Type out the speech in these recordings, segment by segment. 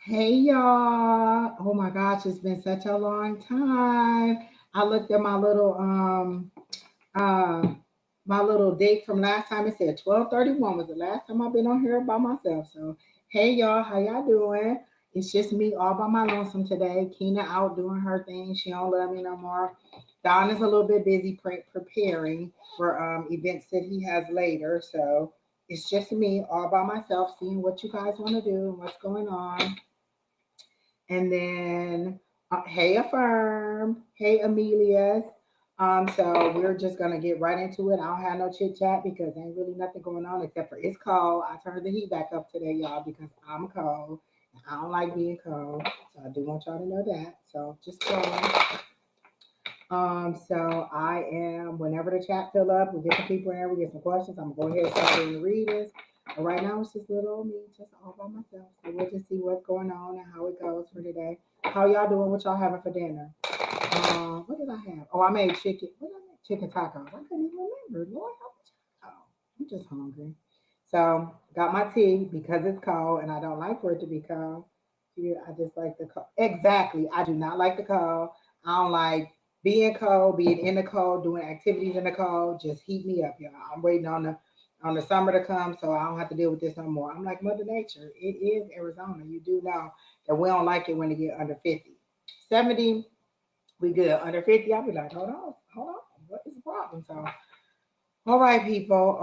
Hey y'all. Oh my gosh, it's been such a long time. I looked at uh my little date from last time. It said 12:31 was the last time I've been on here by myself. So hey y'all, how y'all doing? It's just me all by my lonesome today. Keena out doing her thing. She don't love me no more. Don is a little bit busy preparing for events that he has later. So it's just me all by myself, seeing what you guys want to do and what's going on. And then, hey, Affirm. Hey, Amelia's. So we're just gonna get right into it. I don't have no chit chat because ain't really nothing going on except for it's cold. I turned the heat back up today, y'all, because I'm cold. I don't like being cold, so I do want y'all to know that. So just go. So I am, whenever the chat fill up, we get some people in there, we get some questions. I'm gonna go ahead and start doing the readings. But right now it's just little old me, just all by myself. So we'll just see what's going on and how it goes for today. How y'all doing? What y'all having for dinner? What did I have? Oh, I made chicken. What did I make? Chicken tacos. I couldn't even remember. Lord, help me. Oh, I'm just hungry. So got my tea because it's cold and I don't like for it to be cold. Yeah, I just like the cold. Exactly. I do not like the cold. I don't like being cold, being in the cold, doing activities in the cold. Just heat me up, y'all. I'm waiting on the summer to come so I don't have to deal with this no more. I'm like Mother Nature. It is Arizona. You do know that we don't like it when it get under 50. 70, we good. Under 50, I'll be like, hold on. What is the problem? So all right, people.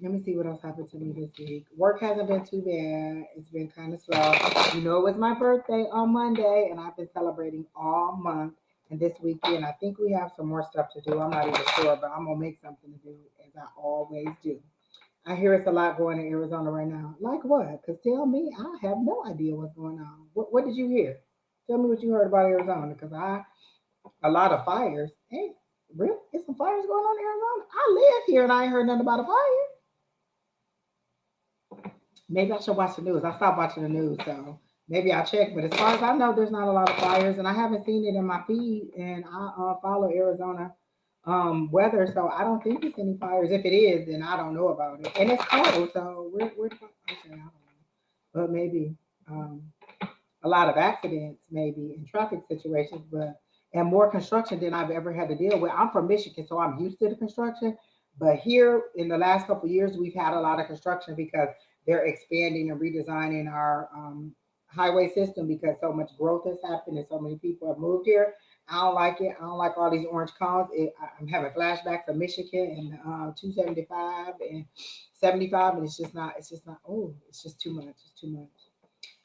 Let me see what else happened to me this week. Work hasn't been too bad. It's been kind of slow. You know, it was my birthday on Monday, and I've been celebrating all month. And this weekend, I think we have some more stuff to do. I'm not even sure, but I'm gonna make something to do as I always do. I hear it's a lot going in Arizona right now. Like what? Because tell me, I have no idea what's going on. What did you hear? Tell me what you heard about Arizona, because a lot of fires. Hey, really? There's some fires going on in Arizona. I live here and I ain't heard nothing about a fire. Maybe I should watch the news. I stopped watching the news, so maybe I'll check. But as far as I know, there's not a lot of fires, and I haven't seen it in my feed. And I follow Arizona weather, so I don't think it's any fires. If it is, then I don't know about it. And it's cold, so we're actually, I don't know. But maybe um, a lot of accidents, maybe in traffic situations, but and more construction than I've ever had to deal with. I'm from Michigan, so I'm used to the construction. But here in the last couple of years, we've had a lot of construction because they're expanding and redesigning our highway system because so much growth has happened and so many people have moved here. I don't like it. I don't like all these orange cones. I'm having flashbacks of Michigan and 275 and 75, and it's just not, oh, it's just too much. It's too much.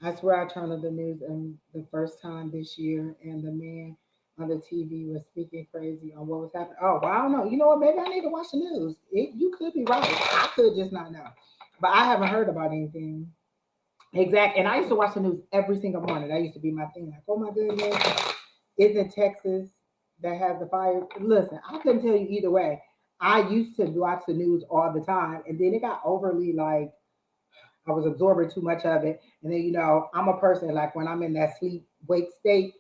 I swear I turned on the news and the first time this year, and the man on the TV was speaking crazy on what was happening. Oh, well, I don't know. You know what? Maybe I need to watch the news. You could be right. I could just not know. But I haven't heard about anything. Exactly. And I used to watch the news every single morning. That used to be my thing. Like, oh my goodness, is it Texas that has the fire? Listen, I couldn't tell you either way. I used to watch the news all the time, and then it got overly like I was absorbing too much of it. And then, I'm a person like when I'm in that sleep wake state,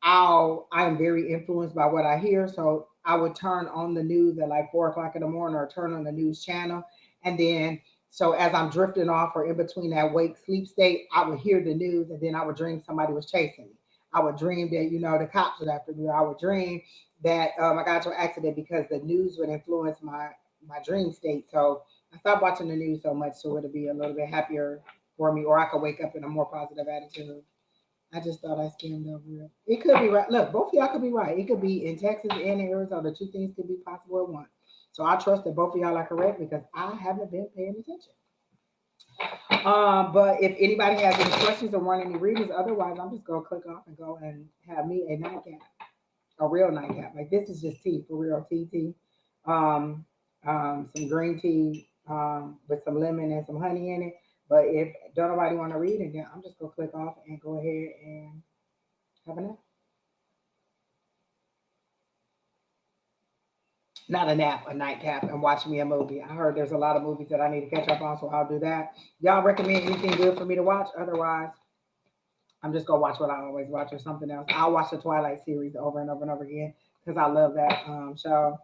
I am very influenced by what I hear. So I would turn on the news at like 4 o'clock in the morning or turn on the news channel. And then so as I'm drifting off or in between that wake sleep state, I would hear the news and then I would dream somebody was chasing me. I would dream that, the cops were after me. I would dream that I got into an accident because the news would influence my dream state. So I stopped watching the news so much so it'll be a little bit happier for me, or I could wake up in a more positive attitude. I just thought I skimmed over it. It could be right. Look, both of y'all could be right. It could be in Texas and in Arizona. Two things could be possible at once. So I trust that both of y'all are correct because I haven't been paying attention. But if anybody has any questions or want any readings, otherwise I'm just gonna click off and go and have me a nightcap, a real nightcap. Like this is just tea for real, tea. Um, some green tea with some lemon and some honey in it. But if don't nobody want to read it, then I'm just gonna click off and go ahead and have a nap. Not a nap, a nightcap, and watch me a movie. I heard there's a lot of movies that I need to catch up on, so I'll do that. Y'all recommend anything good for me to watch? Otherwise, I'm just gonna watch what I always watch or something else. I'll watch the Twilight series over and over and over again because I love that show.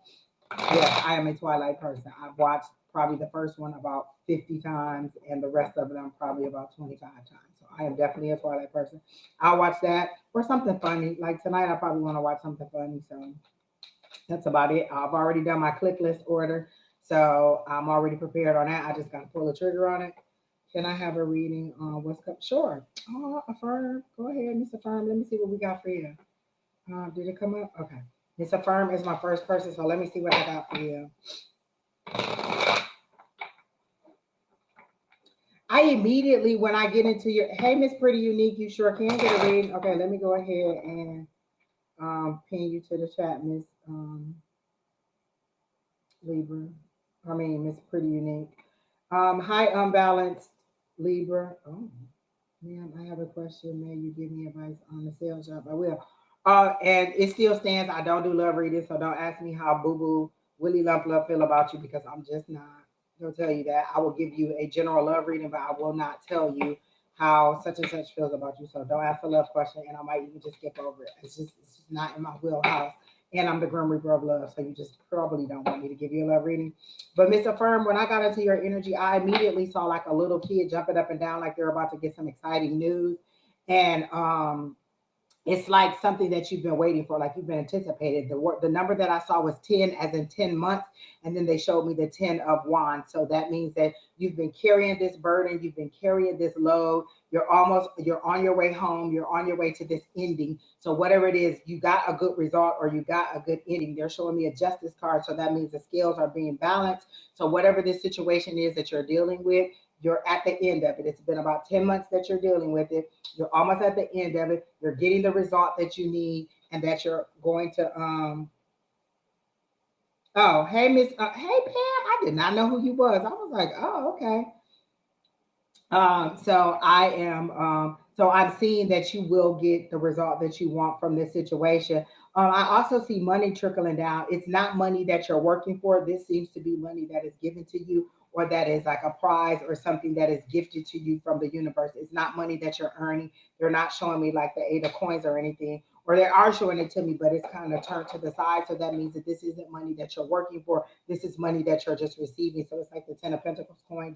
Yeah, I am a Twilight person. I've watched probably the first one about 50 times and the rest of them probably about 25 times. So I am definitely a Twilight person. I'll watch that or something funny. Like tonight, I probably want to watch something funny. So that's about it. I've already done my click list order. So I'm already prepared on that. I just got to pull the trigger on it. Can I have a reading on what's coming? Sure. Oh, Affirm. Go ahead, Miss Affirm. Let me see what we got for you. Did it come up? Okay. Miss Affirm is my first person, so let me see what I got for you. I immediately, when I get into your, hey, Miss Pretty Unique, you sure can get a reading. Okay, let me go ahead and pin you to the chat, Miss Libra. I mean, Miss Pretty Unique. Hi, unbalanced Libra. Oh, ma'am, I have a question. May you give me advice on the sales job? I will. And it still stands. I don't do love reading, so don't ask me how Boo Boo Willie Lump Love feel about you because I'm just not gonna tell you that. I will give you a general love reading, but I will not tell you how such and such feels about you. So don't ask a love question, and I might even just skip over it. It's just not in my wheelhouse. And I'm the Grim Reaper of love, so you just probably don't want me to give you a love reading. But Miss Affirm, when I got into your energy, I immediately saw like a little kid jumping up and down like they're about to get some exciting news. And it's like something that you've been waiting for, like you've been anticipated. The number that I saw was 10, as in 10 months, and then they showed me the 10 of wands. So that means that you've been carrying this burden, you've been carrying this load. You're on your way home, you're on your way to this ending. So whatever it is, you got a good result or you got a good ending. They're showing me a justice card, so that means the scales are being balanced. So whatever this situation is that you're dealing with, you're at the end of it. It's been about 10 months that you're dealing with it. You're almost at the end of it. You're getting the result that you need and that you're going to oh, hey Miss hey Pam, I did not know who you was. I was like, "Oh, okay." So I'm seeing that you will get the result that you want from this situation. I also see money trickling down. It's not money that you're working for. This seems to be money that is given to you, or that is like a prize or something that is gifted to you from the universe. It's not money that you're earning. They're not showing me like the eight of coins or anything, or they are showing it to me, but it's kind of turned to the side. So that means that this isn't money that you're working for. This is money that you're just receiving. So it's like the Ten of Pentacles coin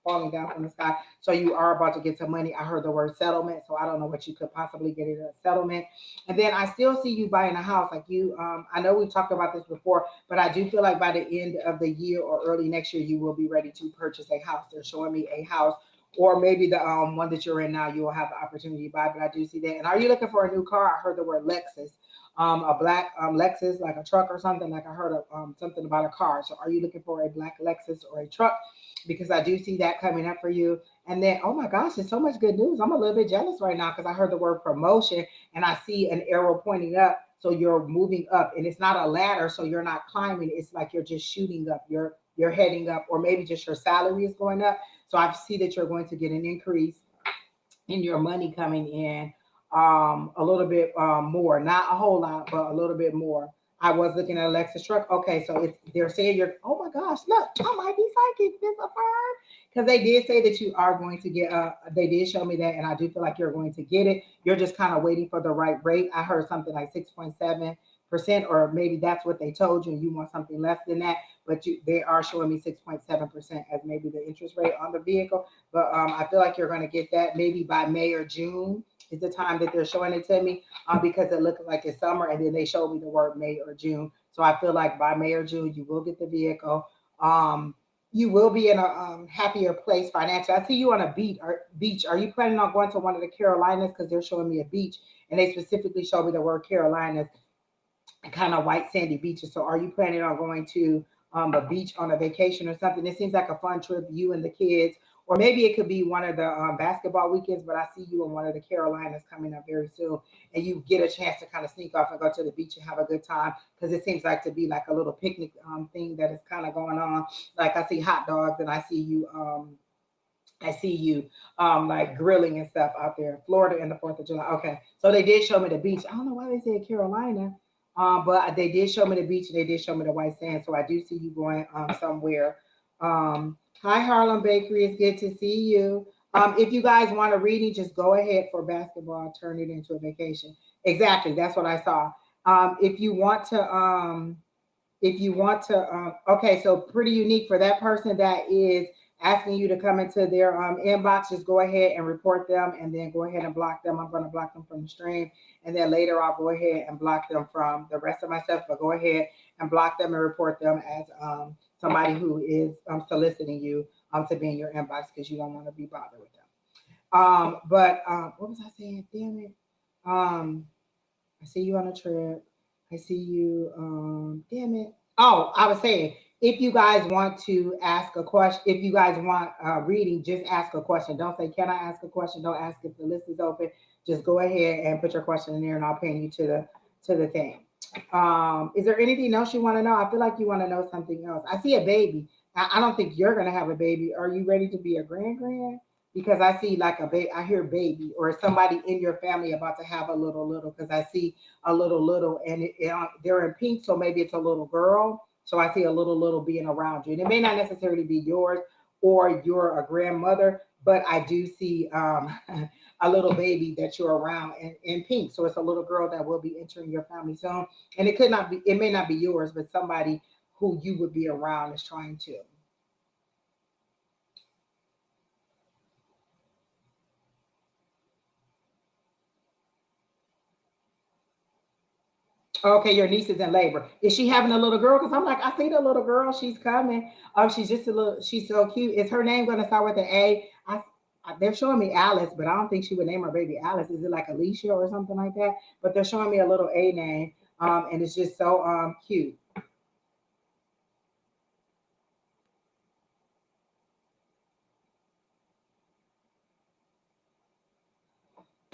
falling down from the sky. So you are about to get some money. I heard the word settlement, so I don't know what you could possibly get in a settlement. And then I still see you buying a house. Like you, I know we've talked about this before, but I do feel like by the end of the year or early next year, you will be ready to purchase a house. They're showing me a house, or maybe the one that you're in now, you will have the opportunity to buy. But I do see that. And are you looking for a new car? I heard the word Lexus, a black Lexus, like a truck or something. Like I heard of, something about a car. So are you looking for a black Lexus or a truck? Because I do see that coming up for you. And then, oh my gosh, there's so much good news. I'm a little bit jealous right now because I heard the word promotion and I see an arrow pointing up. So you're moving up, and it's not a ladder, so you're not climbing. It's like you're just shooting up. You're heading up, or maybe just your salary is going up. So I see that you're going to get an increase in your money coming in, a little bit more, not a whole lot, but a little bit more. I was looking at Alexa's truck. Okay, so it's they're saying you're. Oh my gosh, look, I might be psychic. This affirm because they did say that you are going to get. They did show me that, and I do feel like you're going to get it. You're just kind of waiting for the right rate. I heard something like 6.7%, or maybe that's what they told you, and you want something less than that. But they are showing me 6.7% as maybe the interest rate on the vehicle. But I feel like you're going to get that maybe by May or June is the time that they're showing it to me, because it looks like it's summer, and then they showed me the word May or June. So I feel like by May or June you will get the vehicle. You will be in a happier place financially. I see you on a beach. Are you planning on going to one of the Carolinas? Because they're showing me a beach, and they specifically showed me the word Carolinas, kind of white sandy beaches. So are you planning on going to a beach on a vacation or something? It seems like a fun trip, you and the kids, or maybe it could be one of the basketball weekends. But I see you in one of the Carolinas coming up very soon, and you get a chance to kind of sneak off and go to the beach and have a good time, because it seems like to be like a little picnic thing that is kind of going on. Like I see hot dogs, and I see you like grilling and stuff out there in Florida in the 4th of July. Okay. So they did show me the beach. I don't know why they said Carolina. But they did show me the beach, and they did show me the white sand. So I do see you going somewhere. Hi Harlem Bakery. It's good to see you. If you guys want a reading, just go ahead for basketball, turn it into a vacation. Exactly. That's what I saw. If you want to okay, so pretty unique for that person that is asking you to come into their inbox, just go ahead and report them and then go ahead and block them. I'm going to block them from the stream. And then later I'll go ahead and block them from the rest of my stuff. But go ahead and block them and report them as somebody who is soliciting you to be in your inbox because you don't want to be bothered with them. What was I saying? Damn it. I see you on a trip. I see you. Damn it. Oh, I was saying, if you guys want to ask a question, if you guys want reading, just ask a question. Don't say, "Can I ask a question?" Don't ask if the list is open. Just go ahead and put your question in there, and I'll pin you to the thing. Is there anything else you want to know? I feel like you want to know something else. I see a baby. I don't think you're gonna have a baby. Are you ready to be a grand? Because I see like a baby, I hear baby or somebody in your family about to have a little, because I see a little, and they're in pink, so maybe it's a little girl. So I see a little being around you, and it may not necessarily be yours or you're a grandmother, but I do see a little baby that you're around in pink. So it's a little girl that will be entering your family soon, and it may not be yours, but somebody who you would be around is trying to. Okay, your niece is in labor. Is she having a little girl? Because I'm like, I see the little girl. She's coming. She's just a little. She's so cute. Is her name going to start with an A? They're showing me Alice, but I don't think she would name her baby Alice. Is it like Alicia or something like that? But they're showing me a little A name, and it's just so cute.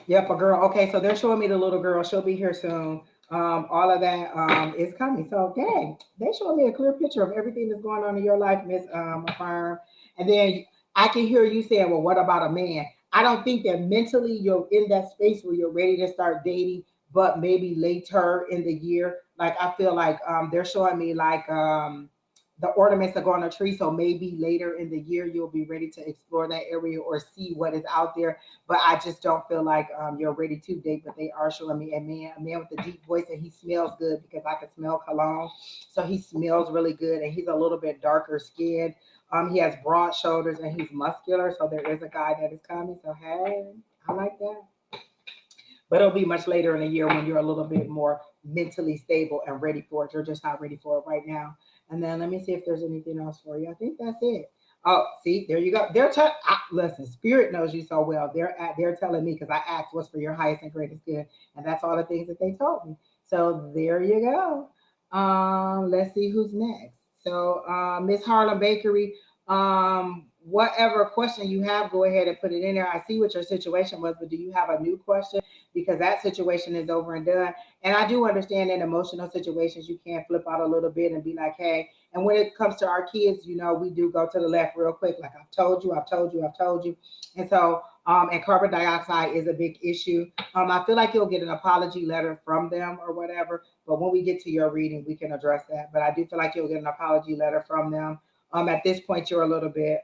Yep, a girl. Okay, so they're showing me the little girl. She'll be here soon. All of that is coming. So, dang, they showing me a clear picture of everything that's going on in your life, Miss Affirm. And then I can hear you saying, "Well, what about a man?" I don't think that mentally you're in that space where you're ready to start dating, but maybe later in the year. Like I feel like they're showing me like the ornaments that go on a tree. So maybe later in the year you'll be ready to explore that area or see what is out there. But I just don't feel like you're ready to date. But they are showing me a man with a deep voice, and he smells good because I can smell cologne. So he smells really good, and he's a little bit darker skinned. He has broad shoulders and he's muscular. So there is a guy that is coming. So hey, I like that. But it'll be much later in the year when you're a little bit more mentally stable and ready for it. You're just not ready for it right now. And then let me see if there's anything else for you. I think that's it. Oh, see, there you go. Listen. Spirit knows you so well. They're telling me because I asked what's for your highest and greatest good, and that's all the things that they told me. So there you go. Let's see who's next. So Miss Harlem Bakery. Whatever question you have, go ahead and put it in there. I see what your situation was, but do you have a new question? Because that situation is over and done. And I do understand in emotional situations, you can flip out a little bit and be like, hey, and when it comes to our kids, we do go to the left real quick. Like I've told you, I've told you, I've told you. And so, and carbon dioxide is a big issue. I feel like you'll get an apology letter from them or whatever. But when we get to your reading, we can address that. But I do feel like you'll get an apology letter from them. At this point, you're a little bit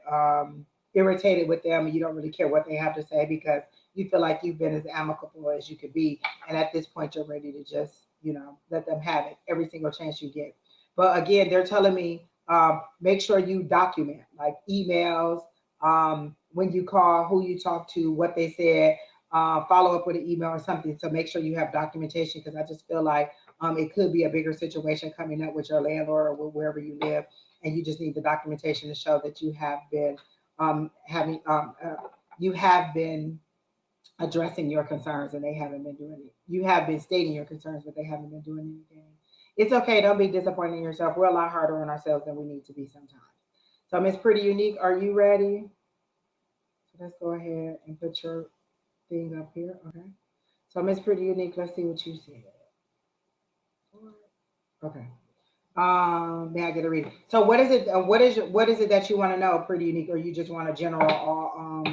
irritated with them and you don't really care what they have to say because you feel like you've been as amicable as you could be. And at this point, you're ready to just, let them have it every single chance you get. But again, they're telling me make sure you document like emails, when you call, who you talk to, what they said, follow up with an email or something. So make sure you have documentation because I just feel like it could be a bigger situation coming up with your landlord or wherever you live. And you just need the documentation to show that you have been you have been addressing your concerns and they haven't been doing it. You have been stating your concerns, but they haven't been doing anything. It's okay. Don't be disappointed in yourself. We're a lot harder on ourselves than we need to be sometimes. So, Miss Pretty Unique, are you ready? So let's go ahead and put your thing up here. Okay. So, Miss Pretty Unique, let's see what you said. Okay. May I get a reading? So, what is it? What is it that you want to know? Pretty Unique, or you just want a general?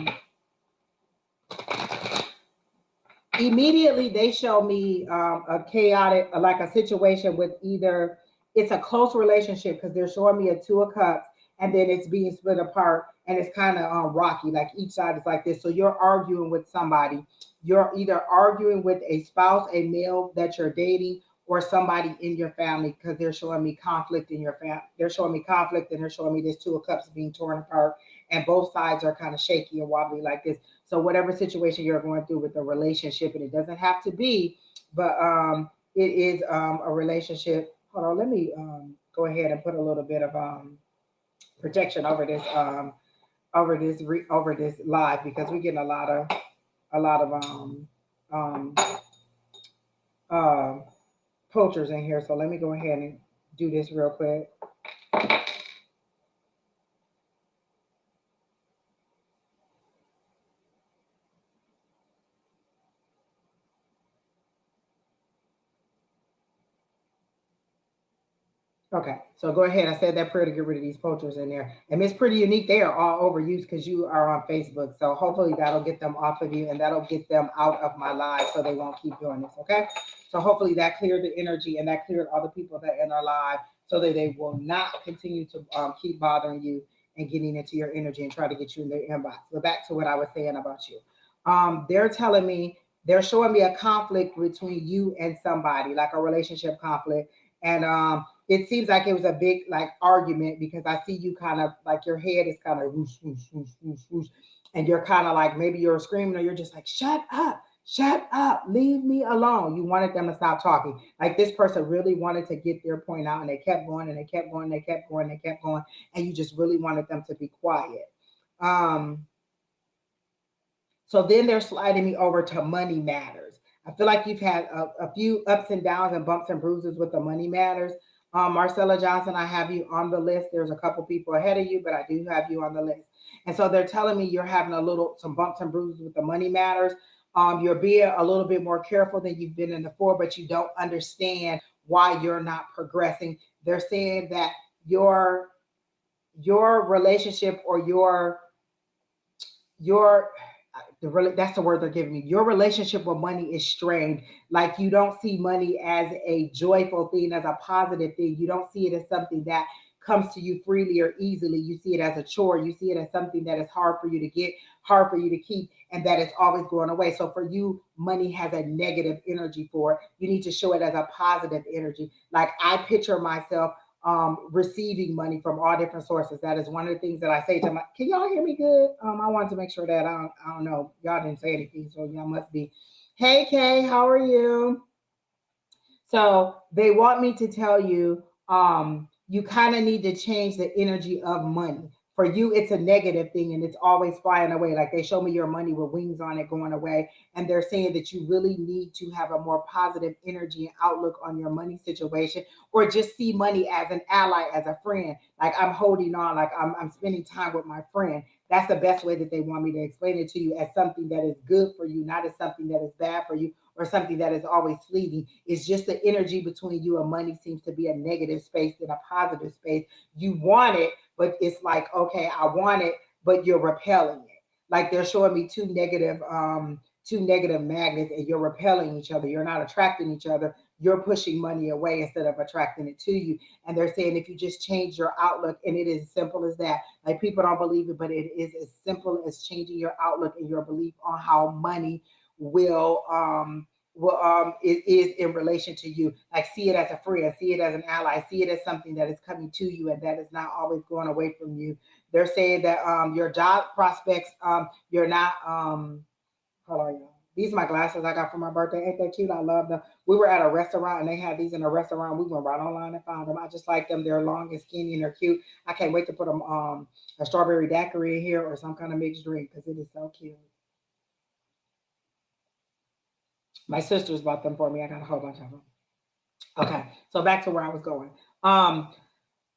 Immediately they show me a chaotic, like a situation with either it's a close relationship because they're showing me a two of cups and then it's being split apart and it's kind of rocky, like each side is like this. So you're arguing with somebody. You're either arguing with a spouse, a male that you're dating, or somebody in your family because they're showing me conflict in your family. They're showing me conflict and they're showing me this two of cups being torn apart and both sides are kind of shaky and wobbly like this. So whatever situation you're going through with the relationship, and it doesn't have to be, but it is a relationship. Hold on, let me go ahead and put a little bit of protection over this live, because we're getting a lot of um uh poachers in here. So let me go ahead and do this real quick. Okay, so go ahead. I said that prayer to get rid of these poachers in there. And Miss Pretty Unique, they are all over you because you are on Facebook. So hopefully that'll get them off of you, and that'll get them out of my live so they won't keep doing this. Okay, so hopefully that cleared the energy, and that cleared all the people that are in our live, so that they will not continue to keep bothering you and getting into your energy and try to get you in their inbox. But back to what I was saying about you. They're telling me, they're showing me a conflict between you and somebody, like a relationship conflict. And it seems like it was a big like argument, because I see you kind of like your head is kind of whoosh, whoosh, whoosh, whoosh, whoosh, and you're kind of like, maybe you're screaming, or you're just like, shut up, leave me alone. You wanted them to stop talking. Like this person really wanted to get their point out, and they kept going and they kept going, they kept going, they kept going, and you just really wanted them to be quiet. Um, so then they're sliding me over to money matters. I feel like you've had a few ups and downs and bumps and bruises with the money matters. Marcella Johnson, I have you on the list. There's a couple people ahead of you, but I do have you on the list. And so they're telling me you're having some bumps and bruises with the money matters. You're being a little bit more careful than you've been in before, but you don't understand why you're not progressing. They're saying that your your relationship, or your that's the word they're giving me. Your relationship with money is strained. Like you don't see money as a joyful thing, as a positive thing. You don't see it as something that comes to you freely or easily. You see it as a chore. You see it as something that is hard for you to get, hard for you to keep, and that it's always going away. So for you, money has a negative energy for it. You need to show it as a positive energy. Like I picture myself receiving money from all different sources. That is one of the things that I say to my. Can y'all hear me good? I wanted to make sure that I don't know. Y'all didn't say anything, so y'all must be. Hey Kay, how are you? So they want me to tell you, you kind of need to change the energy of money. For you, it's a negative thing and it's always flying away. Like they show me your money with wings on it going away. And they're saying that you really need to have a more positive energy and outlook on your money situation, or just see money as an ally, as a friend. Like I'm holding on, like I'm spending time with my friend. That's the best way that they want me to explain it to you, as something that is good for you, not as something that is bad for you, or something that is always fleeting. It's just the energy between you and money seems to be a negative space than a positive space. You want it, but it's like, okay, I want it, but you're repelling it. Like they're showing me two negative magnets, and you're repelling each other. You're not attracting each other. You're pushing money away instead of attracting it to you. And they're saying if you just change your outlook, and it is as simple as that. Like people don't believe it, but it is as simple as changing your outlook and your belief on how money will it is in relation to you. Like see it as a friend, see it as an ally, see it as something that is coming to you and that is not always going away from you. They're saying that your job prospects, you're not hold on, y'all. These are my glasses I got for my birthday. Ain't that cute? I love them. We were at a restaurant and they had these in a restaurant. We went right online and found them. I just like them. They're long and skinny and they're cute. I can't wait to put them a strawberry daiquiri in here or some kind of mixed drink because it is so cute. My sisters bought them for me. I got a whole bunch of them. Okay, so back to where I was going. Um,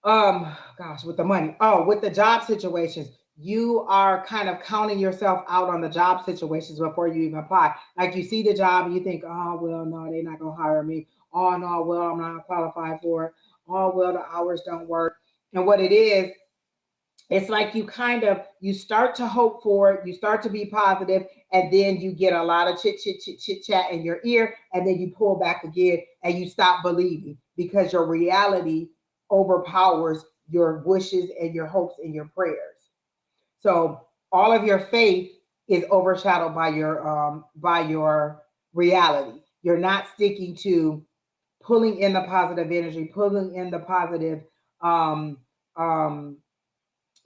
gosh, with the money. Oh, with the job situations, you are kind of counting yourself out on the job situations before you even apply. Like you see the job and you think, oh well, no, they're not gonna hire me. Oh no, well, I'm not qualified for it. Oh well, the hours don't work. And what it is, it's like you kind of you start to hope for it, you start to be positive, and then you get a lot of chit chat in your ear, and then you pull back again and you stop believing because your reality overpowers your wishes and your hopes and your prayers. So all of your faith is overshadowed by your reality. You're not sticking to pulling in the positive energy, pulling in the positive um um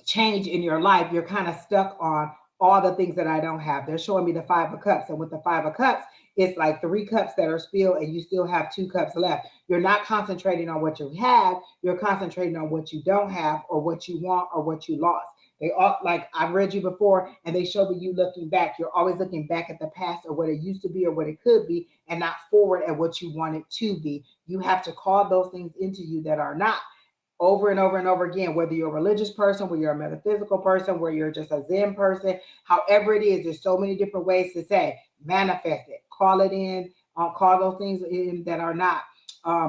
change in your life, you're kind of stuck on all the things that I don't have. They're showing me the 5 of cups. And with the 5 of cups, it's like 3 cups that are spilled and you still have 2 cups left. You're not concentrating on what you have. You're concentrating on what you don't have or what you want or what you lost. They all, like I've read you before, and they show me you looking back. You're always looking back at the past or what it used to be or what it could be, and not forward at what you want it to be. You have to call those things into you that are not, over and over and over again, whether you're a religious person, whether you're a metaphysical person, where you're just a Zen person, however it is, there's so many different ways to say manifest it, call it in, call those things in that are not,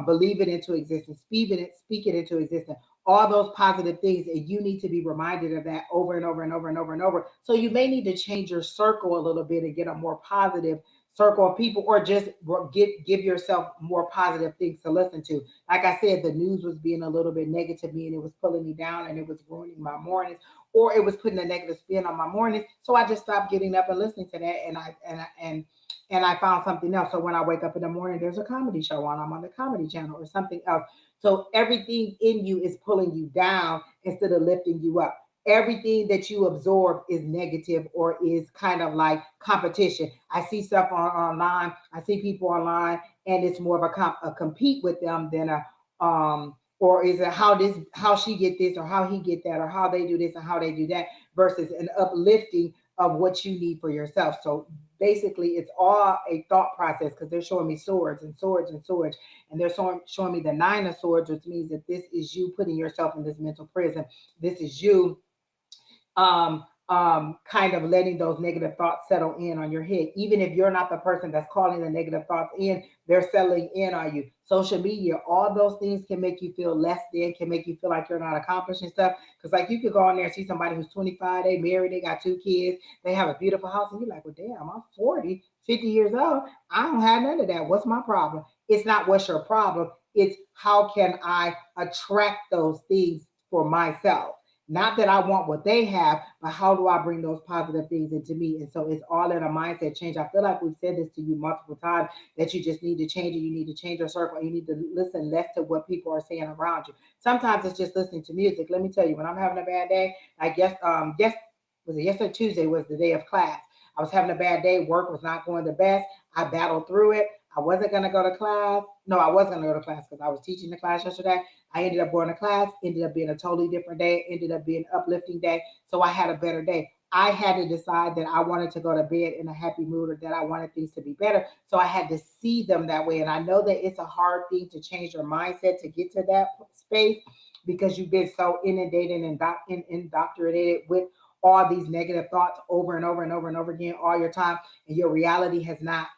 believe it into existence, speak it into existence. All those positive things, and you need to be reminded of that over and over and over and over and over. So you may need to change your circle a little bit and get a more positive circle of people, or just give yourself more positive things to listen to. Like I said, the news was being a little bit negative to me, and it was pulling me down, and it was ruining my mornings, or it was putting a negative spin on my mornings. So I just stopped getting up and listening to that, and I found something else. So when I wake up in the morning, there's a comedy show on. I'm on the comedy channel or something else. So everything in you is pulling you down instead of lifting you up. Everything that you absorb is negative or is kind of like competition. I see stuff online. I see people online, and it's more of a compete with them than a or is it how she get this or how he get that or how they do this and how they do that, versus an uplifting of what you need for yourself. So basically, it's all a thought process, because they're showing me swords and swords and swords, and they're showing me the 9 of swords, which means that this is you putting yourself in this mental prison. This is you kind of letting those negative thoughts settle in on your head. Even if you're not the person that's calling the negative thoughts in, they're settling in on you. Social media, all those things can make you feel less than, can make you feel like you're not accomplishing stuff. Because like you could go on there and see somebody who's 25, they married, they got 2 kids, they have a beautiful house, and you're like, well, damn, I'm 40, 50 years old. I don't have none of that. What's my problem? It's not what's your problem. It's how can I attract those things for myself? Not that I want what they have, but how do I bring those positive things into me? And so it's all in a mindset change. I feel like we've said this to you multiple times, that you just need to change it. You need to change your circle. You need to listen less to what people are saying around you. Sometimes it's just listening to music. Let me tell you, when I'm having a bad day, like was it yesterday? Tuesday was the day of class. I was having a bad day. Work was not going the best. I battled through it. I wasn't going to go to class. No, I was going to go to class because I was teaching the class yesterday. I ended up going to class, ended up being a totally different day, ended up being an uplifting day. So I had a better day. I had to decide that I wanted to go to bed in a happy mood, or that I wanted things to be better. So I had to see them that way. And I know that it's a hard thing to change your mindset to get to that space, because you've been so inundated and indoctrinated with all these negative thoughts over and over and over and over again all your time. And your reality has not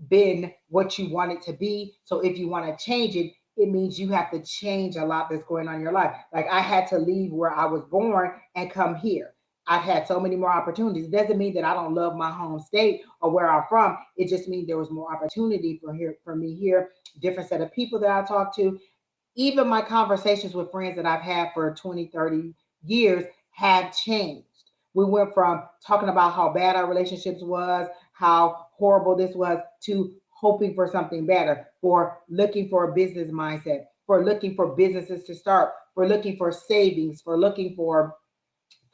been what you want it to be. So if you want to change it, it means you have to change a lot that's going on in your life. Like I had to leave where I was born and come here. I've had so many more opportunities. It doesn't mean that I don't love my home state or where I'm from. It just means there was more opportunity for me here, different set of people that I talk to. Even my conversations with friends that I've had for 20, 30 years have changed. We went from talking about how bad our relationships was, how horrible this was, to hoping for something better, for looking for a business mindset, for looking for businesses to start, for looking for savings, for looking for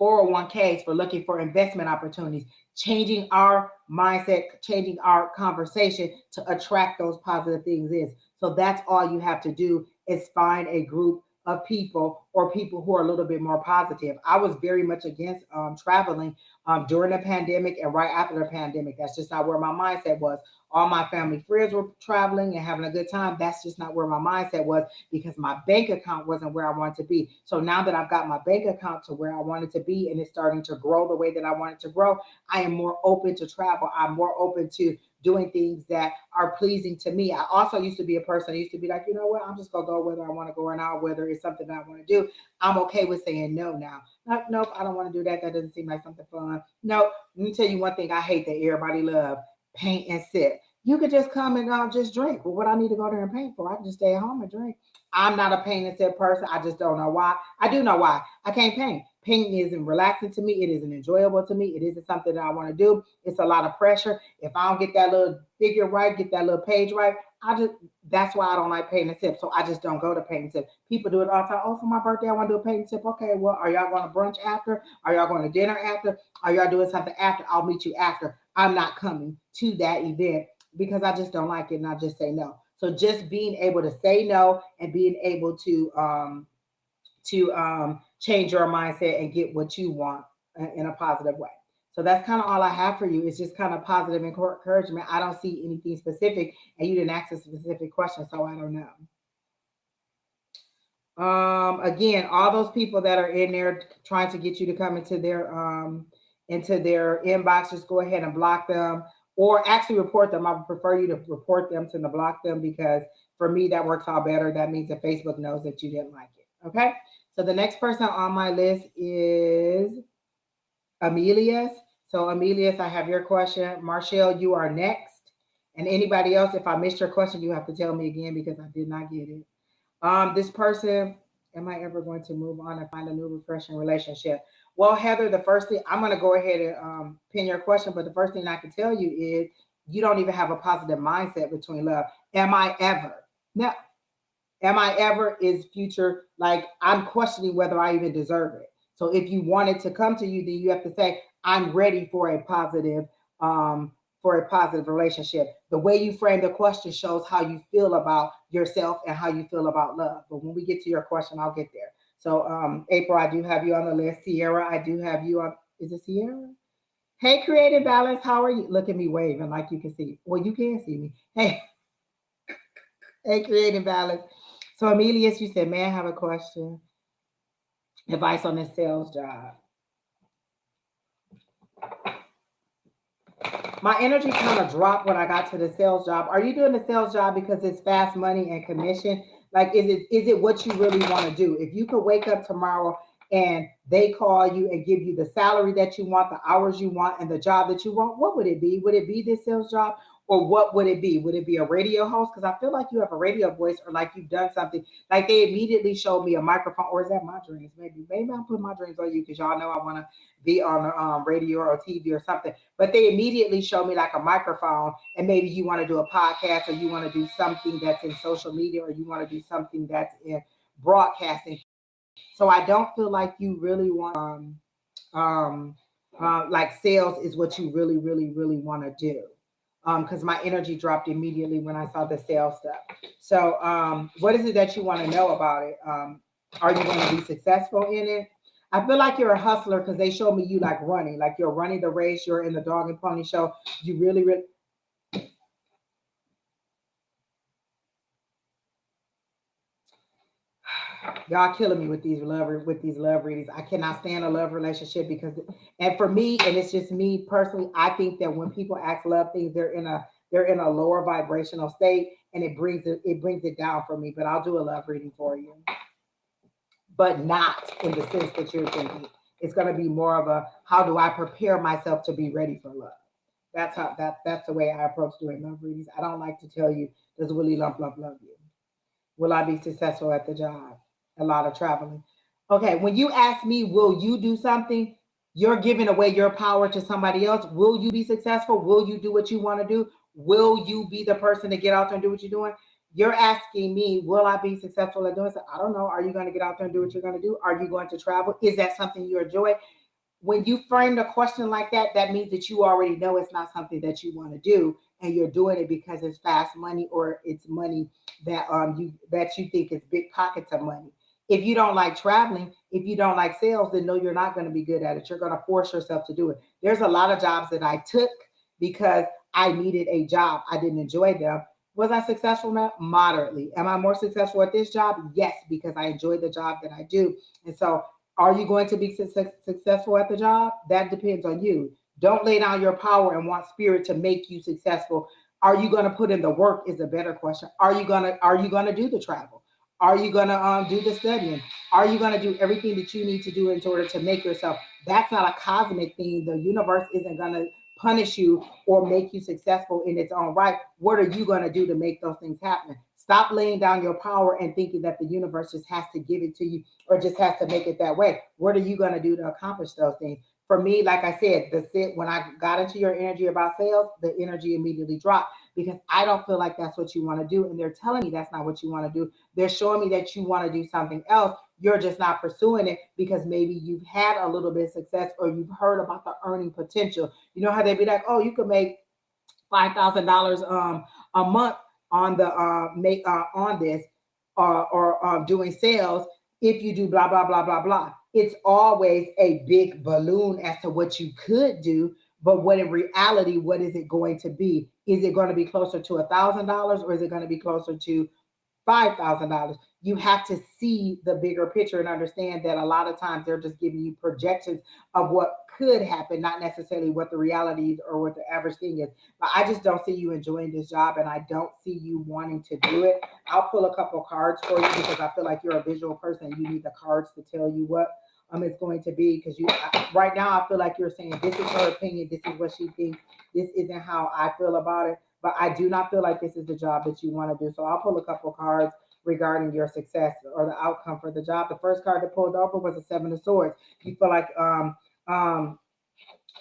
401ks, for looking for investment opportunities, changing our mindset, changing our conversation to attract those positive things is. So that's all you have to do, is find a group of people, or people who are a little bit more positive. I was very much against traveling during the pandemic and right after the pandemic. That's just not where my mindset was. All my family friends were traveling and having a good time. That's just not where my mindset was, because my bank account wasn't where I wanted to be. So now that I've got my bank account to where I wanted to be, and it's starting to grow the way that I want it to grow, I am more open to travel. I'm more open to doing things that are pleasing to me. I also used to be a person, I used to be like, you know what, I'm just gonna go whether I want to go or not, whether it's something that I want to do. I'm okay with saying no now. Nope, I don't want to do that. That doesn't seem like something fun. No, let me tell you one thing I hate that everybody love: paint and sip. You could just come and just drink. Well, what I need to go there and paint for? I can just stay at home and drink. I'm not a paint and sip person. I just don't know why. I do know why. I can't paint. Painting isn't relaxing to me. It isn't enjoyable to me. It isn't something that I want to do. It's a lot of pressure. If I don't get that little figure right, get that little page right, I just that's why I don't like painting tip. So I just don't go to painting tip. People do it all the time. Oh, for my birthday, I want to do a painting tip. Okay, well, are y'all going to brunch after? Are y'all going to dinner after? Are y'all doing something after? I'll meet you after. I'm not coming to that event because I just don't like it and I just say no. So just being able to say no and being able to change your mindset and get what you want in a positive way. So that's kind of all I have for you. It's just kind of positive encouragement. I don't see anything specific, and you didn't ask a specific question, so I don't know. Again, all those people that are in there trying to get you to come into their inbox, just go ahead and block them or actually report them. I would prefer you to report them to the block them because for me that works out better. That means that Facebook knows that you didn't like it. Okay. So the next person on my list is Amelius. So Amelius, I have your question. Marshall, you are next. And anybody else, if I missed your question, you have to tell me again because I did not get it. This person, am I ever going to move on and find a new refreshing relationship? Well, Heather, the first thing I'm going to go ahead and pin your question, but the first thing I can tell you is you don't even have a positive mindset between love. Am I ever? No. Am I ever is future, like I'm questioning whether I even deserve it. So if you want it to come to you, then you have to say, I'm ready um, for a positive relationship. The way you frame the question shows how you feel about yourself and how you feel about love. But when we get to your question, I'll get there. So April, I do have you on the list. Sierra, I do have you on. Is it Sierra? Hey, Creative Balance, how are you? Look at me waving like you can see. Well, you can see me. Hey, hey, Creative Balance. So, Amelius, you said, may I have a question? Advice on this sales job. My energy kind of dropped when I got to the sales job. Are you doing the sales job because it's fast money and commission? Like, is it what you really want to do? If you could wake up tomorrow and they call you and give you the salary that you want, the hours you want, and the job that you want, what would it be? Would it be this sales job? Or what would it be? Would it be a radio host? Because I feel like you have a radio voice or like you've done something. Like they immediately showed me a microphone. Or is that my dreams? Maybe I'll put my dreams on you because y'all know I want to be on the radio or TV or something. But they immediately showed me like a microphone, and maybe you want to do a podcast or you want to do something that's in social media or you want to do something that's in broadcasting. So I don't feel like you really want um, like sales is what you really, really, really want to do. Because my energy dropped immediately when I saw the sales stuff. So, what is it that you want to know about it? Are you going to be successful in it? I feel like you're a hustler because they show me you like running, like you're running the race. You're in the dog and pony show. You really, really. Y'all killing me with these love readings. I cannot stand a love relationship because, and for me, and it's just me personally. I think that when people ask love things, they're in a lower vibrational state, and it brings it down for me. But I'll do a love reading for you, but not in the sense that you're thinking. It's going to be more of a how do I prepare myself to be ready for love. That's the way I approach doing love readings. I don't like to tell you does Willie Lump love you. Will I be successful at the job? A lot of traveling. Okay, when you ask me, will you do something? You're giving away your power to somebody else. Will you be successful? Will you do what you want to do? Will you be the person to get out there and do what you're doing? You're asking me, will I be successful at doing so? I don't know. Are you going to get out there and do what you're going to do? Are you going to travel? Is that something you enjoy? When you frame the question like that, that means that you already know it's not something that you want to do, and you're doing it because it's fast money or it's money that you think is big pockets of money. If you don't like traveling, if you don't like sales, then no, you're not going to be good at it. You're going to force yourself to do it. There's a lot of jobs that I took because I needed a job. I didn't enjoy them. Was I successful? Moderately. Am I more successful at this job? Yes, because I enjoy the job that I do. And so are you going to be successful at the job? That depends on you. Don't lay down your power and want spirit to make you successful. Are you going to put in the work is a better question. Are you going to do the travel? Are you going to do the studying? Are you going to do everything that you need to do in order to make yourself? That's not a cosmic thing. The universe isn't going to punish you or make you successful in its own right. What are you going to do to make those things happen? Stop laying down your power and thinking that the universe just has to give it to you or just has to make it that way. What are you going to do to accomplish those things? For me, like I said, when I got into your energy about sales, the energy immediately dropped because I don't feel like that's what you want to do. And they're telling me that's not what you want to do. They're showing me that you want to do something else. You're just not pursuing it because maybe you've had a little bit of success or you've heard about the earning potential. You know how they'd be like, oh, you could make $5,000 a month on the make on this or doing sales if you do blah blah blah blah blah. It's always a big balloon as to what you could do, but what in reality, what is it going to be? Is it going to be closer to $1,000 or is it going to be closer to $5,000? You have to see the bigger picture and understand that a lot of times they're just giving you projections of what could happen, not necessarily what the reality is or what the average thing is. But I just don't see you enjoying this job and I don't see you wanting to do it. I'll pull a couple cards for you because I feel like you're a visual person. You need the cards to tell you what it's going to be because right now I feel like you're saying this is her opinion, this is what she thinks, this isn't how I feel about it. But I do not feel like this is the job that you want to do. So I'll pull a couple cards regarding your success or the outcome for the job. The first card that pulled over was a Seven of Swords. You feel like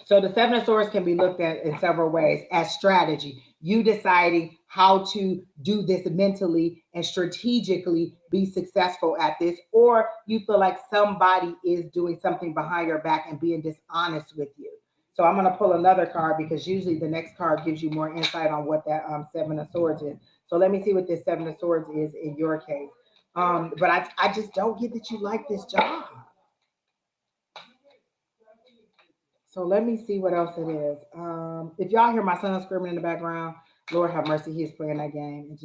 so the Seven of Swords can be looked at in several ways as strategy. You deciding how to do this mentally and strategically be successful at this, or you feel like somebody is doing something behind your back and being dishonest with you. So I'm going to pull another card because usually the next card gives you more insight on what that Seven of Swords is. So let me see what this Seven of Swords is in your case. But I just don't get that you like this job. So let me see what else it is. If y'all hear my son screaming in the background, Lord have mercy, he's playing that game.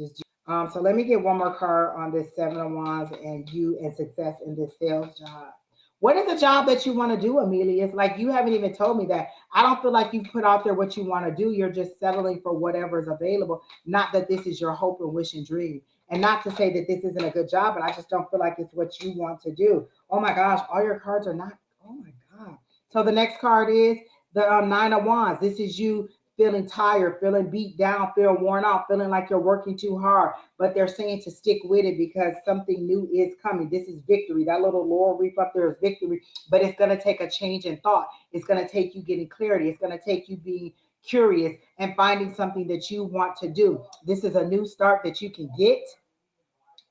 So let me get one more card on this Seven of Wands and you and success in this sales job. What is the job that you want to do, Amelia? It's like you haven't even told me that. I don't feel like you put out there what you want to do. You're just settling for whatever is available. Not that this is your hope and wish and dream. And not to say that this isn't a good job, but I just don't feel like it's what you want to do. Oh my gosh, all your cards are not. Oh my God. So the next card is the Nine of Wands. This is you feeling tired, feeling beat down, feeling worn out, feeling like you're working too hard. But they're saying to stick with it because something new is coming. This is victory. That little laurel wreath up there is victory, but it's going to take a change in thought. It's going to take you getting clarity. It's going to take you being curious and finding something that you want to do. This is a new start that you can get,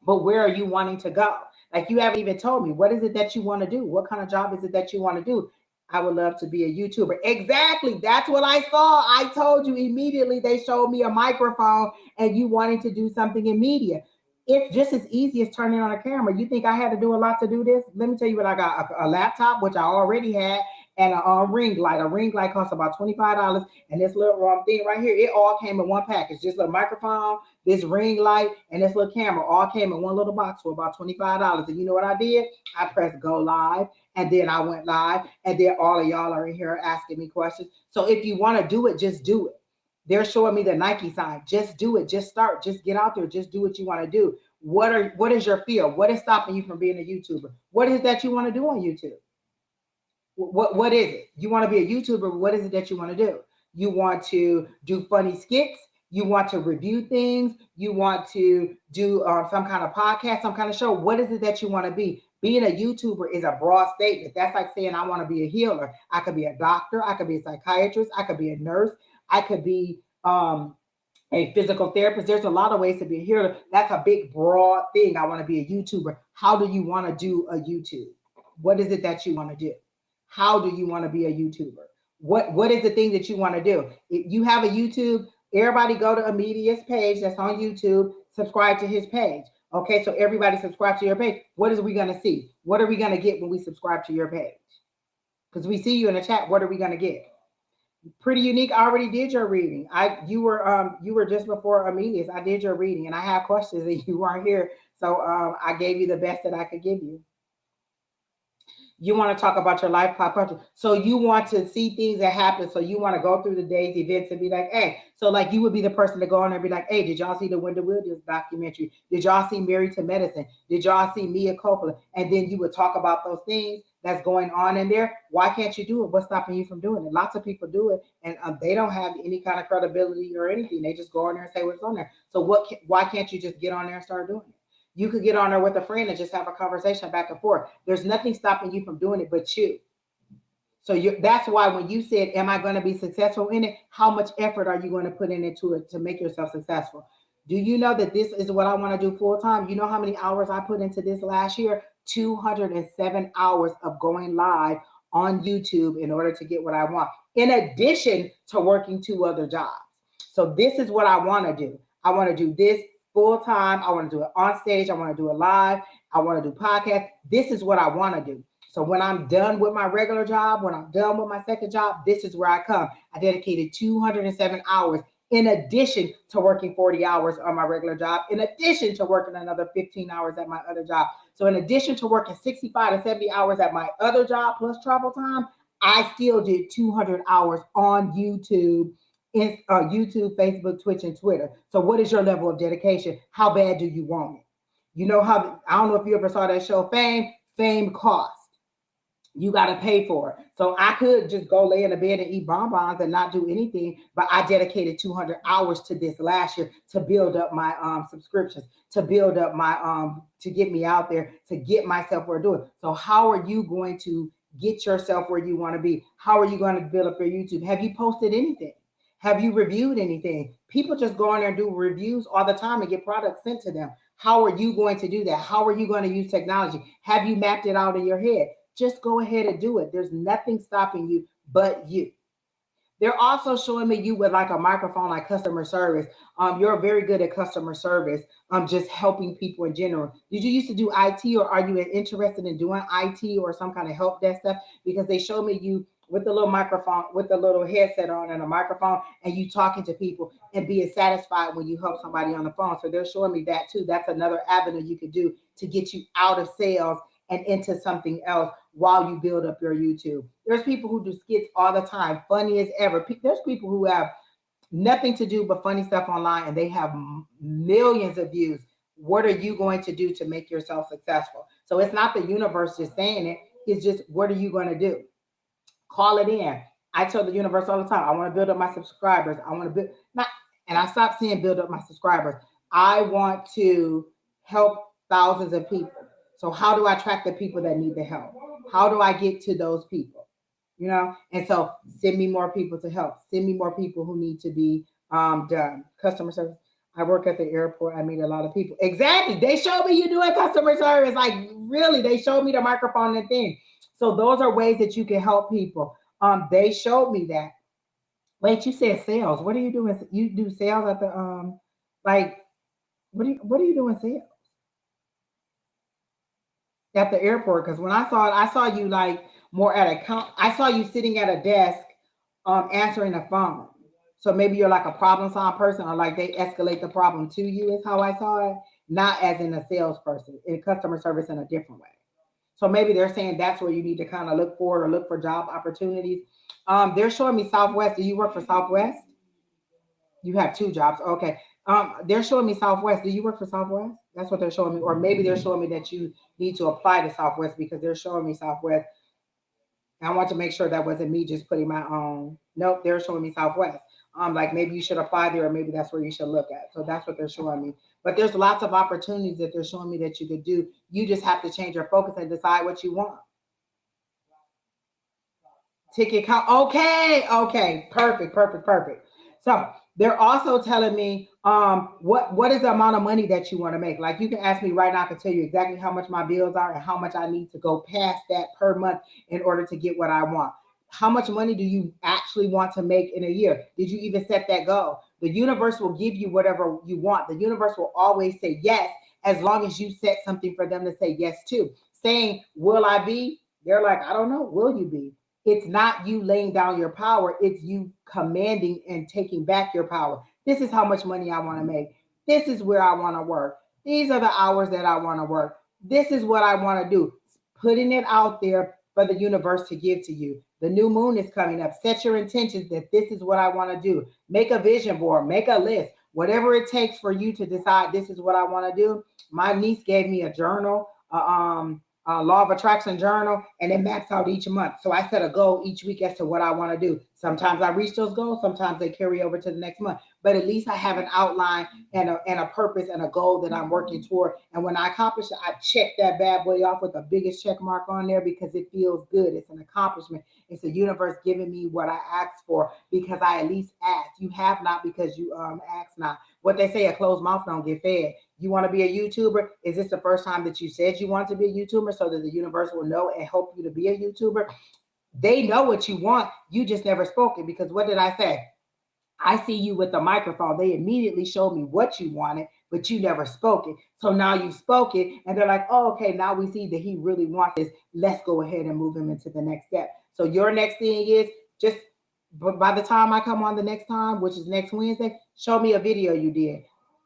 but where are you wanting to go? Like you haven't even told me, what is it that you want to do? What kind of job is it that you want to do? I would love to be a YouTuber. Exactly. That's what I saw. I told you immediately they showed me a microphone and you wanting to do something in media. It's just as easy as turning on a camera. You think I had to do a lot to do this? Let me tell you what I got. A laptop, which I already had, and a ring light. A ring light costs about $25. And this little thing right here, it all came in one package. This little microphone, this ring light, and this little camera all came in one little box for about $25. And you know what I did? I pressed go live. And then I went live, and then all of y'all are in here asking me questions. So if you want to do it, just do it. They're showing me the Nike sign. Just do it. Just start. Just get out there. Just do what you want to do. What is your fear? What is stopping you from being a YouTuber? What is that you want to do on YouTube? What is it? You want to be a YouTuber. What is it that you want to do? You want to do funny skits. You want to review things. You want to do some kind of podcast, some kind of show. What is it that you want to be? Being a YouTuber is a broad statement. That's like saying I want to be a healer. I could be a doctor. I could be a psychiatrist. I could be a nurse. I could be a physical therapist. There's a lot of ways to be a healer. That's a big, broad thing. I want to be a YouTuber. How do you want to do a YouTube? What is it that you want to do? How do you want to be a YouTuber? What is the thing that you want to do? If you have a YouTube, everybody go to Amelia's page that's on YouTube, subscribe to his page. Okay, so everybody subscribe to your page. What is we going to see? What are we going to get when we subscribe to your page? Because we see you in the chat. What are we going to get? Pretty Unique, I already did your reading. You were just before Amelia's. I did your reading, and I have questions, and you weren't here. So I gave you the best that I could give you. You want to talk about your life pop culture. So you want to see things that happen. So you want to go through the day's events and be like, hey, so like you would be the person to go on there and be like, hey, did y'all see the Wendy Williams documentary? Did y'all see Married to Medicine? Did y'all see Mia Coppola? And then you would talk about those things. that's going on in there. Why can't you do it? What's stopping you from doing it? Lots of people do it, and they don't have any kind of credibility or anything. They just go on there and say what's on there. So why can't you just get on there and start doing it? You could get on there with a friend and just have a conversation back and forth. There's nothing stopping you from doing it but you. So that's why when you said, am I going to be successful in it? How much effort are you going to put into it to make yourself successful? Do you know that this is what I want to do full time? You know how many hours I put into this last year? 207 hours of going live on YouTube in order to get what I want, in addition to working 2 other jobs. So this is what I want to do. I want to do this full time. I want to do it on stage. I want to do it live. I want to do podcasts. This is what I want to do. So when I'm done with my regular job, when I'm done with my second job, this is where I come. I dedicated 207 hours in addition to working 40 hours on my regular job, in addition to working another 15 hours at my other job. So in addition to working 65 to 70 hours at my other job plus travel time, I still did 200 hours on YouTube, YouTube, Facebook, Twitch, and Twitter. So what is your level of dedication? How bad do you want it? You know how, I don't know if you ever saw that show, Fame. Fame costs. You got to pay for it. So I could just go lay in the bed and eat bonbons and not do anything, but I dedicated 200 hours to this last year to build up my subscriptions, to build up my to get me out there, to get myself where I'm doing. So how are you going to get yourself where you want to be? How are you going to build up your YouTube? Have you posted anything? Have you reviewed anything? People just go on there and do reviews all the time and get products sent to them. How are you going to do that? How are you going to use technology? Have you mapped it out in your head? Just go ahead and do it. There's nothing stopping you but you. They're also showing me you with like a microphone, like customer service. You're very good at customer service. Just helping people in general. Did you used to do IT, or are you interested in doing IT or some kind of help desk stuff? Because they showed me you with the little microphone, with the little headset on and a microphone, and you talking to people and being satisfied when you help somebody on the phone. So they're showing me that too. That's another avenue you could do to get you out of sales and into something else while you build up your YouTube. There's people who do skits all the time, funny as ever. There's people who have nothing to do but funny stuff online, and they have millions of views. What are you going to do to make yourself successful? So it's not the universe just saying it. It's just, what are you going to do? Call it in. I tell the universe all the time, I want to build up my subscribers. I want to build, not, and I stopped saying build up my subscribers. I want to help thousands of people. So how do I track the people that need the help? How do I get to those people? You know, and so send me more people to help. Send me more people who need to be done. Customer service. I work at the airport. I meet a lot of people. Exactly. They showed me you doing customer service. Like, really, they showed me the microphone and thing. So those are ways that you can help people. They showed me that. Wait, you said sales. What are you doing? You do sales at the like, what are you doing sales? At the airport, because when I saw you like more at I saw you sitting at a desk answering a phone. So maybe you're like a problem solving person, or like they escalate the problem to you is how I saw it, not as in a salesperson, in customer service in a different way. So maybe they're saying that's where you need to kind of look for, or look for job opportunities. They're showing me Southwest. Do you work for Southwest? You have 2 jobs. Okay. They're showing me Southwest. Do you work for Southwest? That's what they're showing me. Or maybe they're showing me that you need to apply to Southwest, because they're showing me Southwest. And I want to make sure that wasn't me just putting my own. Nope, they're showing me Southwest. Like maybe you should apply there, or maybe that's where you should look at. So that's what they're showing me. But there's lots of opportunities that they're showing me that you could do. You just have to change your focus and decide what you want. Ticket count. Okay. Perfect. So they're also telling me what is the amount of money that you want to make. Like, you can ask me right now, I can tell you exactly how much my bills are and how much I need to go past that per month in order to get what I want. How much money do you actually want to make in a year? Did you even set that goal? The universe will give you whatever you want. The universe will always say yes, as long as you set something for them to say yes to. Saying, will I be? They're like, I don't know. Will you be? It's not you laying down your power. It's you commanding and taking back your power. This is how much money I want to make. This is where I want to work. These are the hours that I want to work. This is what I want to do. Putting it out there for the universe to give to you. The new moon is coming up. Set your intentions that this is what I want to do. Make a vision board. Make a list. Whatever it takes for you to decide this is what I want to do. My niece gave me a journal, law of attraction journal, and it maps out each month. So I set a goal each week as to what I want to do. Sometimes I reach those goals, sometimes they carry over to the next month. But at least I have an outline and a purpose and a goal that I'm working toward. And when I accomplish it, I check that bad boy off with the biggest check mark on there because it feels good. It's an accomplishment. It's the universe giving me what I asked for because I at least asked. You have not because you asked not. What they say, a closed mouth don't get fed. You want to be a YouTuber? Is this the first time that you said you want to be a YouTuber so that the universe will know and help you to be a YouTuber? They know what you want. You just never spoke it because what did I say? I see you with the microphone. They immediately showed me what you wanted, but you never spoke it. So now you spoke it, and they're like, oh, okay, now we see that he really wants this. Let's go ahead and move him into the next step. So your next thing is just by the time I come on the next time, which is next Wednesday, show me a video you did.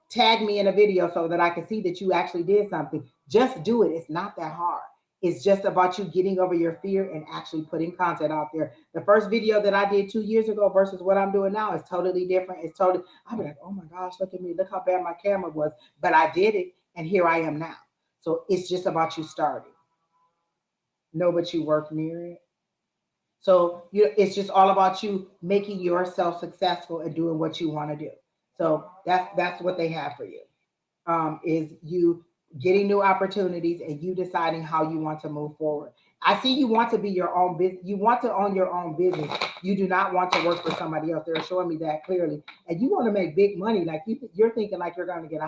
Tag me in a video so that I can see that you actually did something. Just do it. It's not that hard. It's just about you getting over your fear and actually putting content out there. The first video that I did 2 years ago versus what I'm doing now is totally different. It's totally, I'll be like, oh my gosh, look at me. Look how bad my camera was. But I did it and here I am now. So it's just about you starting. Know but you work near it. So it's just all about you making yourself successful and doing what you want to do. So that's what they have for you. Is you getting new opportunities and you deciding how you want to move forward. I see you want to be your own business. You want to own your own business. You do not want to work for somebody else. They're showing me that clearly. And you want to make big money. Like you're thinking like you're going to get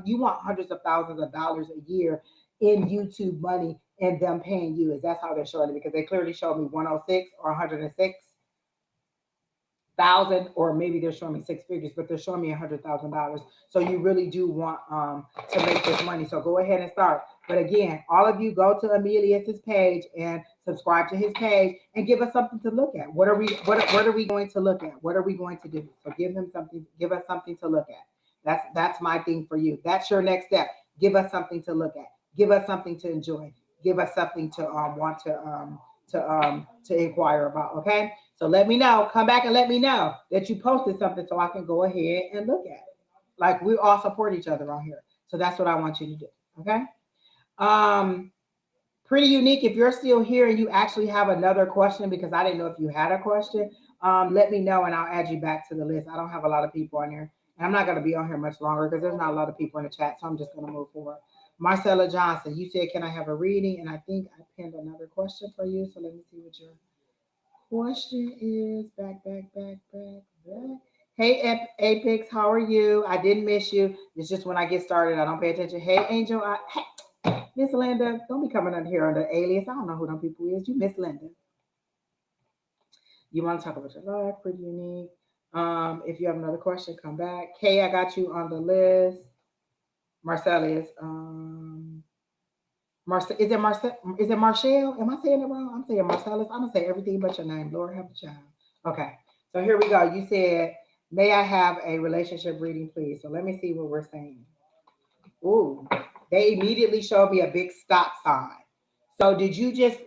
you want hundreds of thousands of dollars a year in YouTube money and them paying you. Is that's how they're showing it because they clearly showed me 106 or 106,000, or maybe they're showing me six figures, but they're showing me $100,000. So you really do want to make this money. So go ahead and start. But again, all of you go to Amelius's page and subscribe to his page and give us something to look at. What are we going to look at? What are we going to do? So give us something to look at. That's my thing for you. That's your next step. Give us something to look at. Give us something to enjoy. Give us something to want to inquire about. Okay. So let me know. Come back and let me know that you posted something so I can go ahead and look at it. Like we all support each other on here. So that's what I want you to do. Okay. Pretty unique. If you're still here and you actually have another question, because I didn't know if you had a question, let me know and I'll add you back to the list. I don't have a lot of people on here. And I'm not going to be on here much longer because there's not a lot of people in the chat. So I'm just going to move forward. Marcella Johnson, you said, can I have a reading? And I think I pinned another question for you. So let me see what your question is. Back. Hey, Apex, how are you? I didn't miss you. It's just when I get started, I don't pay attention. Hey, Angel, hey, Miss Linda, don't be coming under here under alias. I don't know who them people is. You Miss Linda. You want to talk about your life? Pretty unique. If you have another question, come back. Kay, I got you on the list. Marcellus. Is it Marshall? Am I saying it wrong? I'm saying Marcellus. I'm gonna say everything but your name. Lord help the child. Okay. So here we go. You said, may I have a relationship reading, please? So let me see what we're saying. Ooh, they immediately showed me a big stop sign. So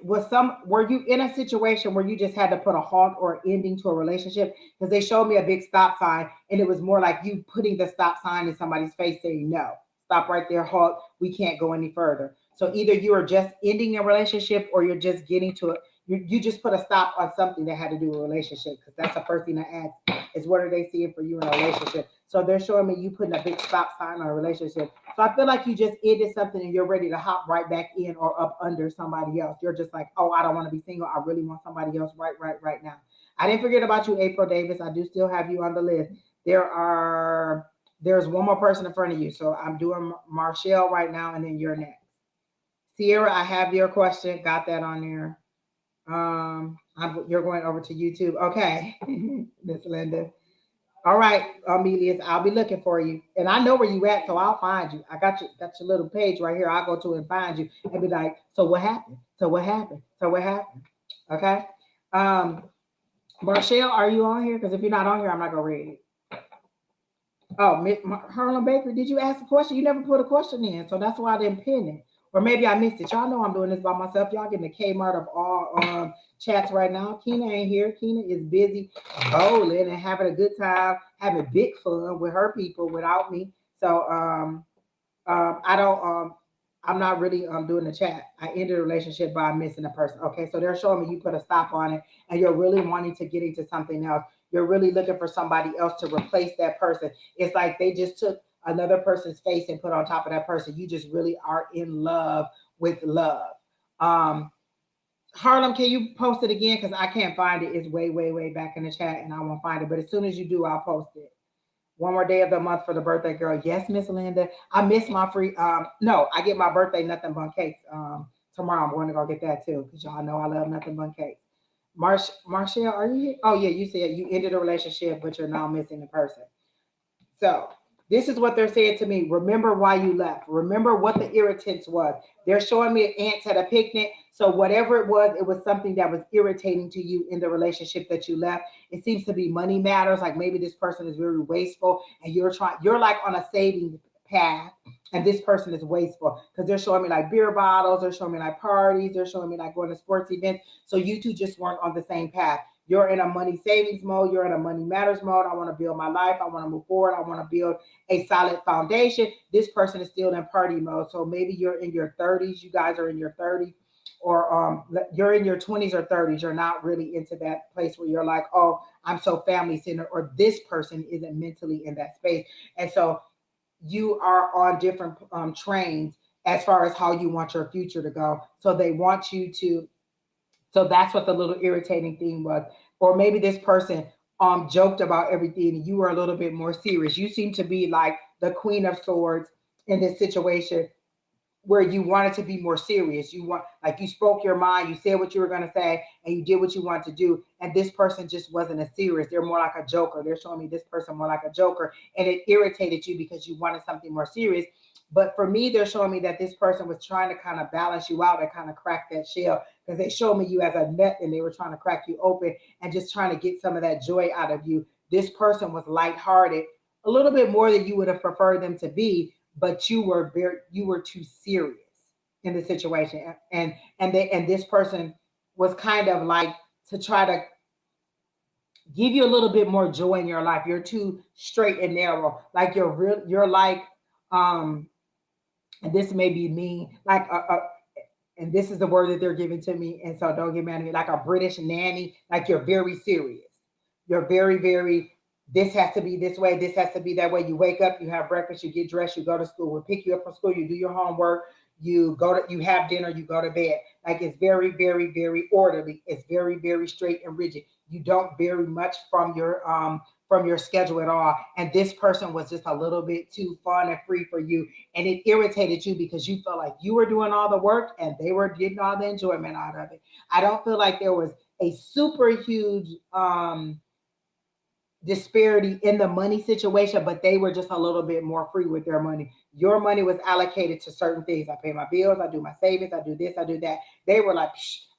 were you in a situation where you just had to put a halt or ending to a relationship? Because they showed me a big stop sign and it was more like you putting the stop sign in somebody's face saying, no, stop right there, halt, we can't go any further. So either you are just ending a relationship or you're just getting to it. You just put a stop on something that had to do with a relationship, because that's the first thing I ask is what are they seeing for you in a relationship? So they're showing me you putting a big stop sign on a relationship. So I feel like you just ended something and you're ready to hop right back in or up under somebody else. You're just like, oh, I don't want to be single. I really want somebody else right now. I didn't forget about you, April Davis. I do still have you on the list. There's one more person in front of you. So I'm doing Marshall right now, and then you're next. Sierra, I have your question. Got that on there. You're going over to YouTube. Okay, Miss Linda. All right, Amelius, I'll be looking for you. And I know where you at, so I'll find you. I got your little page right here. I'll go to and find you and be like, so what happened? So what happened? So what happened? Okay. Marshall, are you on here? Because if you're not on here, I'm not going to read it. Oh, Harlem Baker, did you ask a question? You never put a question in, so that's why I didn't pin it. Or maybe I missed it. Y'all know I'm doing this by myself. Y'all getting the Kmart of all chats right now. Keena ain't here. Keena is busy bowling and having a good time, having big fun with her people without me. So I don't I'm not really doing the chat. I ended a relationship by missing a person. Okay, so they're showing me you put a stop on it and you're really wanting to get into something else. You're really looking for somebody else to replace that person. It's like they just took another person's face and put on top of that person. You just really are in love with love. Um, Harlem, can you post it again? Because I can't find it. It's way, way, way back in the chat and I won't find it. But as soon as you do, I'll post it. One more day of the month for the birthday girl. Yes, Miss Linda. I miss my free. No, I get my birthday nothing but cakes. Tomorrow I'm going to go get that too because y'all know I love nothing but cakes. Marshall, are you here? Oh yeah, you said you ended a relationship, but you're now missing the person. So this is what they're saying to me. Remember why you left. Remember what the irritants was. They're showing me ants at a picnic. So whatever it was something that was irritating to you in the relationship that you left. It seems to be money matters. Like maybe this person is very wasteful and you're like on a saving path and this person is wasteful because they're showing me like beer bottles, they're showing me like parties, they're showing me like going to sports events. So you two just weren't on the same path. You're in a money savings mode. You're in a money matters mode. I want to build my life. I want to move forward. I want to build a solid foundation. This person is still in party mode. So maybe you're in your 30s. You guys are in your 30s or you're in your 20s or 30s. You're not really into that place where you're like, oh, I'm so family centered, or this person isn't mentally in that space. And so you are on different trains as far as how you want your future to go. So they want you to, so that's what the little irritating thing was. Or maybe this person joked about everything and you were a little bit more serious. You seem to be like the queen of swords in this situation where you wanted to be more serious. You want, like, you spoke your mind, you said what you were going to say, and you did what you wanted to do. And this person just wasn't as serious. They're more like a joker. They're showing me this person more like a joker, and it irritated you because you wanted something more serious. But for me, they're showing me that this person was trying to kind of balance you out and kind of crack that shell because they showed me you as a nut and they were trying to crack you open and just trying to get some of that joy out of you. This person was lighthearted, a little bit more than you would have preferred them to be, but you were too serious in the situation, and this person was kind of like to try to give you a little bit more joy in your life. You're too straight and narrow, like you're like um and this may be mean, like and this is the word that they're giving to me, and so don't get mad at me, like a British nanny. Like you're very serious, you're very, very, this has to be this way, this has to be that way. You wake up, you have breakfast, you get dressed, you go to school, we'll pick you up from school, you do your homework, you have dinner, you go to bed. Like it's very, very, very orderly. It's very, very straight and rigid. You don't vary much from your schedule at all. And this person was just a little bit too fun and free for you. And it irritated you because you felt like you were doing all the work and they were getting all the enjoyment out of it. I don't feel like there was a super huge disparity in the money situation, but they were just a little bit more free with their money. Your money was allocated to certain things. I pay my bills, I do my savings, I do this, I do that. They were like,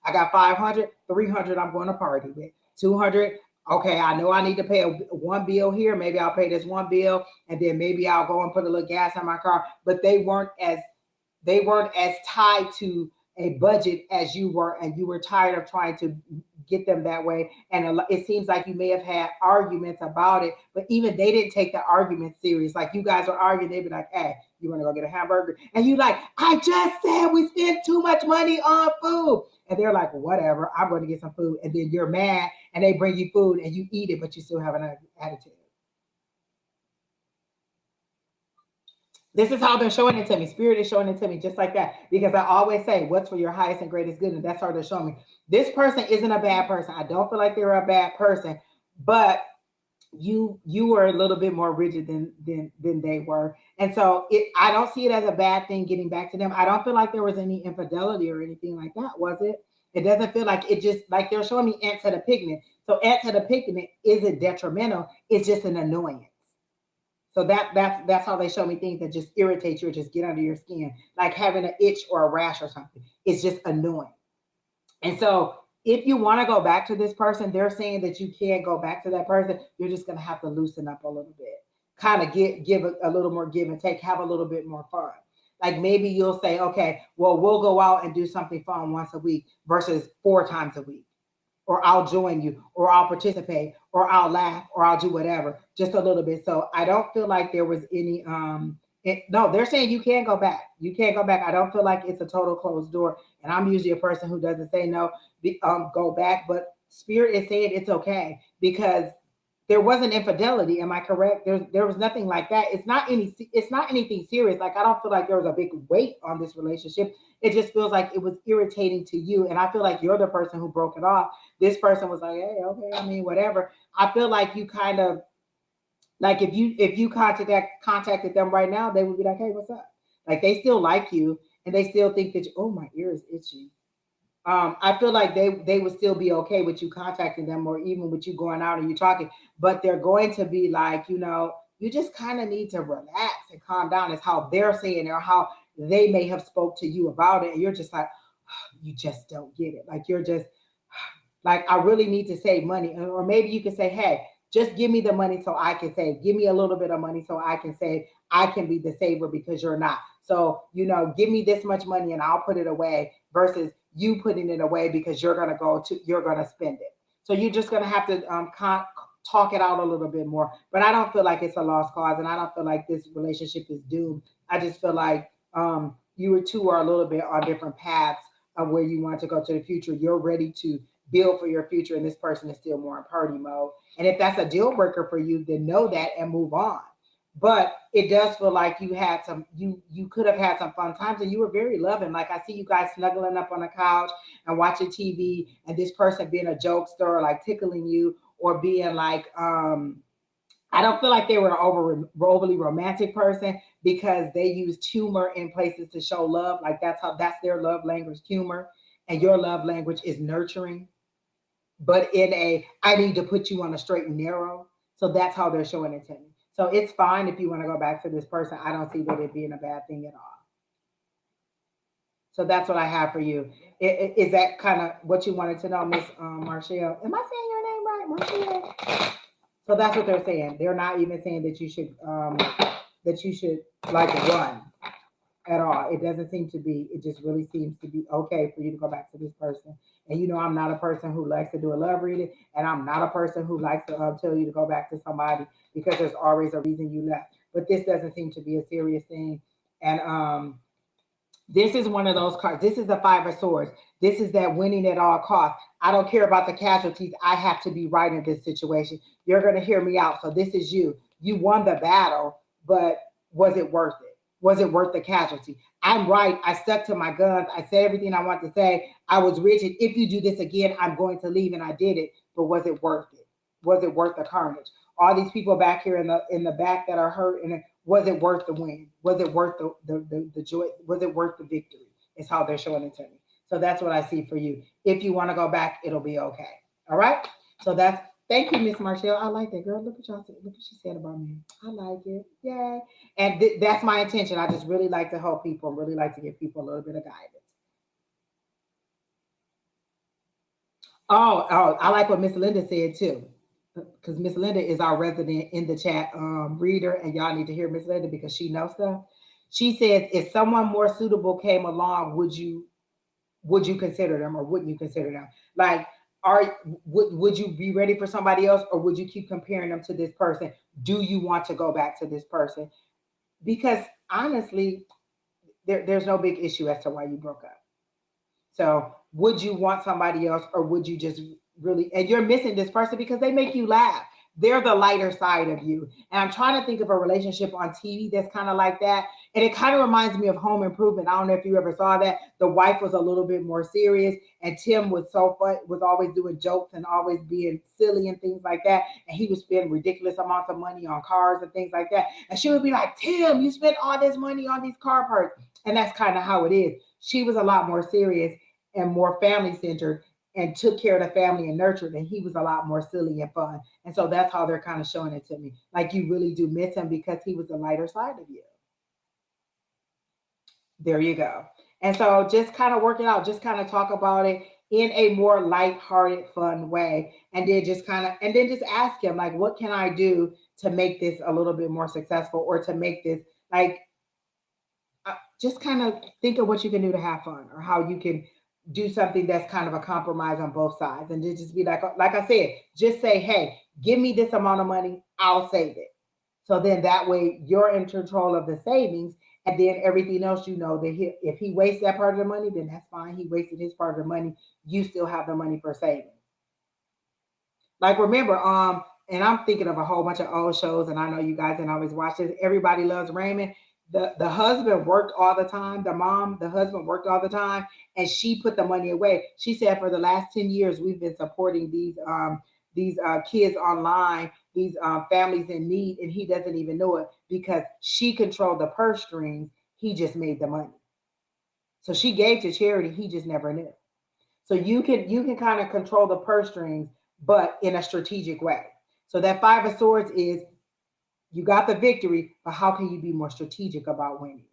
I got 500, 300 I'm going to party with. 200, okay, I know I need to pay one bill here. Maybe I'll pay this one bill and then maybe I'll go and put a little gas in my car. But they weren't as tied to a budget as you were, and you were tired of trying to get them that way. And it seems like you may have had arguments about it, but even they didn't take the argument serious. Like you guys were arguing, they'd be like, "Hey, you want to go get a hamburger?" And you like, "I just said we spent too much money on food." And they're like, "Whatever, I'm going to get some food." And then you're mad, and they bring you food, and you eat it, but you still have an attitude. This is how they're showing it to me. Spirit is showing it to me just like that. Because I always say, what's for your highest and greatest good? And that's how they're showing me. This person isn't a bad person. I don't feel like they're a bad person, but you were a little bit more rigid than they were. And so I don't see it as a bad thing getting back to them. I don't feel like there was any infidelity or anything like that, was it? It doesn't feel like it, just like they're showing me ants at a picnic. So ants at a picnic isn't detrimental, it's just an annoyance. So that's how they show me things that just irritate you or just get under your skin, like having an itch or a rash or something. It's just annoying. And so if you want to go back to this person, they're saying that you can't go back to that person. You're just gonna have to loosen up a little bit, kind of give a little more give and take, have a little bit more fun. Like maybe you'll say, okay, well, we'll go out and do something fun once a week versus 4 times a week, or I'll join you, or I'll participate, or I'll laugh, or I'll do whatever, just a little bit. So I don't feel like there was any No, they're saying you can't go back. You can't go back. I don't feel like it's a total closed door. And I'm usually a person who doesn't say no, go back. But Spirit is saying it's okay because there wasn't infidelity. Am I correct? There was nothing like that. It's not anything serious. Like I don't feel like there was a big weight on this relationship. It just feels like it was irritating to you. And I feel like you're the person who broke it off. This person was like, hey, okay, I mean, whatever. I feel like you kind of like if you contacted them right now, they would be like, "Hey, what's up?" Like they still like you, and they still think that oh, my ear is itchy. I feel like they would still be okay with you contacting them, or even with you going out and you talking. But they're going to be like, you just kind of need to relax and calm down. Is how they're saying it, or how they may have spoke to you about it, and you're just like, you just don't get it. Like you're just like, I really need to save money. Or maybe you can say, hey, just give me the money so I can save. Give me a little bit of money so I can save. I can be the saver because you're not. So, give me this much money and I'll put it away versus you putting it away because you're going to spend it. So you're just going to have to talk it out a little bit more. But I don't feel like it's a lost cause, and I don't feel like this relationship is doomed. I just feel like you two are a little bit on different paths of where you want to go to the future. You're ready to build for your future, and this person is still more in party mode. And if that's a deal breaker for you, then know that and move on. But it does feel like you could have had some fun times, and you were very loving. Like I see you guys snuggling up on the couch and watching TV, and this person being a jokester, or like tickling you, or being like I don't feel like they were an overly romantic person because they used humor in places to show love. Like that's their love language, humor, and your love language is nurturing. But in a, I need to put you on a straight and narrow. So that's how they're showing it to me. So it's fine if you want to go back to this person. I don't see that it being a bad thing at all. So that's what I have for you. Is that kind of what you wanted to know, Miss Marshall? Am I saying your name right, Marshall? So that's what they're saying. They're not even saying that you should like run at all. It doesn't seem to be. It just really seems to be okay for you to go back to this person. And I'm not a person who likes to do a love reading, and I'm not a person who likes to tell you to go back to somebody because there's always a reason you left. But this doesn't seem to be a serious thing. And this is one of those cards. This is the Five of Swords. This is that winning at all costs. I don't care about the casualties. I have to be right in this situation. You're going to hear me out. So this is you. You won the battle, but was it worth it? Was it worth the casualty? I'm right. I stuck to my guns. I said everything I want to say. I was rigid. If you do this again, I'm going to leave, and I did it. But was it worth it? Was it worth the carnage? All these people back here in the back that are hurt, and was it worth the win? Was it worth the joy? Was it worth the victory? Is how they're showing it to me. So that's what I see for you. If you want to go back, it'll be okay. All right. So that's thank you, Miss Marshall. I like that girl. Look what y'all said. Look what she said about me. I like it. Yay. And that's my intention. I just really like to help people. Really like to give people a little bit of guidance. Oh, I like what Miss Linda said too, because Miss Linda is our resident in the chat reader, and y'all need to hear Miss Linda because she knows stuff. She says, if someone more suitable came along, would you consider them, or wouldn't you consider them? Like, would you be ready for somebody else, or would you keep comparing them to this person? Do you want to go back to this person? Because honestly, there's no big issue as to why you broke up. So would you want somebody else, or would you just really, and you're missing this person because they make you laugh. They're the lighter side of you. And I'm trying to think of a relationship on TV that's kind of like that. And it kind of reminds me of Home Improvement. I don't know if you ever saw that. The wife was a little bit more serious, and Tim was so fun, was always doing jokes and always being silly and things like that. And he was spending ridiculous amounts of money on cars and things like that. And she would be like, Tim, you spent all this money on these car parts. And that's kind of how it is. She was a lot more serious and more family centered and took care of the family and nurtured, and he was a lot more silly and fun. And so that's how they're kind of showing it to me. Like you really do miss him because he was the lighter side of you. There you go. And so just kind of work it out, just kind of talk about it in a more light-hearted, fun way. And then just ask him, like, what can I do to make this a little bit more successful, or to make this like just kind of think of what you can do to have fun, or how you can do something that's kind of a compromise on both sides. And just be like I said, just say, hey, give me this amount of money, I'll save it. So then that way you're in control of the savings, and then everything else, you know, that if he wastes that part of the money, then that's fine. He wasted his part of the money. You still have the money for savings. Like remember, and I'm thinking of a whole bunch of old shows, and I know you guys didn't always watch this. Everybody Loves Raymond. The husband worked all the time. The husband worked all the time, and she put the money away. She said for the last 10 years we've been supporting these kids online, these families in need, and he doesn't even know it because she controlled the purse strings. He just made the money. So she gave to charity. He just never knew. So you can kind of control the purse strings, but in a strategic way. So that Five of Swords is you got the victory, but how can you be more strategic about winning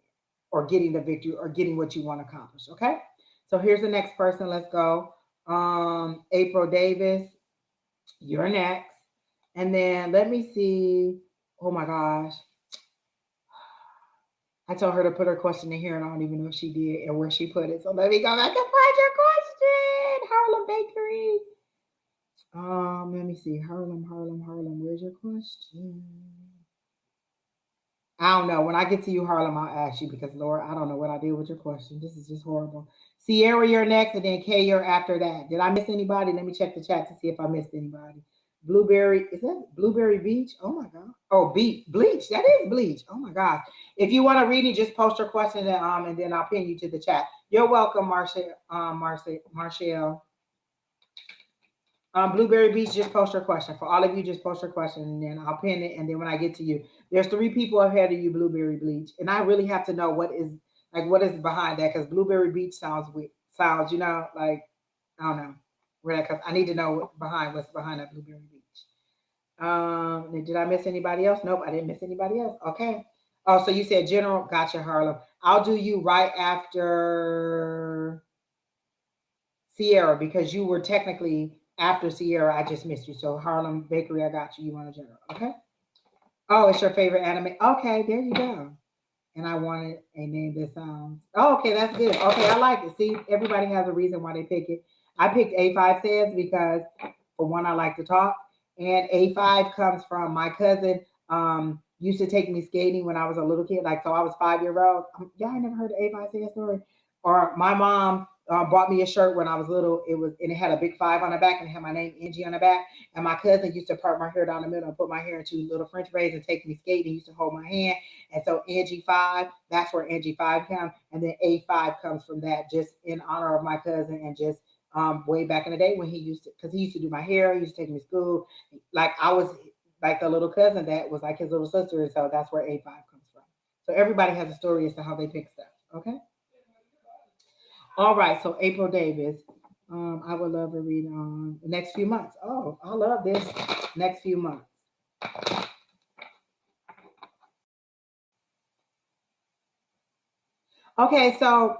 or getting the victory or getting what you want to accomplish? Okay. So here's the next person. Let's go. April Davis, you're next. And then let me see. Oh my gosh. I told her to put her question in here, and I don't even know if she did and where she put it. So let me go back and find your question. Harlem Bakery. Let me see. Harlem. Where's your question? I don't know. When I get to you, Harlem, I'll ask you because Lord, I don't know what I did with your question. This is just horrible. Sierra, you're next, and then Kay, you're after that. Did I miss anybody? Let me check the chat to see if I missed anybody. Blueberry, is that Blueberry Beach? Oh my God. Oh, Bleach. That is Bleach. Oh my gosh. If you want to read it, just post your question and then I'll pin you to the chat. You're welcome, Marshall. Blueberry Beach, just post your question. For all of you, just post your question and then I'll pin it. And then when I get to you, there's 3 people ahead of you, Blueberry Bleach. And I really have to know what is behind that, because Blueberry Beach sounds weird. Sounds, like I don't know where that comes. I need to know what's behind that Blueberry Beach. Did I miss anybody else? Nope, I didn't miss anybody else. Okay. Oh, so you said General. Gotcha, Harlem. I'll do you right after Sierra because you were technically after Sierra. I just missed you. So Harlem Bakery, I got you. You want a General. Okay. Oh, it's your favorite anime. Okay, there you go. And I wanted a name that sounds. Oh, okay, that's good. Okay, I like it. See, everybody has a reason why they pick it. I picked A5says because, for one, I like to talk, and A5 comes from my cousin. Used to take me skating when I was a little kid. Like, so I was 5 years old. Yeah, I never heard the A5says story. Or my mom bought me a shirt when I was little. And it had a big 5 on the back, and it had my name Angie on the back. And my cousin used to part my hair down the middle and put my hair into little French braids and take me skating. He used to hold my hand. And so Angie 5, that's where Angie 5 comes. And then A5 comes from that, just in honor of my cousin and just way back in the day when because he used to do my hair, he used to take me to school. Like I was like the little cousin that was like his little sister. And so that's where A5 comes from. So everybody has a story as to how they pick stuff. Okay. All right. So April Davis. I would love to read on the next few months. Oh, I love this next few months. Okay, so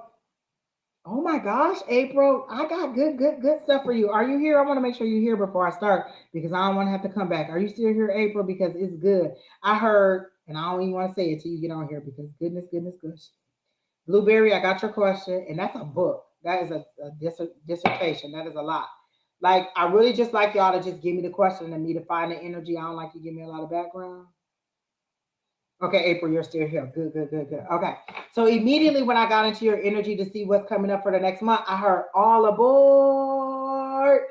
oh my gosh, April, I got good stuff for you. Are you here? I want to make sure you're here before I start because I don't want to have to come back. Are you still here, April? Because it's good. I heard, and I don't even want to say it till you get on here because goodness. Blueberry, I got your question, and that's a book. That is a dissertation. That is a lot. Like, I really just like y'all to just give me the question and me to find the energy. I don't like you give me a lot of background. Okay, April, you're still here. Good. Okay. So immediately when I got into your energy to see what's coming up for the next month, I heard all aboard.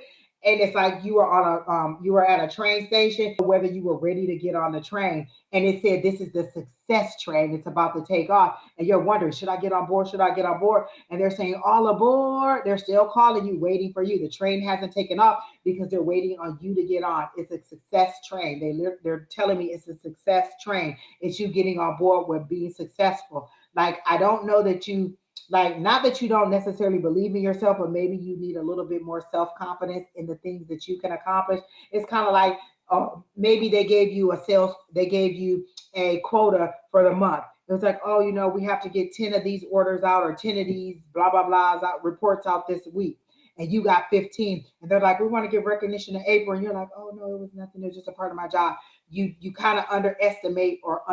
And it's like you were at a train station, whether you were ready to get on the train. And it said this is the success train. It's about to take off. And you're wondering, should I get on board? Should I get on board? And they're saying all aboard. They're still calling you, waiting for you. The train hasn't taken off because they're waiting on you to get on. It's a success train. They're telling me it's a success train. It's you getting on board with being successful. Like, I don't know that you, like, not that you don't necessarily believe in yourself, but maybe you need a little bit more self-confidence in the things that you can accomplish. It's kind of like maybe they gave you a quota for the month. It was like, oh, we have to get 10 of these orders out or 10 of these blah, blah, blahs out, reports out this week. And you got 15. And they're like, we want to give recognition to April. And you're like, oh, no, it was nothing. It was just a part of my job. You kind of underestimate or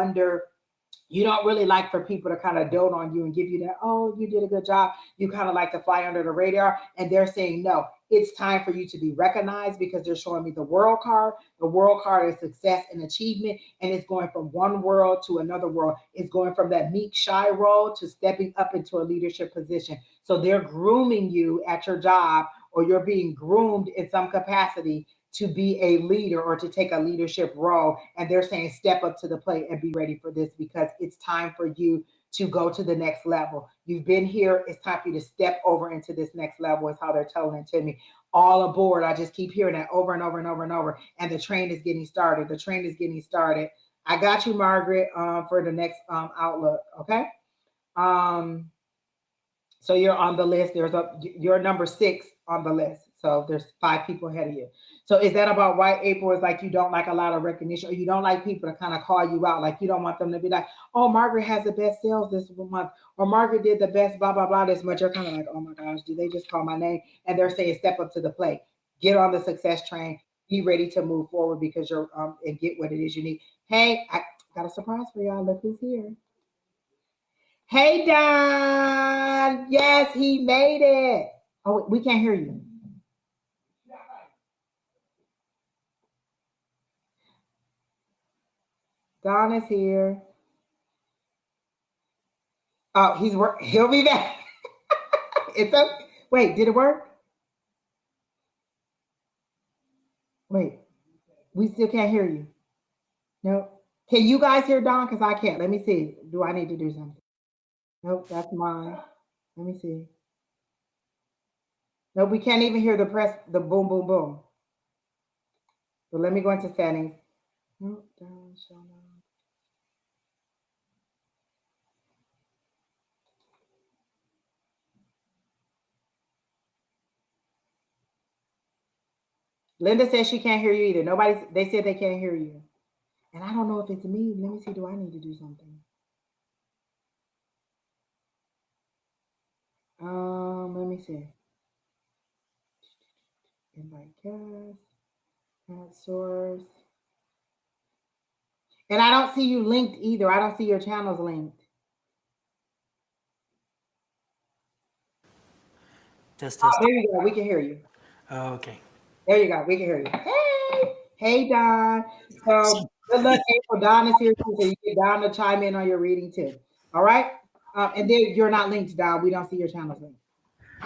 You don't really like for people to kind of dote on you and give you that, oh, you did a good job. You kind of like to fly under the radar. And they're saying, no, it's time for you to be recognized because they're showing me the world card. The world card is success and achievement. And it's going from one world to another world. It's going from that meek, shy role to stepping up into a leadership position. So they're grooming you at your job, or you're being groomed in some capacity to be a leader or to take a leadership role. And they're saying, step up to the plate and be ready for this because it's time for you to go to the next level. You've been here. It's time for you to step over into this next level, is how they're telling it to me. All aboard. I just keep hearing that over and over and over and over. And the train is getting started. The train is getting started. I got you, Margaret, for the next outlook. Okay. Um, so you're on the list. You're number 6 on the list. So there's 5 people ahead of you. So is that about right, April? Is like you don't like a lot of recognition, or you don't like people to kind of call you out? Like you don't want them to be like, oh, Margaret has the best sales this month, or Margaret did the best blah, blah, blah this much. You're kind of like, oh my gosh, did they just call my name? And they're saying, step up to the plate, get on the success train, be ready to move forward because you're and get what it is you need. Hey, I got a surprise for y'all. Look who's here. Hey, Don. Yes, he made it. Oh, we can't hear you. Don is here. Oh, he'll be back. It's okay. Wait, did it work? Wait, we still can't hear you. No. Can you guys hear Don? Because I can't. Let me see. Do I need to do something? Nope, that's mine. Let me see. Nope, we can't even hear the boom, boom, boom. So let me go into settings. Nope, Don, show no. Linda says she can't hear you either. They said they can't hear you. And I don't know if it's me. Let me see. Do I need to do something? Let me see. Invite guest, add source. And I don't see you linked either. I don't see your channels linked. Test, Oh, test. there you go. We can hear you. Okay. There you go. We can hear you. Hey, Don. So good luck, April. Don is here too, so you get Don to chime in on your reading too. All right. And then you're not linked, Don. We don't see your channels linked.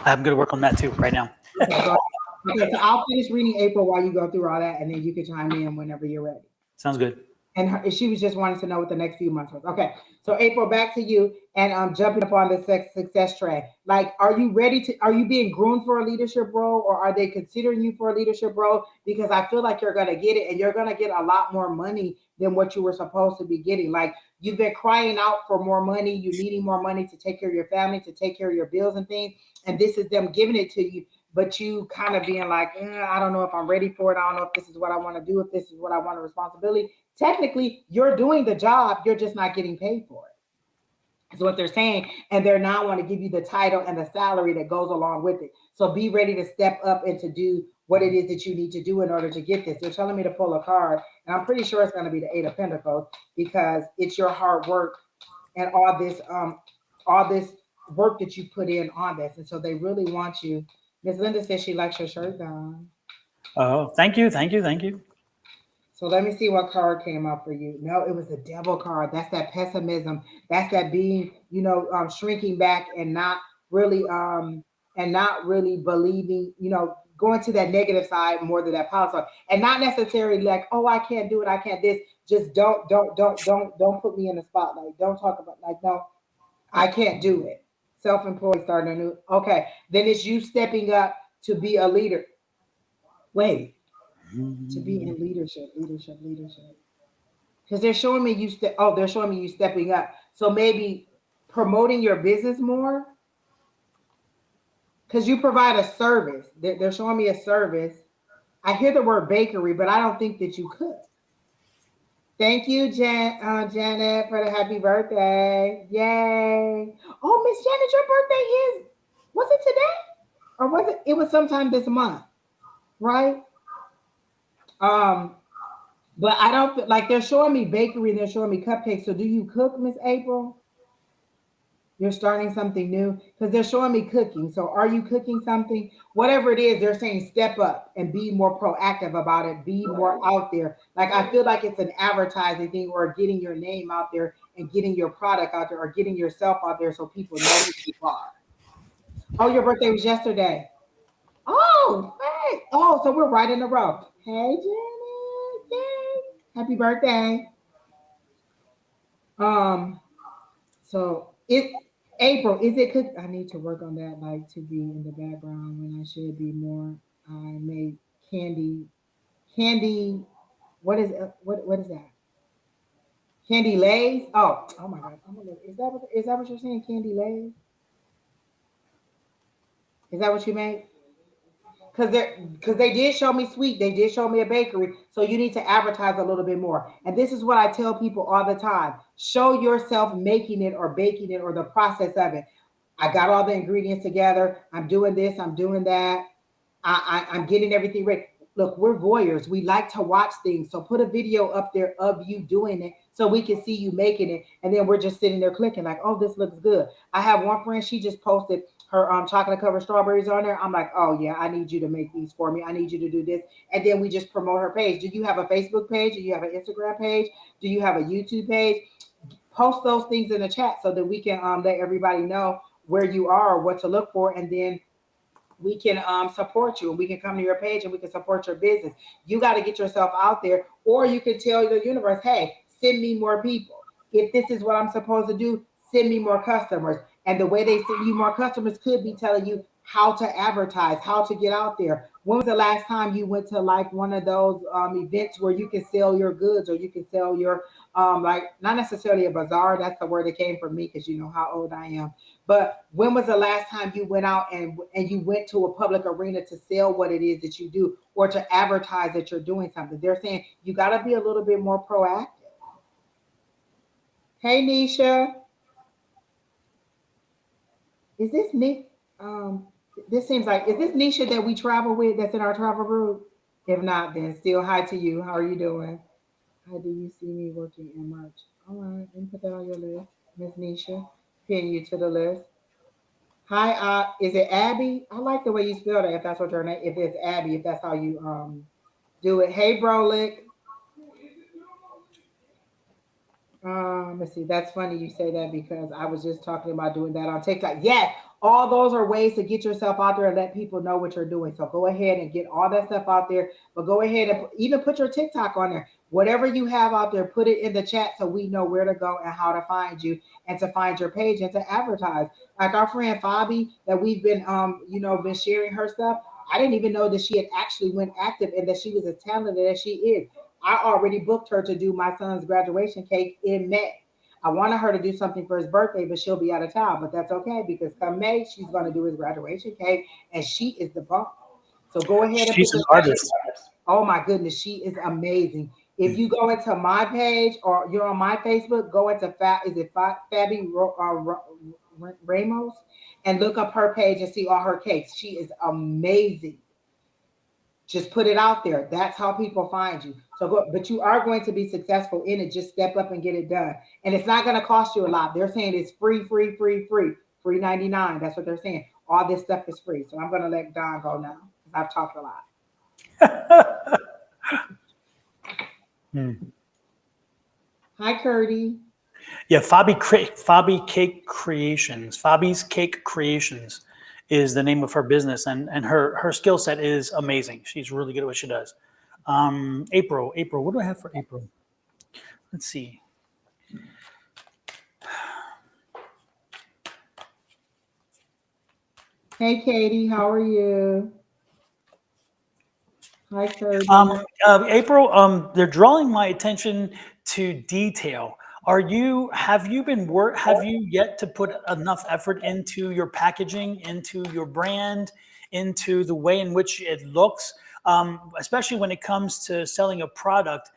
I'm going to work on that too right now. Okay, okay, so I'll finish reading April while you go through all that, and then you can chime in whenever you're ready. Sounds good. And she was just wanting to know what the next few months was. Okay, so April, back to you, and jumping up on the success train. Like, are you ready to? Are you being groomed for a leadership role, or are they considering you for a leadership role? Because I feel like you're gonna get it, and you're gonna get a lot more money than what you were supposed to be getting. Like you've been crying out for more money, you needing more money to take care of your family, to take care of your bills and things, and this is them giving it to you. But you kind of being like, I don't know if I'm ready for it. I don't know if this is what I want to do, if this is what I want a responsibility. Technically, you're doing the job, you're just not getting paid for it. Is what they're saying. And they're now want to give you the title and the salary that goes along with it. So be ready to step up and to do what it is that you need to do in order to get this. They're telling me to pull a card, and I'm pretty sure it's going to be the 8 of Pentacles because it's your hard work and all this work that you put in on this. And so they really want you. Miss Linda says she likes your shirt, Don. Oh, thank you. Thank you. Thank you. So let me see what card came up for you. No, it was the devil card. That's that pessimism. That's that being, shrinking back and not really believing, going to that negative side more than that positive, and not necessarily like, oh, I can't do it, I can't this. Just don't put me in the spotlight. Don't talk about like, no, I can't do it. Self-employed, starting a new. Okay, then it's you stepping up to be a leader. Wait, to be in leadership. Because they're showing me they're showing me you stepping up. So maybe promoting your business more. Because you provide a service. They're showing me a service. I hear the word bakery, but I don't think that you could. Thank you, Janet, for the happy birthday. Yay. Oh, Miss Janet, your birthday was it today? Or was it? It was sometime this month, right? Um, But I don't like they're showing me bakery and they're showing me cupcakes. So do you cook, Miss April? You're starting something new because they're showing me cooking. So are you cooking something? Whatever it is, they're saying step up and be more proactive about it, be more out there. Like I feel like it's an advertising thing or getting your name out there and getting your product out there or getting yourself out there so people know who you are. Oh, your birthday was yesterday. Oh, hey. Oh, so we're right in a row. Hey, Janet. Yay. Happy birthday. Um, So it April, is it cook? I need to work on that, like to be in the background when I should be more. I made candy. What is that? Candy lays. Oh my God. I'm gonna look. Is that what you're saying? Candy lays? Is that what you made? Because they did show me sweet. They did show me a bakery. So you need to advertise a little bit more. And this is what I tell people all the time: show yourself making it or baking it or the process of it. I got all the ingredients together. I'm doing this. I'm doing that. I'm getting everything ready. Look, we're voyeurs. We like to watch things. So put a video up there of you doing it so we can see you making it. And then we're just sitting there clicking like, oh, this looks good. I have one friend, she just posted her chocolate covered strawberries on there. I'm like, oh yeah, I need you to make these for me. I need you to do this. And then we just promote her page. Do you have a Facebook page? Do you have an Instagram page? Do you have a YouTube page? Post those things in the chat so that we can let everybody know where you are, what to look for, and then we can support you and we can come to your page and we can support your business. You got to get yourself out there, or you can tell the universe, hey, send me more people. If this is what I'm supposed to do, send me more customers. And the way they send you more customers could be telling you how to advertise, how to get out there. When was the last time you went to like one of those events where you can sell your goods or you can sell your like not necessarily a bazaar? That's the word that came from me because you know how old I am. But when was the last time you went out and you went to a public arena to sell what it is that you do or to advertise that you're doing something? They're saying you got to be a little bit more proactive. Hey, Nisha, is this Nick? This seems like is this Nisha that we travel with? That's in our travel group. If not, then still hi to you. How are you doing? How do you see me working in March? All right, let me put that on your list, Miss Nisha. Pin you to the list. Hi, is it Abby? I like the way you spell that. If that's what your name, if it's Abby, if that's how you do it. Hey, Brolick. Let's see. That's funny you say that because I was just talking about doing that on TikTok. Yes, all those are ways to get yourself out there and let people know what you're doing. So go ahead and get all that stuff out there. But go ahead and even put your TikTok on there. Whatever you have out there, put it in the chat so we know where to go and how to find you and to find your page and to advertise. Like our friend Fabi that we've been been sharing her stuff. I didn't even know that she had actually went active and that she was as talented as she is. I already booked her to do my son's graduation cake in May. I wanted her to do something for his birthday, but she'll be out of town. But that's okay because come May, she's going to do his graduation cake, and she is the bomb. So go ahead and put She's an your. artist. Oh my goodness, she is amazing. If you go into my page or you're on my Facebook, go into Fabi Ramos and look up her page and see all her cakes. She is amazing. Just put it out there. That's how people find you. So go, but you are going to be successful in it. Just step up and get it done. And it's not going to cost you a lot. They're saying it's free, free, free, free, free 99. That's what they're saying. All this stuff is free. So I'm going to let Don go now because I've talked a lot. Hmm. Hi, Curdy. Yeah, Fabi Cake Creations. Fabi's Cake Creations is the name of her business, and her skill set is amazing. She's really good at what she does. April. What do I have for April? Let's see. Hey, Katie. How are you? Hi, Curdy. April, they're drawing my attention to detail. Have you yet to put enough effort into your packaging, into your brand, into the way in which it looks? Especially when it comes to selling a product,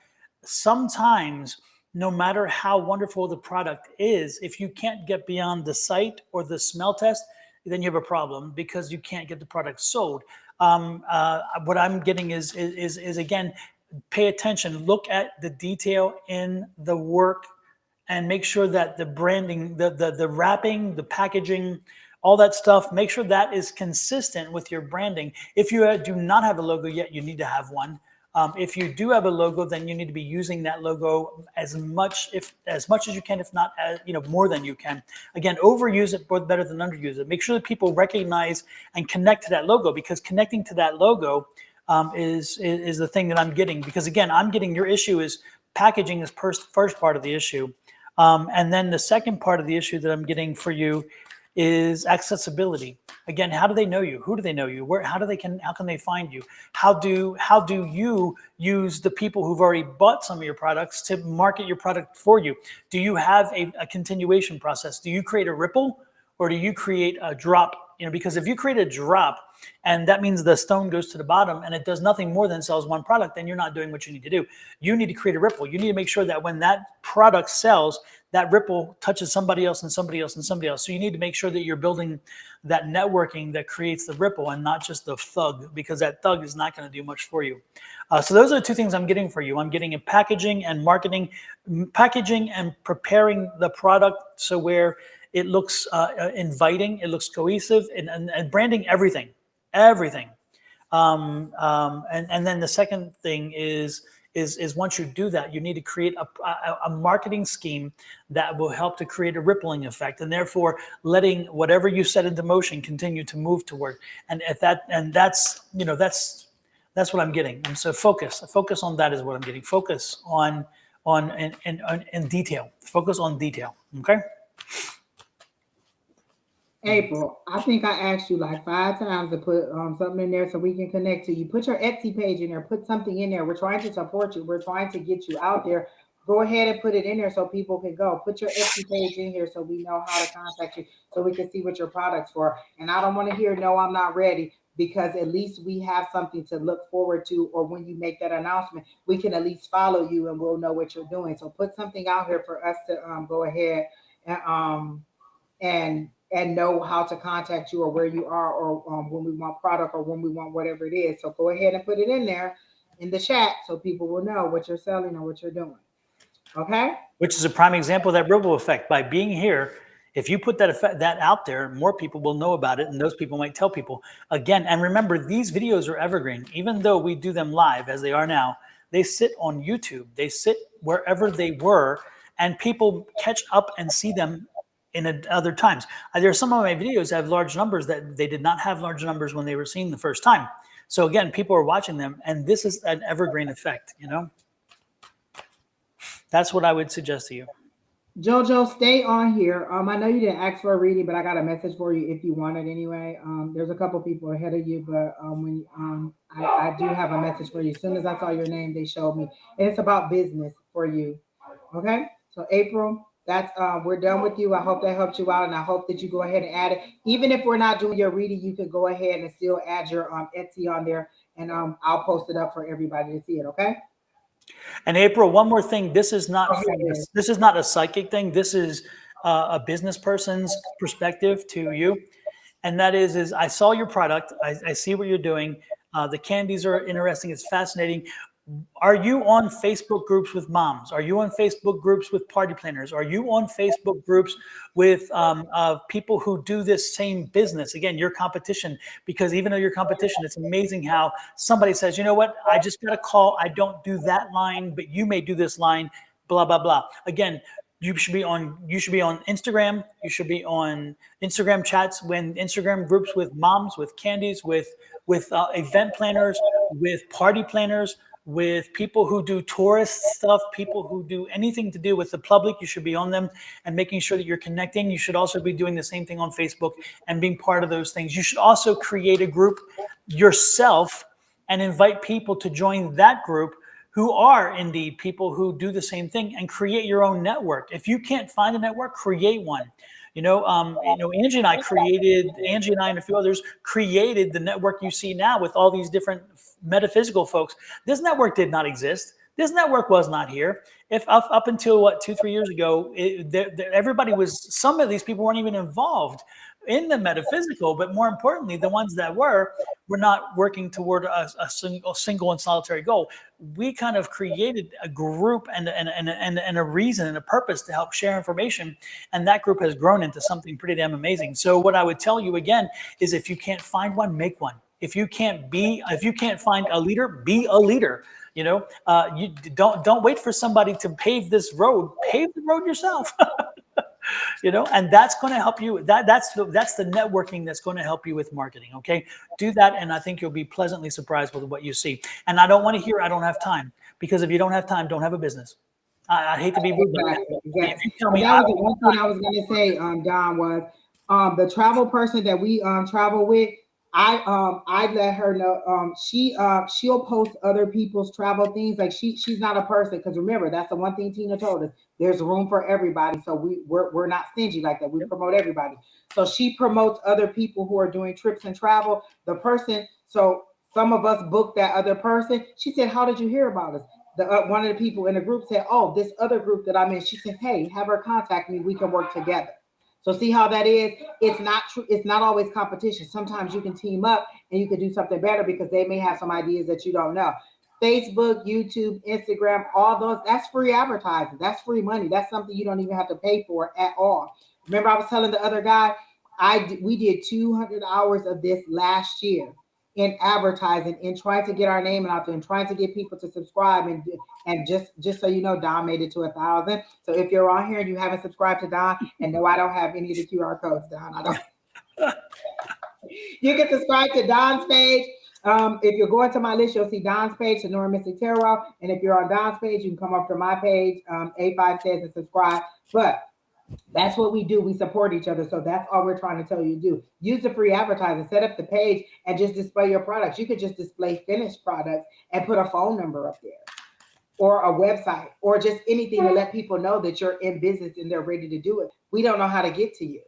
sometimes no matter how wonderful the product is, if you can't get beyond the sight or the smell test, then you have a problem because you can't get the product sold. What I'm getting is again, pay attention, look at the detail in the work, and make sure that the branding, the wrapping, the packaging, all that stuff, make sure that is consistent with your branding. If you do not have a logo yet, you need to have one. If you do have a logo, then you need to be using that logo as much as you can, if not more than you can. Again, overuse it better than underuse it. Make sure that people recognize and connect to that logo, because connecting to that logo is the thing that I'm getting. Because again, I'm getting your issue is packaging is first part of the issue. And then the second part of the issue that I'm getting for you is accessibility. Again, how do they know you? Who do they know you? How can they find you? How do you use the people who've already bought some of your products to market your product for you? Do you have a continuation process? Do you create a ripple, or do you create a drop? Because if you create a drop, and that means the stone goes to the bottom and it does nothing more than sells one product, then you're not doing what you need to do. You need to create a ripple. You need to make sure that when that product sells, that ripple touches somebody else and somebody else and somebody else. So you need to make sure that you're building that networking that creates the ripple, and not just the thug, because that thug is not going to do much for you. So those are the two things I'm getting for you. I'm getting in packaging and marketing, packaging and preparing the product so where it looks inviting, it looks cohesive, and branding everything. And then the second thing is once you do that, you need to create a marketing scheme that will help to create a rippling effect, and therefore letting whatever you set into motion continue to move toward. And that's what I'm getting. And so focus on that is what I'm getting. Focus on in detail. Focus on detail. Okay. April, I think I asked you like 5 times to put something in there so we can connect to you. Put your Etsy page in there. Put something in there. We're trying to support you. We're trying to get you out there. Go ahead and put it in there so people can go. Put your Etsy page in here so we know how to contact you, so we can see what your products for. And I don't want to hear, no, I'm not ready, because at least we have something to look forward to. Or when you make that announcement, we can at least follow you and we'll know what you're doing. So put something out here for us to go ahead and know how to contact you, or where you are, or when we want product, or when we want whatever it is. So go ahead and put it in there in the chat so people will know what you're selling or what you're doing. Okay? Which is a prime example of that ripple effect. By being here, if you put that out there, more people will know about it, and those people might tell people. Again, and remember, these videos are evergreen. Even though we do them live, as they are now, they sit on YouTube. They sit wherever they were, and people catch up and see them in other times. There are some of my videos that have large numbers that they did not have large numbers when they were seen the first time. So again, people are watching them, and this is an evergreen effect, That's what I would suggest to you. Jojo, stay on here. I know you didn't ask for a reading, but I got a message for you if you want it anyway. There's a couple people ahead of you, but I do have a message for you. As soon as I saw your name, they showed me, and it's about business for you. Okay, so April, that's we're done with you. I hope that helped you out, and I hope that you go ahead and add it. Even if we're not doing your reading, you can go ahead and still add your Etsy on there, and I'll post it up for everybody to see it. Okay. And April, one more thing. This is not a psychic thing. This is a business person's perspective to you, and that is I saw your product. I see what you're doing. The candies are interesting. It's fascinating. Are you on Facebook groups with moms? Are you on Facebook groups with party planners? Are you on Facebook groups with people who do this same business? Again, your competition, because even though your competition, it's amazing how somebody says, you know what, I just got a call. I don't do that line, but you may do this line, blah, blah, blah. Again, you should be on Instagram. You should be on Instagram chats, when Instagram groups with moms, with candies, with event planners, with party planners, with people who do tourist stuff, people who do anything to do with the public. You should be on them and making sure that you're connecting. You should also be doing the same thing on Facebook and being part of those things. You should also create a group yourself and invite people to join that group who are indeed people who do the same thing, and create your own network. If you can't find a network, create one. Angie and I and a few others created the network you see now with all these different metaphysical folks. This network did not exist. This network was not here. If up until what 2-3 years ago, everybody was. Some of these people weren't even involved in the metaphysical, but more importantly, the ones that were not working toward a single and solitary goal. We kind of created a group and a reason and a purpose to help share information, and that group has grown into something pretty damn amazing. So what I would tell you again is, if you can't find one, make one. If you can't find a leader, be a leader. You know, you don't wait for somebody to pave this road. Pave the road yourself. You know, and that's going to help you. That's the networking that's going to help you with marketing. Okay, do that, and I think you'll be pleasantly surprised with what you see. And I don't want to hear I don't have time, because if you don't have time, don't have a business. I hate to be rude, but Exactly. if you tell And me that was the one thing I was going to say, Don, was the travel person that we travel with. I let her know she'll post other people's travel things. Like she's not a person, because remember, that's the one thing Tina told us. There's room for everybody, so we're not stingy like that. We promote everybody. So she promotes other people who are doing trips and travel. The person, so some of us booked that other person. She said, "How did you hear about us?" One of the people in the group said, "Oh, this other group that I'm in." She said, "Hey, have her contact me. We can work together." So see how that is? It's not true. It's not always competition. Sometimes you can team up and you can do something better, because they may have some ideas that you don't know. Facebook, YouTube, Instagram, all those, that's free advertising. That's free money. That's something you don't even have to pay for at all. Remember, I was telling the other guy, we did 200 hours of this last year in advertising, in trying to get our name out there, and trying to get people to subscribe. And just so you know, Don made it to 1,000. So if you're on here and you haven't subscribed to Don, and no, I don't have any of the QR codes, Don. I don't. You can subscribe to Don's page. If you're going to my list, you'll see Don's page, Sonora Mystic Tarot. And if you're on Don's page, you can come up to my page, A5says, and subscribe. But that's what we do. We support each other. So that's all we're trying to tell you to do. Use the free advertising. Set up the page and just display your products. You could just display finished products and put a phone number up there, or a website, or just anything to let people know that you're in business and they're ready to do it. We don't know how to get to you.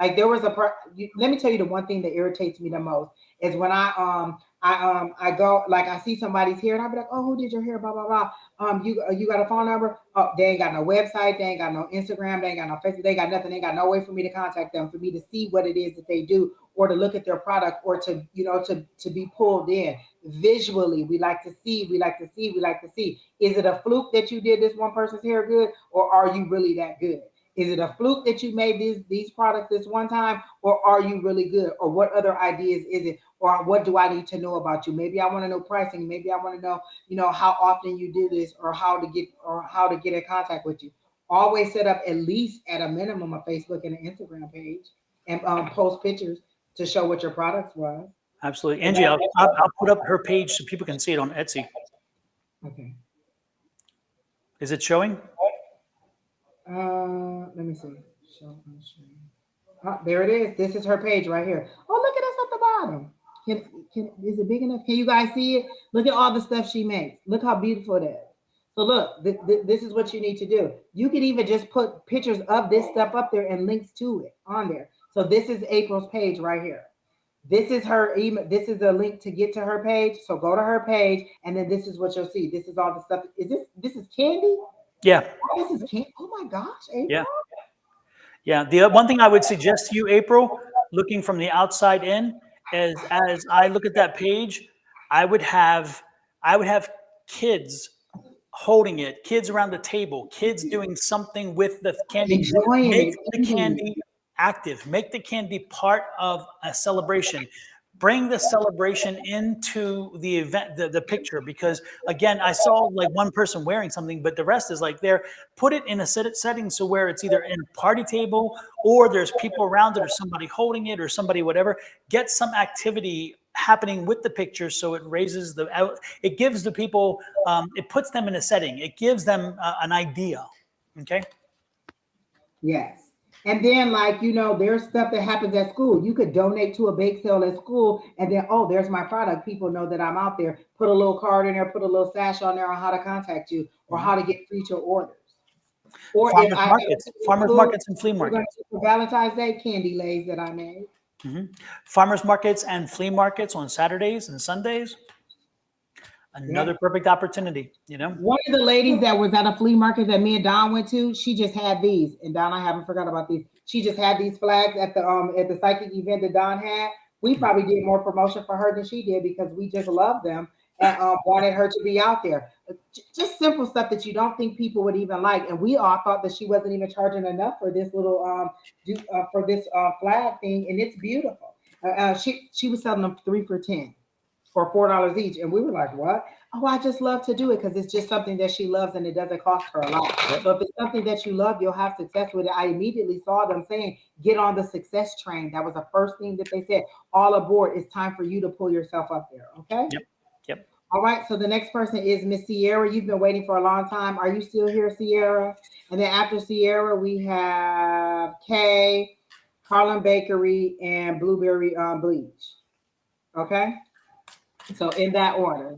Like there was let me tell you, the one thing that irritates me the most is when I go, like I see somebody's hair and I'll be like, "Oh, who did your hair? Blah blah blah. You got a phone number? Oh, they ain't got no website, they ain't got no Instagram, they ain't got no Facebook, they ain't got nothing, they ain't got no way for me to contact them, for me to see what it is that they do, or to look at their product, or to to be pulled in visually. We like to see. Is it a fluke that you did this one person's hair good, or are you really that good? Is it a fluke that you made these products this one time, or are you really good? Or what other ideas is it? Or what do I need to know about you? Maybe I want to know pricing. Maybe I want to know, how often you do this, or how to get in contact with you. Always set up at least at a minimum a Facebook and an Instagram page, and post pictures to show what your products was. Absolutely, Angie. I'll put up her page so people can see it on Etsy. Okay. Is it showing? Let me see. Show on screen. Oh, there it is. This is her page right here. Oh, look at us at the bottom. Is it big enough? Can you guys see it? Look at all the stuff she makes. Look how beautiful it is. So look, this is what you need to do. You can even just put pictures of this stuff up there and links to it on there. So this is April's page right here. This is her email. This is the link to get to her page. So go to her page, and then this is what you'll see. This is all the stuff. This is Candy? Yeah. This is Candy. Oh my gosh, April. Yeah. Yeah. The one thing I would suggest to you, April, looking from the outside in, is as I look at that page, I would have kids holding it, kids around the table, kids doing something with the candy. Enjoying Make it. the candy active. Make the candy part of a celebration. Bring the celebration into the event, the picture, because again, I saw like one person wearing something, but the rest is like there. Put it in a setting so where it's either in a party table, or there's people around it, or somebody holding it, or somebody whatever. Get some activity happening with the picture, so it raises it gives the people, it puts them in a setting. It gives them an idea. Okay. Yes. And then, there's stuff that happens at school. You could donate to a bake sale at school, and then, oh, there's my product. People know that I'm out there. Put a little card in there, put a little sash on there on how to contact you, or how to get future orders. Or farmers markets and flea markets. For Valentine's Day, candy lays that I made. Mm-hmm. Farmers markets and flea markets on Saturdays and Sundays. Another perfect opportunity, you know? One of the ladies that was at a flea market that me and Don went to, she just had these. And Don, I haven't forgot about these. She just had these flags at the psychic event that Don had. We probably did more promotion for her than she did because we just loved them and wanted her to be out there. Just simple stuff that you don't think people would even like. And we all thought that she wasn't even charging enough for this little for this flag thing, and it's beautiful. She was selling them 3 for $10 for $4 each, and we were like, "What?" Oh, I just love to do it because it's just something that she loves and it doesn't cost her a lot. So if it's something that you love, you'll have success with it. I immediately saw them saying, "Get on the success train." That was the first thing that they said. All aboard. It's time for you to pull yourself up there. Okay. Yep. Yep. All right. So the next person is Miss Sierra. You've been waiting for a long time. Are you still here, Sierra? And then after Sierra, we have Kay, Harlem Bakery, and Blueberry Bleach. Okay. So in that order.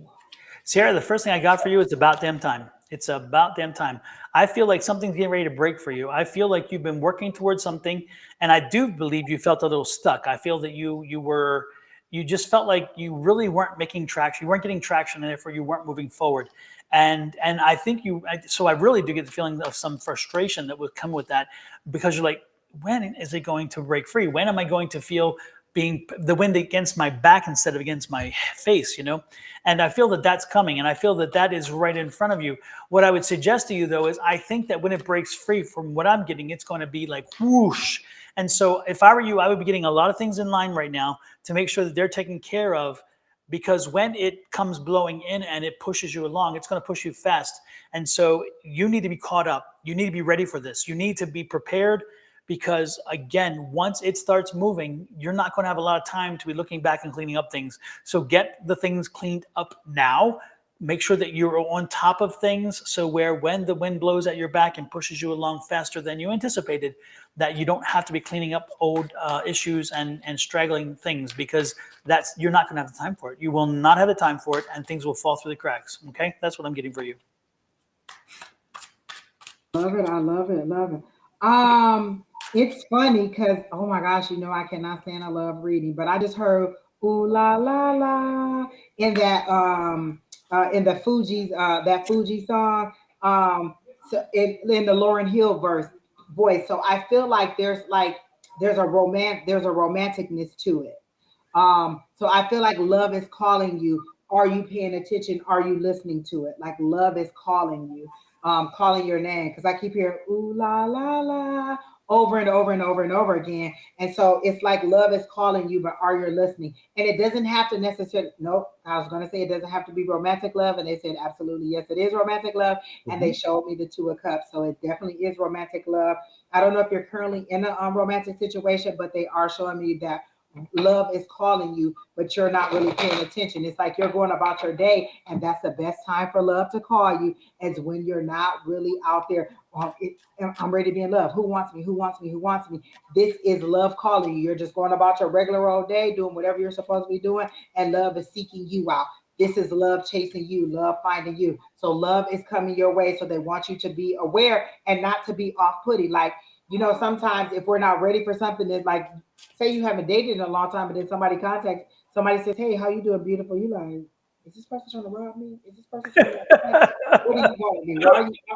Sierra, the first thing I got for you is about damn time. It's about damn time. I feel like something's getting ready to break for you. I feel like you've been working towards something, and I do believe you felt a little stuck. I feel that you just felt like you really weren't making traction. You weren't getting traction, and therefore you weren't moving forward. And I think so I really do get the feeling of some frustration that would come with that, because you're like, when is it going to break free? When am I going to feel being the wind against my back instead of against my face, you know? And I feel that that's coming, and I feel that that is right in front of you. What I would suggest to you, though, is I think that when it breaks free, from what I'm getting, it's going to be like whoosh. And so if I were you, I would be getting a lot of things in line right now to make sure that they're taken care of, because when it comes blowing in and it pushes you along, it's going to push you fast. And so you need to be caught up. You need to be ready for this. You need to be prepared, because again, once it starts moving, you're not going to have a lot of time to be looking back and cleaning up things. So get the things cleaned up now. Make sure that you're on top of things, so where when the wind blows at your back and pushes you along faster than you anticipated, that you don't have to be cleaning up old issues and straggling things, because you're not going to have the time for it. You will not have the time for it, and things will fall through the cracks. Okay, that's what I'm getting for you. Love it. I love it. Love it. It's funny because, oh my gosh, I cannot stand, I love reading, but I just heard ooh la la la in that in the Fuji's that Fuji song, so in the Lauryn Hill voice. So I feel like there's a romanticness to it. So I feel like love is calling you. Are you paying attention? Are you listening to it? Like love is calling you, calling your name. Because I keep hearing ooh la la la over and over and over and over again. And so it's like love is calling you, but are you listening? And it doesn't have to necessarily, nope, I was going to say it doesn't have to be romantic love. And they said, absolutely, yes, it is romantic love. Mm-hmm. And they showed me the Two of Cups. So it definitely is romantic love. I don't know if you're currently in a romantic situation, but they are showing me that love is calling you, but you're not really paying attention. It's like you're going about your day, and that's the best time for love to call you, is when you're not really out there. I'm ready to be in love. Who wants me? Who wants me? Who wants me? This is love calling you. You're just going about your regular old day, doing whatever you're supposed to be doing, and love is seeking you out. This is love chasing you, love finding you. So love is coming your way. So they want you to be aware and not to be off-putting. Like, sometimes if we're not ready for something, it's like, say you haven't dated in a long time, but then somebody says, "Hey, how you doing, beautiful?" You like, is this person trying to rob me? Is this person trying to what do you want with me?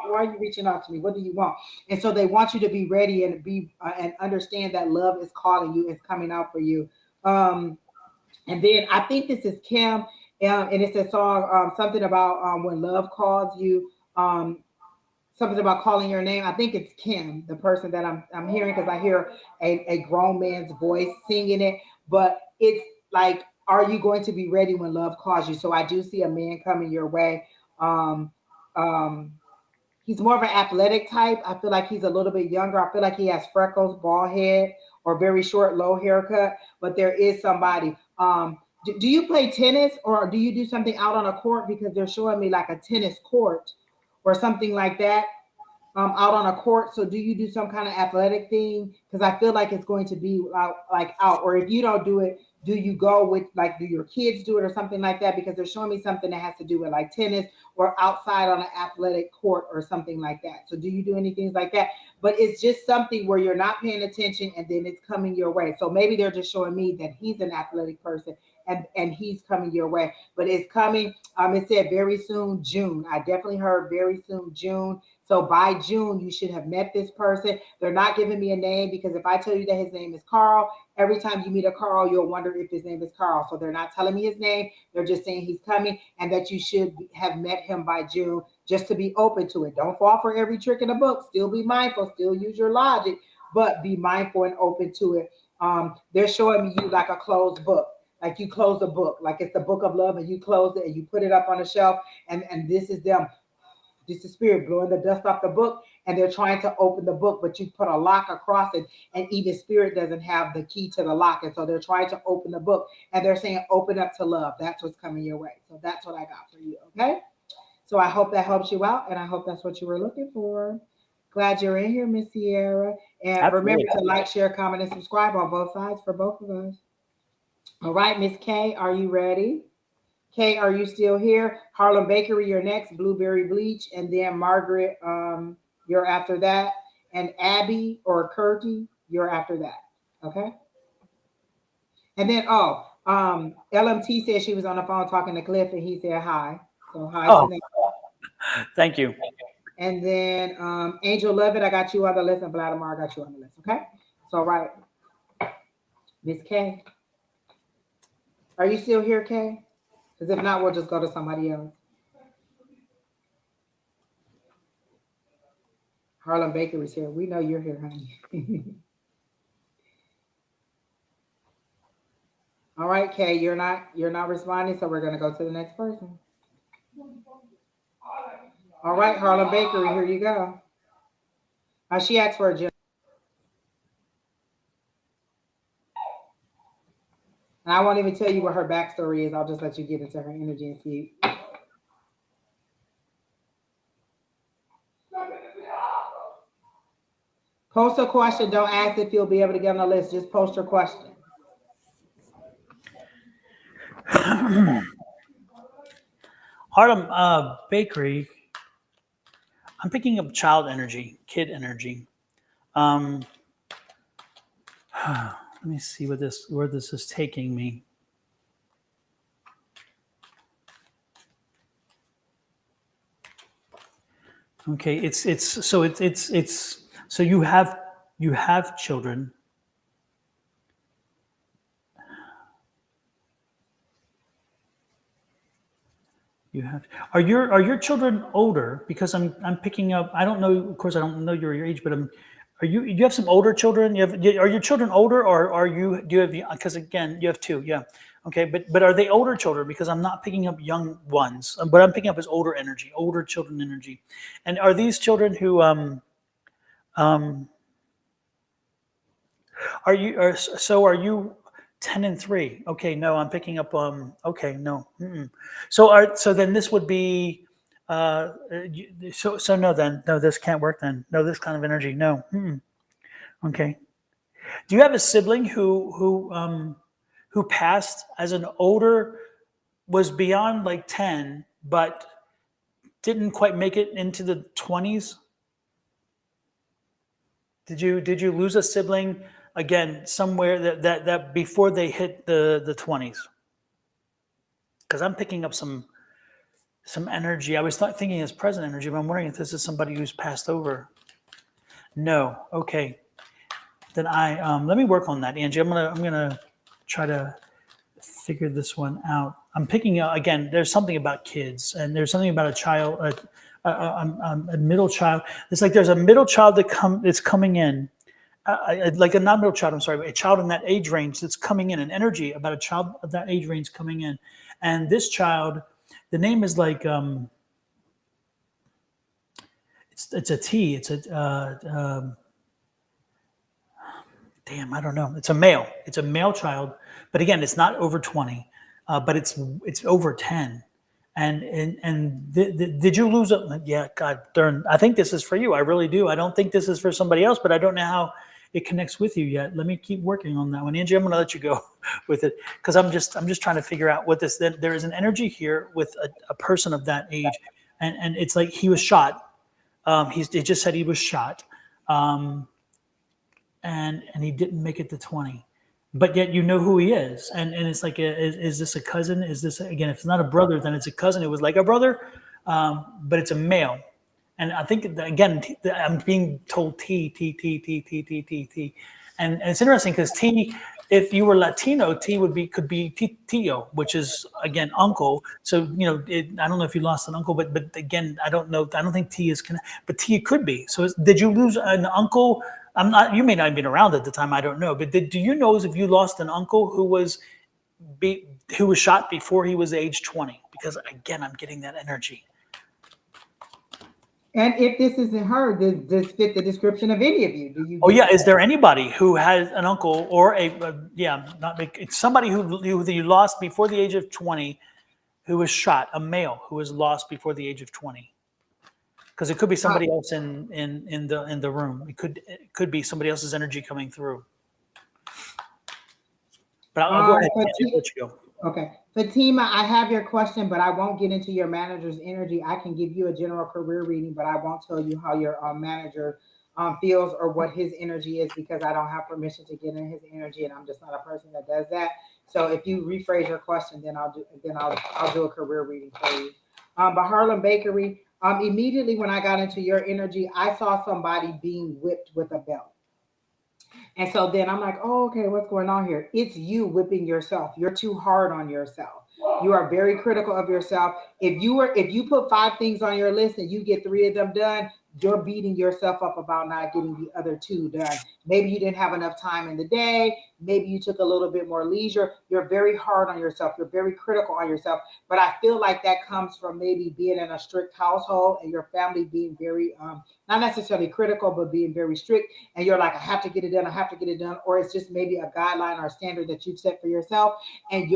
Why are you reaching out to me? What do you want? And so they want you to be ready and be and understand that love is calling you, it's coming out for you. And then I think this is Kim, and it's a song, something about when love calls you. Something about calling your name. I think it's Kim, the person that I'm hearing, because I hear a grown man's voice singing it. But it's like, are you going to be ready when love calls you? So I do see a man coming your way. Um, he's more of an athletic type. I feel like he's a little bit younger. I feel like he has freckles, bald head, or very short, low haircut. But there is somebody. Do you play tennis, or do you do something out on a court? Because they're showing me like a tennis court or something like that, out on a court. So do you do some kind of athletic thing? Because I feel like it's going to be out. Or if you don't do it, do you go with, like, do your kids do it or something like that? Because they're showing me something that has to do with like tennis or outside on an athletic court or something like that. So do you do anything like that? But it's just something where you're not paying attention and then it's coming your way. So maybe they're just showing me that he's an athletic person and he's coming your way. But it's coming. It said very soon, June. I definitely heard very soon, June. So by June, you should have met this person. They're not giving me a name because if I tell you that his name is Carl, every time you meet a Carl, you'll wonder if his name is Carl. So they're not telling me his name. They're just saying he's coming and that you should have met him by June, just to be open to it. Don't fall for every trick in the book. Still be mindful, still use your logic, but be mindful and open to it. They're showing me you like a closed book. Like you close a book, like it's the book of love, and you close it and you put it up on a shelf, and this is them. This is spirit blowing the dust off the book, and they're trying to open the book, but you put a lock across it, and even spirit doesn't have the key to the lock, and so they're trying to open the book, and they're saying open up to love. That's what's coming your way. So that's what I got for you. Okay. So I hope that helps you out, and I hope that's what you were looking for. Glad you're in here, Miss Sierra. And remember Absolutely. to like, share, comment, and subscribe on both sides for both of us. All right, Miss K, are you ready? Kay, are you still here? Harlem Bakery, you're next. Blueberry Bleach, and then Margaret, you're after that. And Abby or Curti, you're after that. Okay. And then LMT said she was on the phone talking to Cliff, and he said hi. So hi to Oh, them. thank you. And then Angel Lovett, I got you on the list, and Vladimir, I got you on the list. Okay. So right, Miss K, are you still here, Kay? Because if not, we'll just go to somebody else. Harlem Bakery's here. We know you're here, honey. All right, Kay, you're not responding, so we're gonna go to the next person. All right, Harlem Bakery, here you go. She asked for a gym, and I won't even tell you what her backstory is. I'll just let you get into her energy and see. Post a question. Don't ask if you'll be able to get on the list. Just post your question. Harlem Bakery. I'm picking up child energy, kid energy. Um, let me see where this is taking me. Okay, it's so you have children. You have are your children older? Because I'm picking up. I don't know. Of course, I don't know your age, but you have some older children? Are your children older, or do you have? Because again, you have two. Yeah. Okay, but are they older children? Because I'm not picking up young ones. But I'm picking up as older energy, older children energy. And are these children who um are you 10 and 3? Okay, no, I'm picking up okay, no. Mm-mm. So then this would be so no, then no, this can't work then. No, this kind of energy. No. Mm-mm. Okay. Do you have a sibling who passed as an older, was beyond like 10 but didn't quite make it into the 20s? Did you lose a sibling again somewhere that before they hit the 20s? Because I'm picking up some energy. I was thinking it's present energy, but I'm wondering if this is somebody who's passed over. No. Okay. Then let me work on that, Angie. I'm gonna try to figure this one out. I'm picking out again. There's something about kids, and there's something about a child, a middle child. It's like there's a middle child that's coming in, like a not middle child. I'm sorry, but a child in that age range that's coming in, an energy about a child of that age range coming in, and this child, the name is like it's a T. It's a damn. I don't know. It's a male. It's a male child, but again, it's not over 20, but it's over 10. And did you lose it? Yeah, God darn. I think this is for you. I really do. I don't think this is for somebody else, but I don't know how it connects with you yet. Let me keep working on that one, Angie. I'm going to let you go with it because I'm just trying to figure out what this. There is an energy here with a person of that age, and it's like he was shot. It just said he was shot, and he didn't make it to 20. but yet you know who he is, and it's like, is this a cousin? Is this, again, if it's not a brother, then it's a cousin. It was like a brother, but it's a male. And I think that, again, I'm being told T, T, T, T, T, T, T, T, and it's interesting because T, if you were Latino, T could be Tio, which is, again, uncle. So I don't know if you lost an uncle, but again, I don't know. I don't think T is connected, but T could be. So did you lose an uncle? I'm not. You may not have been around at the time. I don't know. But do you know if you lost an uncle be, who was shot before he was age 20? Because again, I'm getting that energy. And if this isn't her, does this fit the description of any of you? Do you? Oh yeah, is there anybody who has an uncle or it's somebody who you lost before the age of 20, who was shot, a male who was lost before the age of 20? Because it could be somebody else in the room. It could be somebody else's energy coming through. But I'll go ahead and let you go. Okay. Fatima, I have your question, but I won't get into your manager's energy. I can give you a general career reading, but I won't tell you how your manager feels or what his energy is, because I don't have permission to get in his energy, and I'm just not a person that does that. So if you rephrase your question, then I'll do a career reading for you. But Harlem Bakery, immediately when I got into your energy, I saw somebody being whipped with a belt. And so then I'm like, oh, okay, what's going on here? It's you whipping yourself. You're too hard on yourself. You are very critical of yourself. If you put 5 things on your list and you get 3 of them done, you're beating yourself up about not getting the other 2 done. Maybe you didn't have enough time in the day. Maybe you took a little bit more leisure. You're very hard on yourself. You're very critical on yourself. But I feel like that comes from maybe being in a strict household and your family being very, not necessarily critical, but being very strict. And you're like, I have to get it done. I have to get it done. Or it's just maybe a guideline or a standard that you've set for yourself. And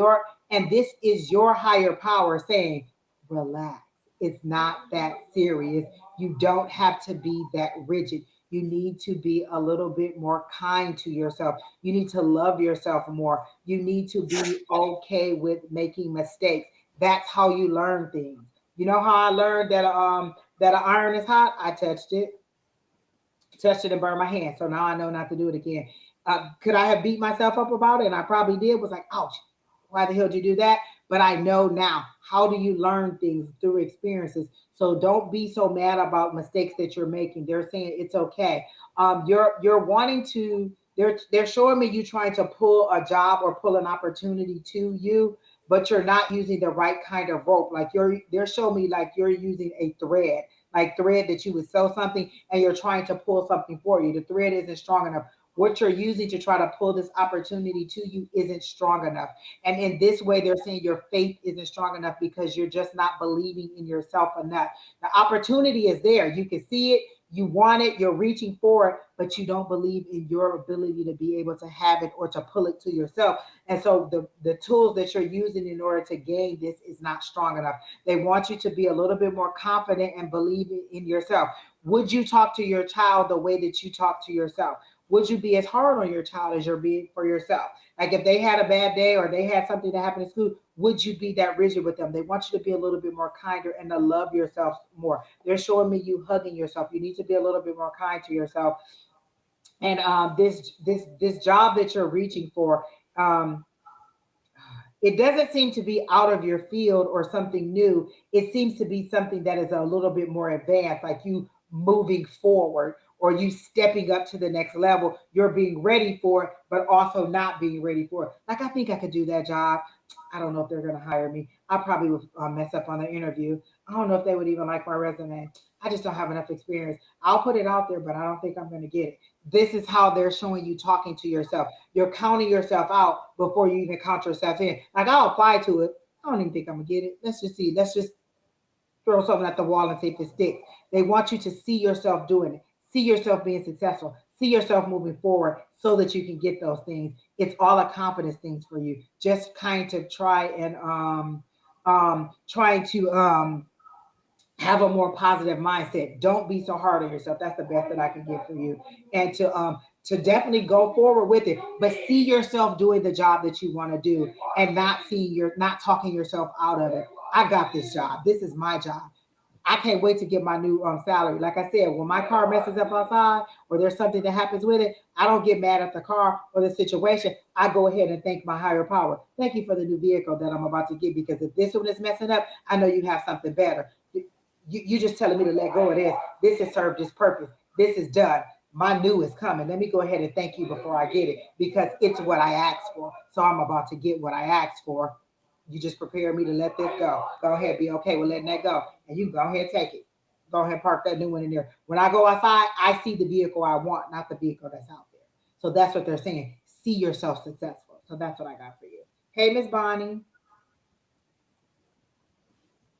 this is your higher power saying, relax. It's not that serious. You don't have to be that rigid. You need to be a little bit more kind to yourself. You need to love yourself more. You need to be okay with making mistakes. That's how you learn things. You know how I learned that an iron is hot? I touched it and burned my hand. So now I know not to do it again. Could I have beat myself up about it? And I probably did. Was like, ouch, why the hell did you do that? But I know now. How do you learn things? Through experiences. So don't be so mad about mistakes that you're making. They're saying it's okay. You're wanting to. They're showing me you trying to pull a job or pull an opportunity to you, but you're not using the right kind of rope. Like they're showing me like you're using a thread, like thread that you would sew something and you're trying to pull something for you. The thread isn't strong enough. What you're using to try to pull this opportunity to you isn't strong enough. And in this way, they're saying your faith isn't strong enough because you're just not believing in yourself enough. The opportunity is there. You can see it. You want it. You're reaching for it, but you don't believe in your ability to be able to have it or to pull it to yourself. And so the tools that you're using in order to gain this is not strong enough. They want you to be a little bit more confident and believe in yourself. Would you talk to your child the way that you talk to yourself? Would you be as hard on your child as you're being for yourself? Like if they had a bad day or they had something that happened in school, would you be that rigid with them? They want you to be a little bit more kinder and to love yourself more. They're showing me you hugging yourself. You need to be a little bit more kind to yourself. And this job that you're reaching for, um, it doesn't seem to be out of your field or something new. It seems to be something that is a little bit more advanced, like you moving forward or you stepping up to the next level. You're being ready for it, but also not being ready for it. Like, I think I could do that job. I don't know if they're going to hire me. I probably would mess up on the interview. I don't know if they would even like my resume. I just don't have enough experience. I'll put it out there, but I don't think I'm going to get it. This is how they're showing you talking to yourself. You're counting yourself out before you even count yourself in. Like, I'll apply to it. I don't even think I'm going to get it. Let's just see. Let's just throw something at the wall and see if it sticks. They want you to see yourself doing it, see yourself being successful, see yourself moving forward so that you can get those things. It's all a confidence things for you. Just kind of try and trying to have a more positive mindset. Don't be so hard on yourself. That's the best that I can give for you. And to definitely go forward with it, but see yourself doing the job that you want to do and not talking yourself out of it. I got this job. This is my job. I can't wait to get my new salary. Like I said, when my car messes up outside or there's something that happens with it, I don't get mad at the car or the situation. I go ahead and thank my higher power. Thank you for the new vehicle that I'm about to get, because if this one is messing up, I know you have something better. You just telling me to let go of this. This has served its purpose. This is done. My new is coming. Let me go ahead and thank you before I get it, because it's what I asked for. So I'm about to get what I asked for. You just prepare me to let this go. Go ahead, be okay with letting that go. And you go ahead and take it. Go ahead and park that new one in there. When I go outside, I see the vehicle I want, not the vehicle that's out there. So that's what they're saying. See yourself successful. So that's what I got for you. Hey, Miss Bonnie.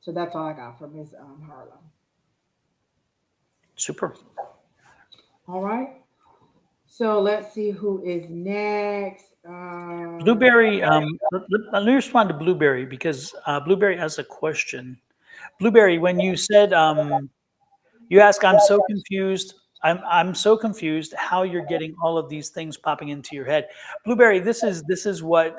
So that's all I got for Miss Harlow. Super. All right. So let's see who is next. Blueberry, let me respond to Blueberry because Blueberry has a question. Blueberry, when you said you ask, I'm so confused. I'm so confused how you're getting all of these things popping into your head. Blueberry, this is what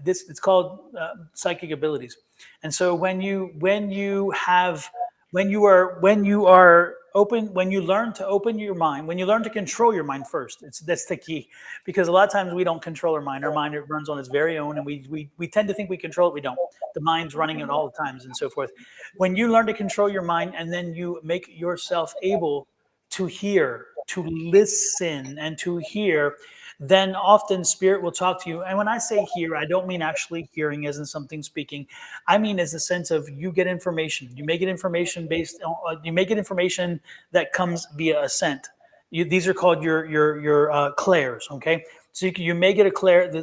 this it's called psychic abilities. And so when you have when you are open, when you learn to open your mind, when you learn to control your mind first, that's the key. Because a lot of times we don't control our mind. Our mind, it runs on its very own, and we tend to think we control it. We don't. The mind's running it all the times and so forth. When you learn to control your mind and then you make yourself able to hear, to listen, and to hear, then often spirit will talk to you. And when I say hear, I don't mean actually hearing as in something speaking. I mean as a sense of you get information. You may get information based on, you may get information that comes via a scent. These are called your clairs. Okay, so you may get a clair, the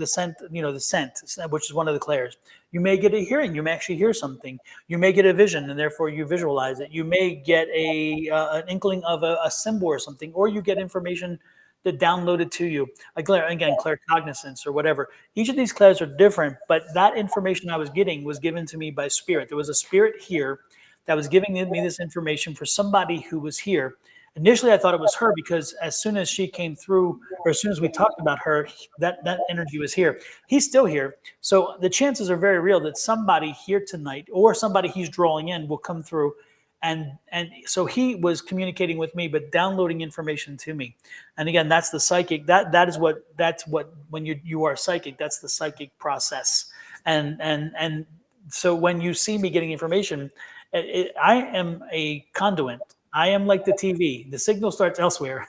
scent, the scent, which is one of the clairs. You may get a hearing. You may actually hear something. You may get a vision, and therefore you visualize it. You may get an inkling of a symbol or something, or you get information that downloaded to you. Like again, claircognizance or whatever. Each of these clairs are different, but that information I was getting was given to me by spirit. There was a spirit here that was giving me this information for somebody who was here. Initially, I thought it was her because as soon as she came through, or as soon as we talked about her, that energy was here. He's still here. So the chances are very real that somebody here tonight or somebody he's drawing in will come through. And so he was communicating with me, but downloading information to me. And again, that's the psychic. That's what when you are psychic, that's the psychic process. And so when you see me getting information, I am a conduit. I am like the TV. The signal starts elsewhere.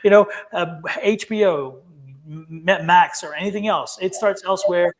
HBO, Max, or anything else. It starts elsewhere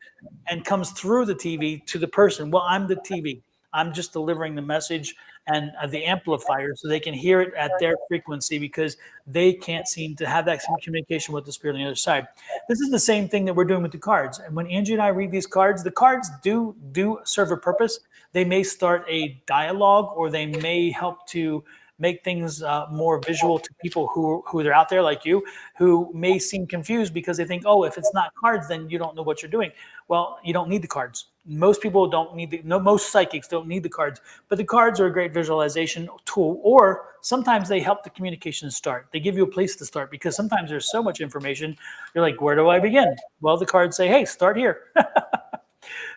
and comes through the TV to the person. Well, I'm the TV. I'm just delivering the message and the amplifier so they can hear it at their frequency because they can't seem to have that communication with the spirit on the other side. This is the same thing that we're doing with the cards. And when Angie and I read these cards, the cards do serve a purpose. They may start a dialogue, or they may help to make things more visual to people who are out there like you, who may seem confused because they think, oh, if it's not cards, then you don't know what you're doing. Well, you don't need the cards. Most people don't need most psychics don't need the cards, but the cards are a great visualization tool, or sometimes they help the communication start. They give you a place to start because sometimes there's so much information. You're like, where do I begin? Well, the cards say, hey, start here.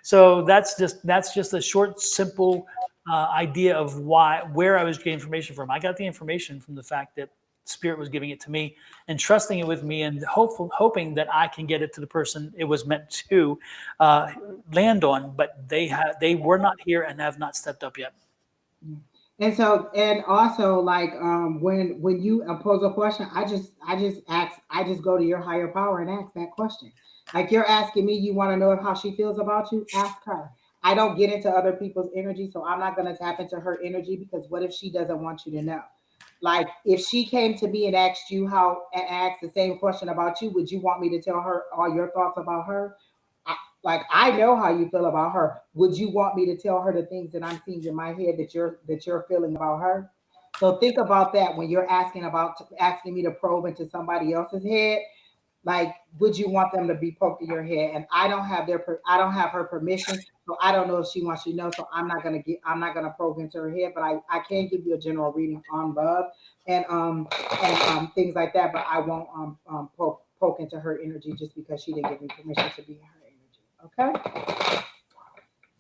So that's just a short, simple idea of where I was getting information from. I got the information from the fact that Spirit was giving it to me and trusting it with me, and hoping that I can get it to the person it was meant to land on. But they were not here and have not stepped up yet. And so, and also, like, when you pose a question, I just go to your higher power and ask that question. Like, you're asking me, you want to know how she feels about you? Ask her. I don't get into other people's energy, so I'm not going to tap into her energy, because what if she doesn't want you to know? Like, if she came to me and asked you how, and asked the same question about you, would you want me to tell her all your thoughts about her? Like, I know how you feel about her. Would you want me to tell her the things that I'm seeing in my head that you're feeling about her? So think about that when you're asking me to probe into somebody else's head. Like, would you want them to be poked in your head? And I don't have her permission, so I don't know if she wants you to know. So I'm not gonna probe into her head, but I can give you a general reading on love and things like that. But I won't poke into her energy just because she didn't give me permission to be in her energy. Okay.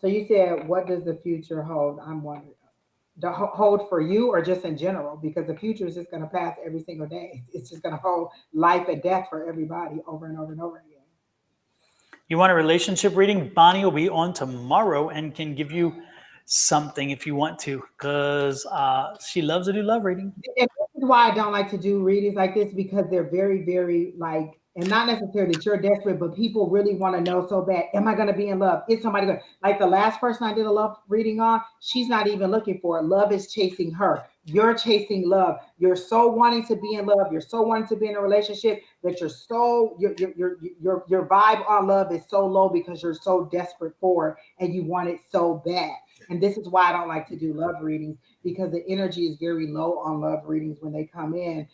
So you said, what does the future hold? I'm wondering. to hold for you, or just in general? Because the future is just going to pass every single day. It's just going to hold life and death for everybody over and over and over again. You want a relationship reading? Bonnie will be on tomorrow and can give you something if you want to, because she loves to do love reading. And this is why I don't like to do readings like this, because they're very, very like, and not necessarily that you're desperate, but people really want to know so bad. Am I going to be in love? Is somebody going? Like the last person I did a love reading on, she's not even looking for it. Love is chasing her. You're chasing love. You're so wanting to be in love. You're so wanting to be in a relationship that you're so your vibe on love is so low because you're so desperate for it and you want it so bad. And this is why I don't like to do love readings, because the energy is very low on love readings when they come in,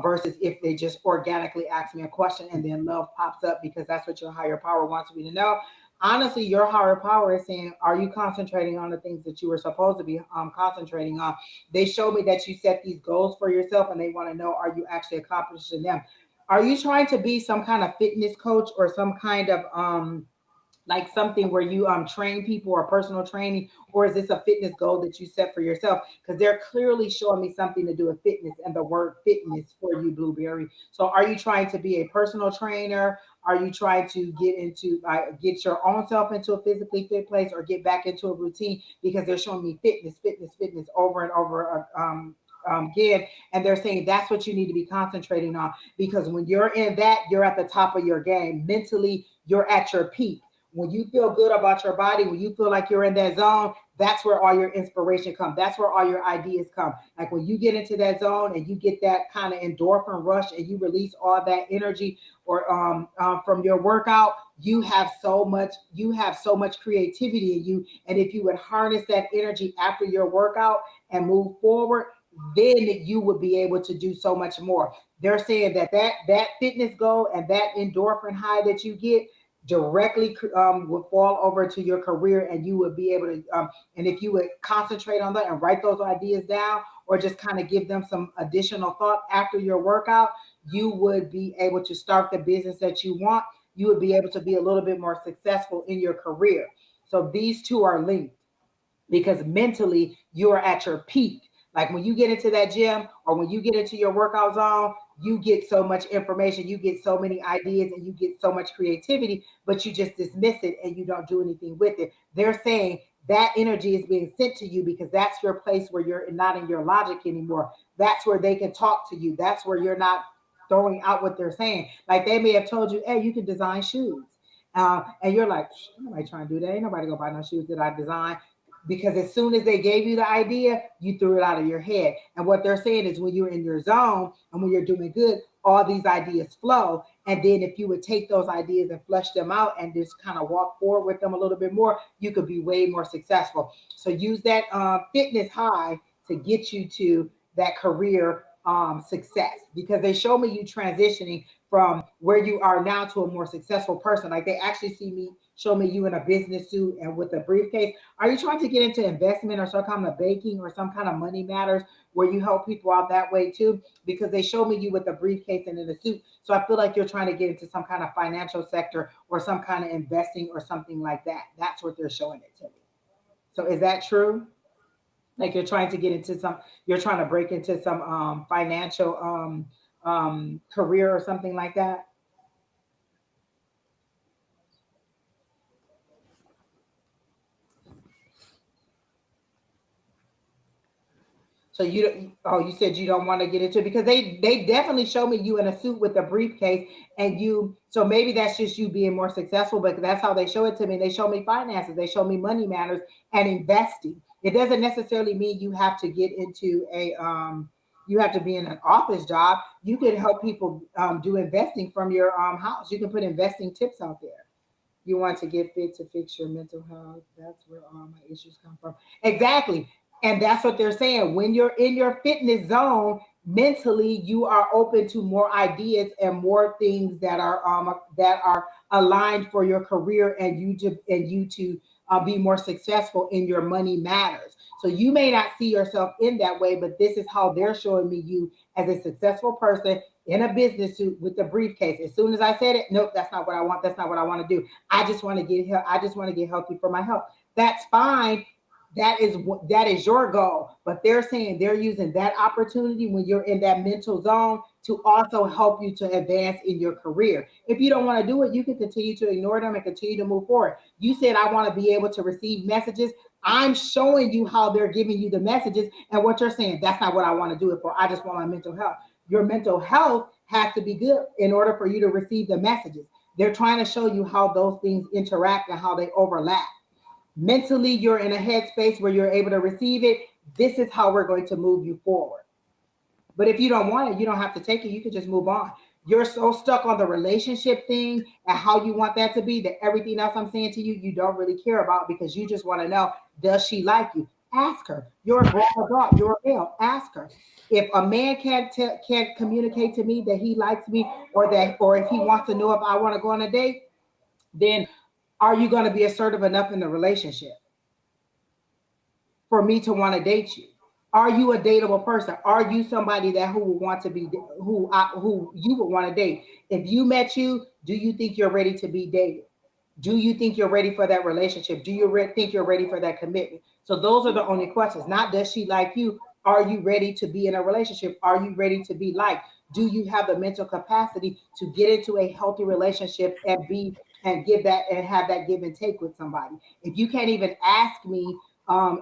versus if they just organically ask me a question and then love pops up, because that's what your higher power wants me to know. Honestly, your higher power is saying, are you concentrating on the things that you were supposed to be concentrating on? They show me that you set these goals for yourself and they want to know, are you actually accomplishing them? Are you trying to be some kind of fitness coach or some kind of like something where you train people or personal training, or is this a fitness goal that you set for yourself? Because they're clearly showing me something to do with fitness and the word fitness for you, Blueberry. So are you trying to be a personal trainer? Are you trying to get into get your own self into a physically fit place, or get back into a routine? Because they're showing me fitness, fitness, fitness over and over again, and they're saying that's what you need to be concentrating on, because when you're in that, you're at the top of your game mentally, you're at your peak. When you feel good about your body, when you feel like you're in that zone, that's where all your inspiration comes. That's where all your ideas come. Like when you get into that zone and you get that kind of endorphin rush and you release all that energy, or from your workout, you have so much creativity in you. And if you would harness that energy after your workout and move forward, then you would be able to do so much more. They're saying that fitness goal and that endorphin high that you get directly would fall over to your career, and you would be able to and if you would concentrate on that and write those ideas down, or just kind of give them some additional thought after your workout, you would be able to start the business that you want. You would be able to be a little bit more successful in your career. So these two are linked, because mentally you are at your peak. Like when you get into that gym or when you get into your workout zone, you get so much information, you get so many ideas, and you get so much creativity, but you just dismiss it and you don't do anything with it. They're saying that energy is being sent to you because that's your place where you're not in your logic anymore. That's where they can talk to you. That's where you're not throwing out what they're saying. Like they may have told you, hey, you can design shoes. And you're like, ain't nobody trying to do that. Ain't nobody gonna buy no shoes that I design, because as soon as they gave you the idea, you threw it out of your head. And what they're saying is when you're in your zone and when you're doing good, all these ideas flow. And then if you would take those ideas and flesh them out and just kind of walk forward with them a little bit more, you could be way more successful. So use that fitness high to get you to that career success, because they show me you transitioning from where you are now to a more successful person. Like they actually show me you in a business suit and with a briefcase. Are you trying to get into investment or some kind of banking or some kind of money matters where you help people out that way too? Because they show me you with a briefcase and in a suit. So I feel like you're trying to get into some kind of financial sector or some kind of investing or something like that. That's what they're showing it to me. So is that true? Like you're trying to get into you're trying to break into some financial career or something like that? So you said you don't want to get into it, because they definitely show me you in a suit with a briefcase, and you, so maybe that's just you being more successful, but that's how they show it to me. They show me finances, they show me money matters and investing. It doesn't necessarily mean you have to get into you have to be in an office job. You can help people do investing from your house. You can put investing tips out there. You want to get fit to fix your mental health. That's where all my issues come from. Exactly. And that's what they're saying. When you're in your fitness zone, mentally, you are open to more ideas and more things that are aligned for your career, and you to be more successful in your money matters. So you may not see yourself in that way, but this is how they're showing me you as a successful person in a business suit with a briefcase. As soon as I said it, nope, that's not what I want. That's not what I want to do. I just want to get healthy for my health. That's fine. that is your goal. But they're saying they're using that opportunity when you're in that mental zone to also help you to advance in your career. If you don't want to do it, you can continue to ignore them and continue to move forward. You said, I want to be able to receive messages. I'm showing you how they're giving you the messages, and what you're saying, that's not what I want to do it for. I just want my mental health. Your mental health has to be good in order for you to receive the messages. They're trying to show you how those things interact and how they overlap. Mentally, you're in a headspace where you're able to receive it. This is how we're going to move you forward. But if you don't want it, you don't have to take it. You can just move on. You're so stuck on the relationship thing and how you want that to be that everything else I'm saying to you, you don't really care about because you just want to know, does she like you? Ask her. You're a grown adult. You're a male. Ask her. If a man can't communicate to me that he likes me, or if he wants to know if I want to go on a date, then are you going to be assertive enough in the relationship for me to want to date you? Are you a dateable person? Are you somebody that who would want to be who you would want to date? If you met you, do you think you're ready to be dated? Do you think you're ready for that relationship? Do you think you're ready for that commitment? So those are the only questions. Not does she like you? Are you ready to be in a relationship? Are you ready to be liked? Do you have the mental capacity to get into a healthy relationship and be and give that and have that give and take with somebody? If you can't even ask me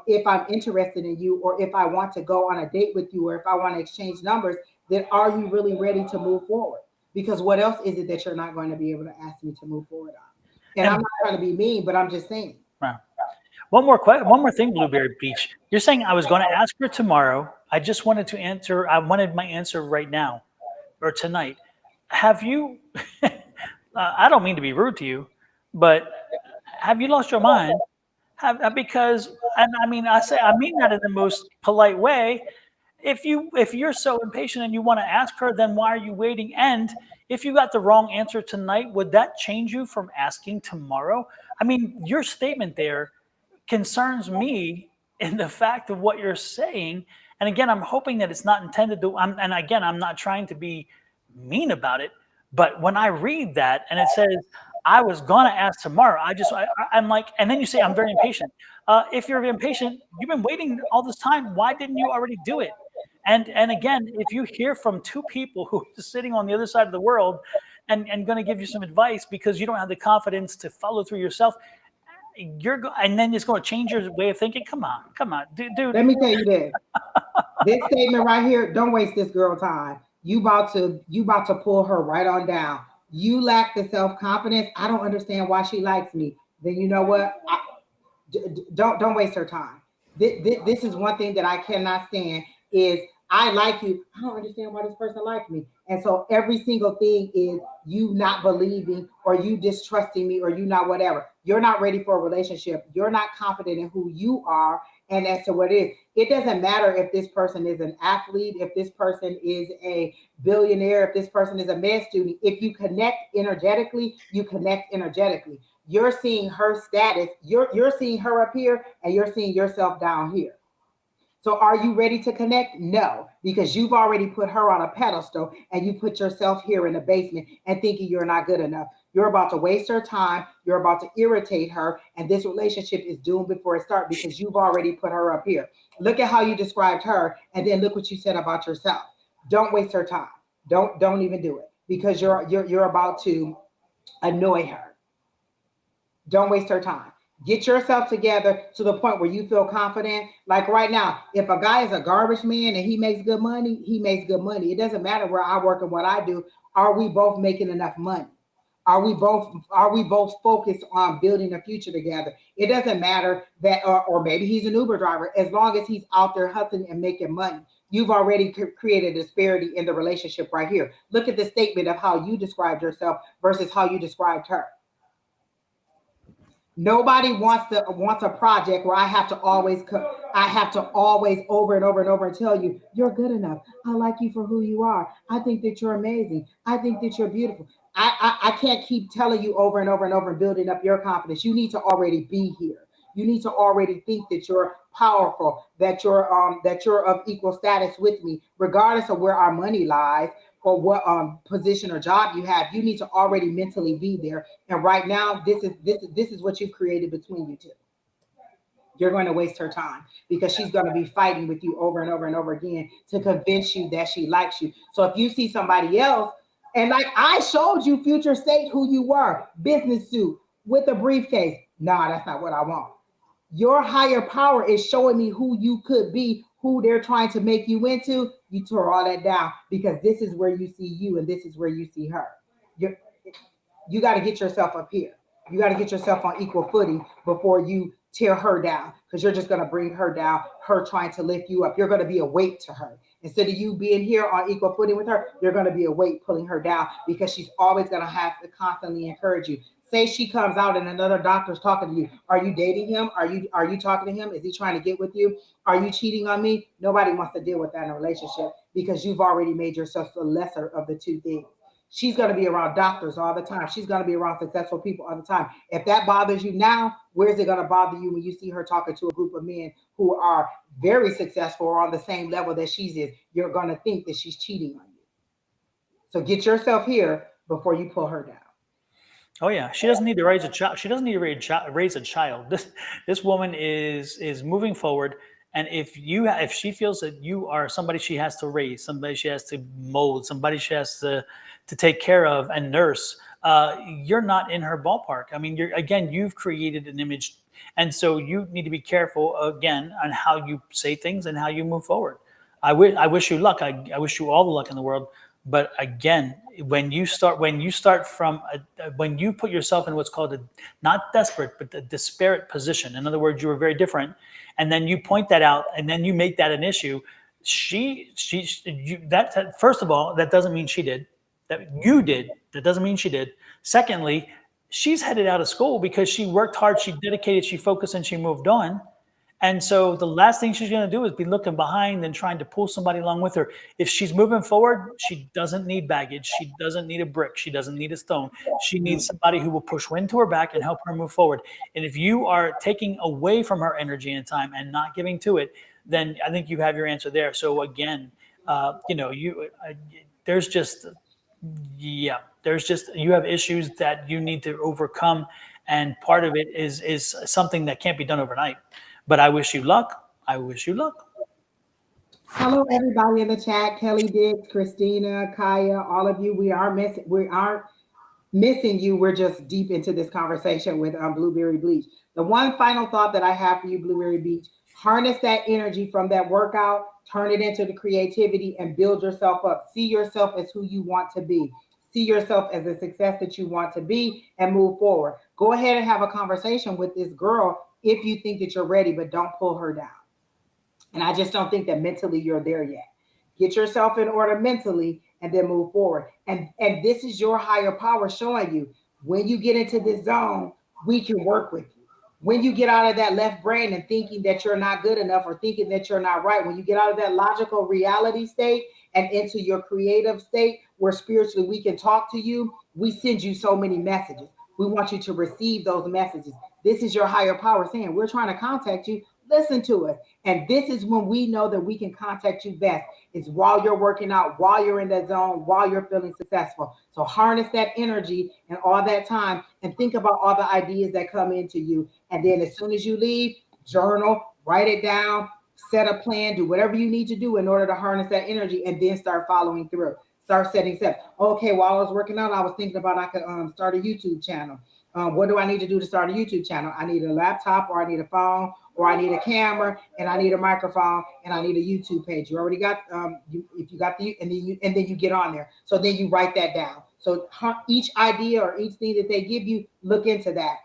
if I'm interested in you, or if I want to go on a date with you, or if I want to exchange numbers, then are you really ready to move forward? Because what else is it that you're not going to be able to ask me to move forward on? And I'm And not trying to be mean, but I'm just saying. wow. One more thing, Blueberry Beach. You're saying I was going to ask her tomorrow. I just wanted to answer. I wanted my answer right now or tonight. Have you? I don't mean to be rude to you, but have you lost your mind? Because, and I mean, I mean that in the most polite way. If you're so impatient and you want to ask her, then why are you waiting? And if you got the wrong answer tonight, would that change you from asking tomorrow? I mean, your statement there concerns me in the fact of what you're saying. And again, I'm hoping that it's not intended to. And again, I'm not trying to be mean about it. But when I read that and it says, I was gonna ask tomorrow, I'm like, and then you say I'm very impatient. If you're impatient, you've been waiting all this time. Why didn't you already do it? And again, if you hear from two people who are sitting on the other side of the world and going to give you some advice because you don't have the confidence to follow through yourself, and then it's going to change your way of thinking. Come on, dude. Let me tell you this. This statement right here, don't waste this girl time. You about to pull her right on down. You lack the self-confidence. I don't understand why she likes me. Then you know what? Don't waste her time. This is one thing that I cannot stand is I like you. I don't understand why this person likes me. And so every single thing is you not believing or you distrusting me or you not whatever. You're not ready for a relationship. You're not confident in who you are and as to what it is. It doesn't matter if this person is an athlete, if this person is a billionaire, if this person is a med student. If you connect energetically, you connect energetically. You're seeing her status, you're seeing her up here, and you're seeing yourself down here. So are you ready to connect? No, because you've already put her on a pedestal and you put yourself here in the basement and thinking you're not good enough. You're about to waste her time. You're about to irritate her. And this relationship is doomed before it starts because you've already put her up here. Look at how you described her. And then look what you said about yourself. Don't waste her time. Don't even do it because you're about to annoy her. Don't waste her time. Get yourself together to the point where you feel confident. Like right now, if a guy is a garbage man and he makes good money, he makes good money. It doesn't matter where I work and what I do. Are we both making enough money? Are we both focused on building a future together? It doesn't matter that or maybe he's an Uber driver, as long as he's out there hustling and making money. You've already created a disparity in the relationship right here. Look at the statement of how you described yourself versus how you described her. Nobody wants a project where I have to always over and over and over and tell you you're good enough. I like you for who you are. I think that you're amazing. I think that you're beautiful. I can't keep telling you over and over and over and building up your confidence. You need to already be here. You need to already think that you're powerful, that you're of equal status with me, regardless of where our money lies or what position or job you have. You need to already mentally be there. And right now, this is what you've created between you two. you're going to waste her time because she's going to be fighting with you over and over and over again to convince you that she likes you. So if you see somebody else, and like I showed you, future state, who you were, business suit with a briefcase. Nah, that's not what I want. Your higher power is showing me who you could be, who they're trying to make you into. You tore all that down because this is where you see you and this is where you see her. You're, you got to get yourself up here. You got to get yourself on equal footing before you tear her down because you're just going to bring her down, her trying to lift you up. You're going to be a weight to her. Instead of you being here on equal footing with her, you're going to be a weight pulling her down because she's always going to have to constantly encourage you. Say she comes out and another doctor's talking to you. Are you dating him? Are you talking to him? Is he trying to get with you? Are you cheating on me? Nobody wants to deal with that in a relationship because you've already made yourself the lesser of the two things. She's going to be around doctors all the time. She's going to be around successful people all the time. If that bothers you now, where's it going to bother you when you see her talking to a group of men who are very successful or on the same level that she's is? You're going to think that she's cheating on you. So get yourself here before you pull her down. Oh yeah, she doesn't need to raise a child. She doesn't need to raise a child. This woman is moving forward, and if she feels that you are somebody she has to raise, somebody she has to mold, somebody she has to take care of and nurse, you're not in her ballpark. I mean, you've created an image, and so you need to be careful again on how you say things and how you move forward. I wish you luck. I wish you all the luck in the world. But again, when you put yourself in what's called a not desperate but a disparate position. In other words, you were very different, and then you point that out, and then you make that an issue. That first of all, that doesn't mean she did. That you did. That doesn't mean she did. Secondly, she's headed out of school because she worked hard, she dedicated, she focused, and she moved on. And so the last thing she's going to do is be looking behind and trying to pull somebody along with her. If she's moving forward, she doesn't need baggage. She doesn't need a brick. She doesn't need a stone. She needs somebody who will push wind to her back and help her move forward. And if you are taking away from her energy and time and not giving to it, then I think you have your answer there. So again, there's just, you have issues that you need to overcome. And part of it is something that can't be done overnight. But I wish you luck. I wish you luck. Hello, everybody in the chat. Kelly Diggs, Christina, Kaya, all of you. We aren't missing you. We're just deep into this conversation with Blueberry Bleach. The one final thought that I have for you, Blueberry Beach, harness that energy from that workout, turn it into the creativity and build yourself up. See yourself as who you want to be. See yourself as the success that you want to be and move forward. Go ahead and have a conversation with this girl if you think that you're ready, but don't pull her down. And I just don't think that mentally you're there yet. Get yourself in order mentally and then move forward. And this is your higher power showing you when you get into this zone, we can work with you. When you get out of that left brain and thinking that you're not good enough or thinking that you're not right, when you get out of that logical reality state and into your creative state where spiritually we can talk to you, we send you so many messages. We want you to receive those messages. This is your higher power saying, we're trying to contact you. Listen to us. And this is when we know that we can contact you best. It's while you're working out, while you're in that zone, while you're feeling successful. So harness that energy and all that time and think about all the ideas that come into you. And then as soon as you leave, journal, write it down, set a plan, do whatever you need to do in order to harness that energy and then start following through. Start setting steps. Okay, while I was working out, I was thinking about I could start a YouTube channel. What do I need to do to start a YouTube channel? I need a laptop or I need a phone or I need a camera and I need a microphone and I need a YouTube page. You already got, if you got and then you get on there. So then you write that down. So each idea or each thing that they give you, look into that.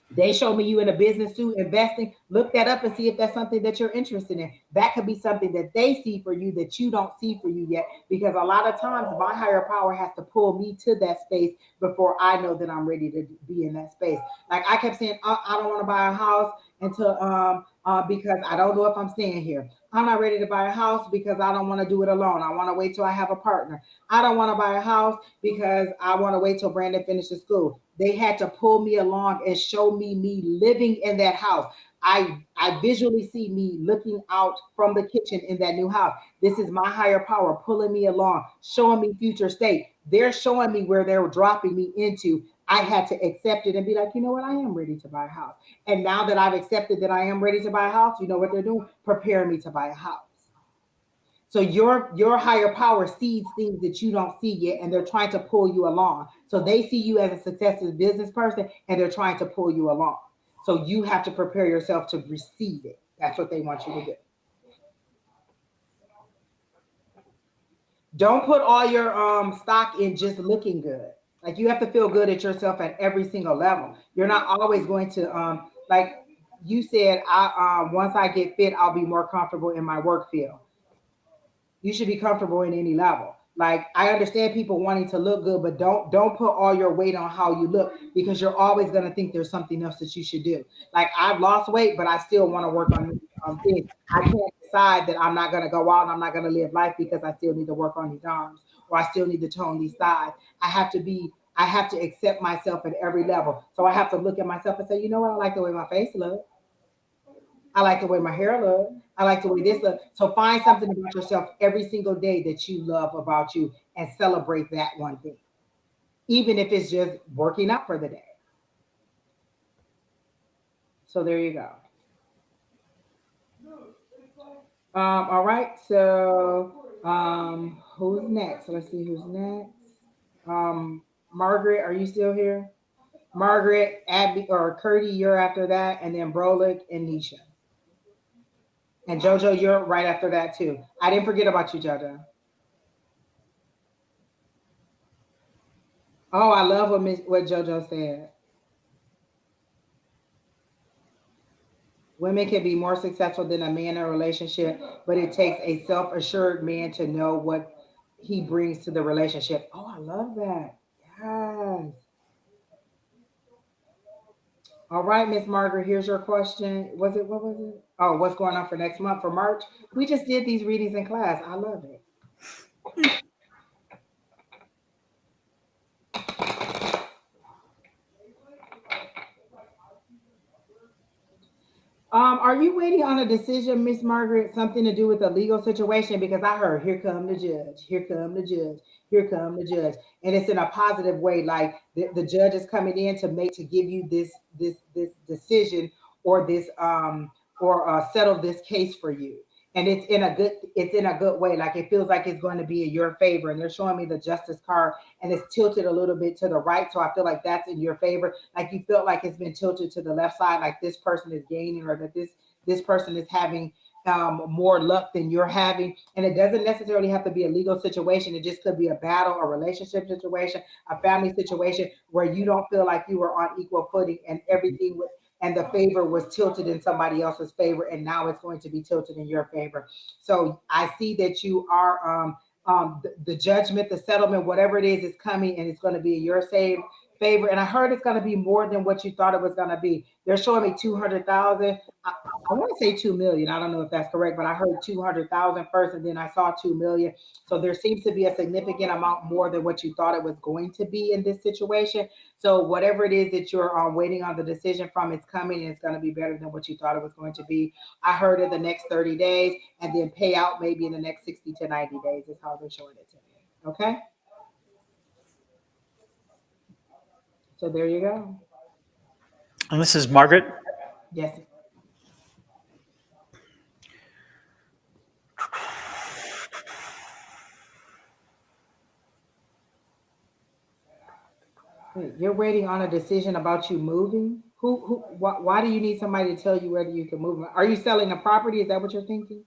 They show me you in a business suit investing. Look that up and see if that's something that you're interested in. That could be something that they see for you that you don't see for you yet. Because a lot of times my higher power has to pull me to that space before I know that I'm ready to be in that space. Like I kept saying, I don't want to buy a house until because I don't know if I'm staying here. I'm not ready to buy a house because I don't want to do it alone. I want to wait till I have a partner. I don't want to buy a house because I want to wait till Brandon finishes school. They had to pull me along and show me living in that house. I visually see me looking out from the kitchen in that new house. This is my higher power pulling me along, showing me future state. They're showing me where they're dropping me into. I had to accept it and be like, you know what, I am ready to buy a house. And now that I've accepted that I am ready to buy a house, you know what they're doing? Prepare me to buy a house. So your higher power sees things that you don't see yet, and they're trying to pull you along. So they see you as a successful business person, and they're trying to pull you along. So you have to prepare yourself to receive it. That's what they want you to do. Don't put all your stock in just looking good. Like you have to feel good at yourself at every single level. You're not always going to like you said, I once I get fit, I'll be more comfortable in my work field. You should be comfortable in any level. Like I understand people wanting to look good, but don't put all your weight on how you look because you're always going to think there's something else that you should do. Like I've lost weight, but I still want to work on things. I can't decide that I'm not going to go out and I'm not going to live life because I still need to work on these arms or I still need to tone these thighs. I have to accept myself at every level. So I have to look at myself and say, you know what, I like the way my face looks. I like the way my hair look. I like the way this look. So find something about yourself every single day that you love about you and celebrate that one thing, even if it's just working out for the day. So there you go. All right. So who's next? Let's see who's next. Margaret, are you still here? Margaret, Abby, or Curdy, you're after that, and then Brolick and Nisha. And Jojo, you're right after that too. I didn't forget about you, Jojo. Oh, I love what Jojo said. Women can be more successful than a man in a relationship, but it takes a self-assured man to know what he brings to the relationship. Oh, I love that. Yes. All right, Miss Margaret, here's your question. What was it? Oh, what's going on for next month for March? We just did these readings in class. I love it. Are you waiting on a decision, Miss Margaret? Something to do with a legal situation? Because I heard, here come the judge, here come the judge, here come the judge, and it's in a positive way. Like the judge is coming in to give you this decision or this or settle this case for you, and it's in a good way. Like it feels like it's going to be in your favor, and they're showing me the justice card, and it's tilted a little bit to the right, so I feel like that's in your favor. Like you felt like it's been tilted to the left side, like this person is gaining or that this person is having more luck than you're having. And it doesn't necessarily have to be a legal situation. It just could be a battle, a relationship situation, a family situation where you don't feel like you were on equal footing and everything was, and the favor was tilted in somebody else's favor, and now it's going to be tilted in your favor. So I see that you are the judgment, the settlement, whatever it is coming, and it's going to be in your favor. And I heard it's going to be more than what you thought it was going to be. They're showing me 200,000. I want to say 2 million. I don't know if that's correct, but I heard 200,000 first, and then I saw 2 million. So there seems to be a significant amount more than what you thought it was going to be in this situation. So whatever it is that you're waiting on the decision from, it's coming, and it's going to be better than what you thought it was going to be. I heard in the next 30 days, and then pay out maybe in the next 60 to 90 days is how they're showing it to me. Okay. So there you go. And this is Margaret. Yes. Wait, you're waiting on a decision about you moving? Why do you need somebody to tell you whether you can move? Are you selling a property? Is that what you're thinking?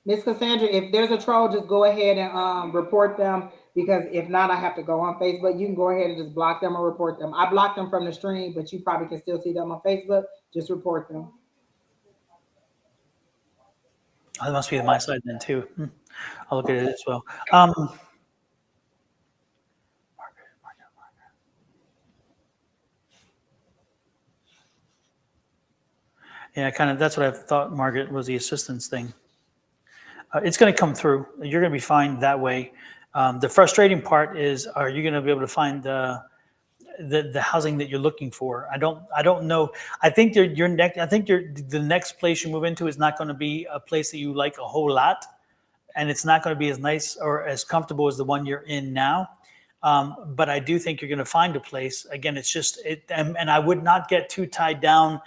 Miss Cassandra, if there's a troll, just go ahead and report them because if not, I have to go on Facebook. You can go ahead and just block them or report them. I blocked them from the stream, but you probably can still see them on Facebook. Just report them. Oh, that must be my side then too. I'll look at it as well. Yeah, kind of. That's what I thought. Margaret was the assistance thing. It's going to come through. You're going to be fine that way. The frustrating part is, are you going to be able to find the housing that you're looking for? I don't know. I think your next. I think the next place you move into is not going to be a place that you like a whole lot, and it's not going to be as nice or as comfortable as the one you're in now. But I do think you're going to find a place. Again, it's just and I would not get too tied down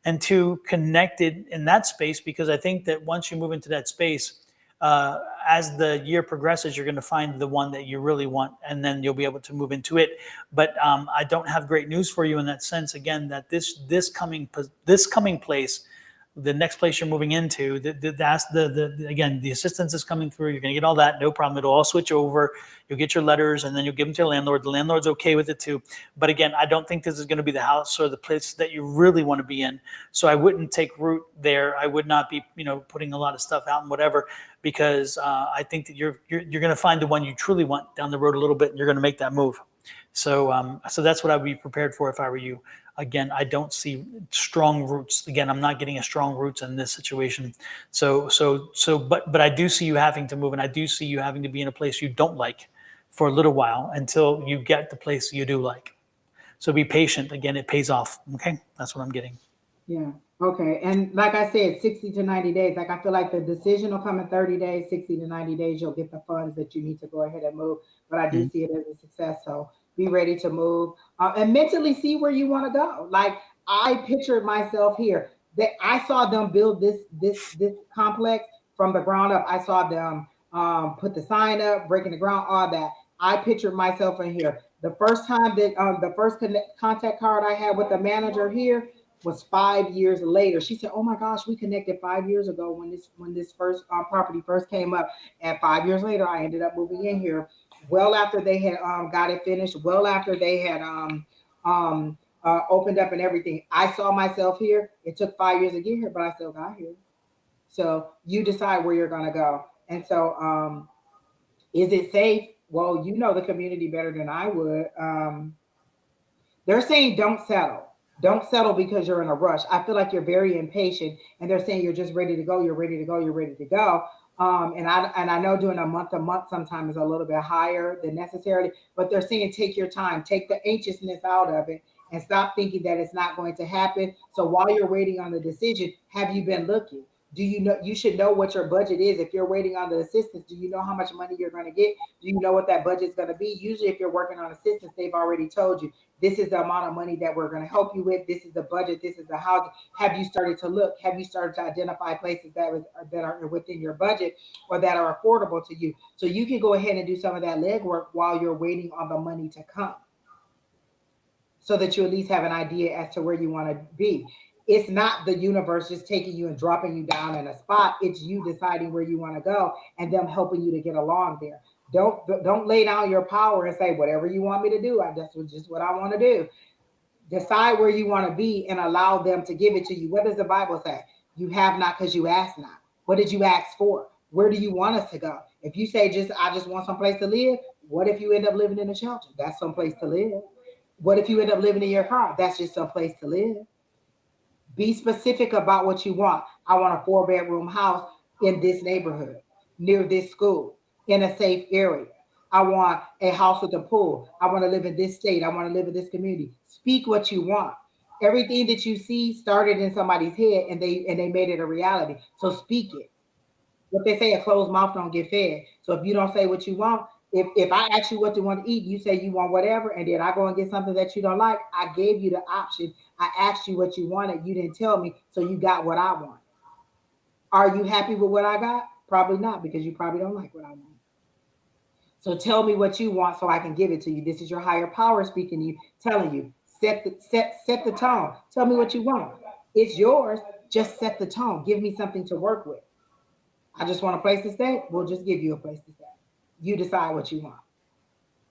and too connected in that space, because I think that once you move into that space, as the year progresses, you're going to find the one that you really want, and then you'll be able to move into it. But I don't have great news for you in that sense. Again, that this coming place, the next place you're moving into, that's again, the assistance is coming through. You're going to get all that, no problem. It'll all switch over. You'll get your letters, and then you'll give them to your landlord. The landlord's okay with it too. But again, I don't think this is going to be the house or the place that you really want to be in. So I wouldn't take root there. I would not be, putting a lot of stuff out and whatever, because I think that you're going to find the one you truly want down the road a little bit, and you're going to make that move. So that's what I would be prepared for if I were you. Again, I don't see strong roots. Again, I'm not getting a strong roots in this situation. But I do see you having to move, and I do see you having to be in a place you don't like for a little while until you get the place you do like. So be patient. Again, it pays off. Okay, that's what I'm getting. Yeah. Okay. And like I said, 60 to 90 days. Like I feel like the decision will come in 30 days, 60 to 90 days. You'll get the funds that you need to go ahead and move. But I do see it as a success. So be ready to move and mentally see where you want to go. Like I pictured myself here. That I saw them build this complex from the ground up. I saw them put the sign up, breaking the ground, all that. I pictured myself in here. The first time that the first contact card I had with the manager here was 5 years later. She said, "Oh my gosh, we connected 5 years ago when this first property first came up, and 5 years later, I ended up moving in here. Well after they had got it finished, well after they had opened up and everything. I saw myself here. It took 5 years to get here, but I still got here. So you decide where you're gonna go. And so, is it safe? Well, you know the community better than I would. They're saying don't settle. Don't settle because you're in a rush. I feel like you're very impatient, and they're saying you're just ready to go. You're ready to go. You're ready to go. And I know doing a month sometimes is a little bit higher than necessarily, but they're saying take your time, take the anxiousness out of it, and stop thinking that it's not going to happen. So while you're waiting on the decision, have you been looking? Do you know you should know what your budget is if you're waiting on the assistance? Do you know how much money you're going to get? Do you know what that budget is going to be? Usually, if you're working on assistance, they've already told you this is the amount of money that we're going to help you with. This is the budget. This is the housing. Have you started to look? Have you started to identify places that are within your budget or that are affordable to you? So you can go ahead and do some of that legwork while you're waiting on the money to come, so that you at least have an idea as to where you want to be. It's not the universe just taking you and dropping you down in a spot. It's you deciding where you want to go and them helping you to get along there. Don't lay down your power and say whatever you want me to do. That's just what I want to do. Decide where you want to be and allow them to give it to you. What does the Bible say? You have not because you ask not. What did you ask for? Where do you want us to go? If you say I just want some place to live, what if you end up living in a shelter? That's some place to live. What if you end up living in your car? That's just some place to live. Be specific about what you want. I want a 4-bedroom house in this neighborhood, near this school, in a safe area. I want a house with a pool. I want to live in this state. I want to live in this community. Speak what you want. Everything that you see started in somebody's head, and they made it a reality. So speak it. What they say, a closed mouth don't get fed. So if you don't say what you want, if I ask you what you want to eat, you say you want whatever, and then I go and get something that you don't like, I gave you the option. I asked you what you wanted. You didn't tell me, so you got what I want. Are you happy with what I got? Probably not, because you probably don't like what I want. So tell me what you want so I can give it to you. This is your higher power speaking to you, telling you, set the tone. Tell me what you want. It's yours. Just set the tone. Give me something to work with. I just want a place to stay. We'll just give you a place to stay. You decide what you want.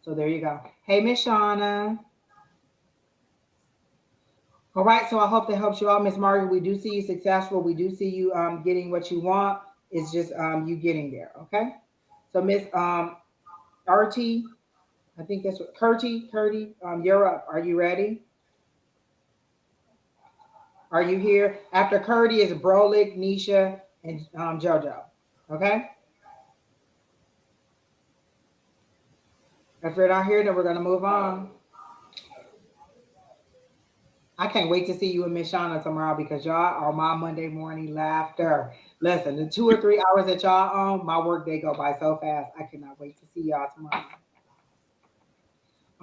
So there you go. Hey, Miss Shauna. All right. So I hope that helps you all, Miss Margaret. We do see you successful. We do see you getting what you want. It's just you getting there. Okay. So Miss RT, I think that's what Curty, you're up. Are you ready? Are you here? After Curdy is Brolik, Nisha, and JoJo. Okay. If you're not here, then we're gonna move on. I can't wait to see you and Miss Shauna tomorrow because y'all are my Monday morning laughter. Listen, the 2 or 3 hours that y'all on, my work day go by so fast. I cannot wait to see y'all tomorrow.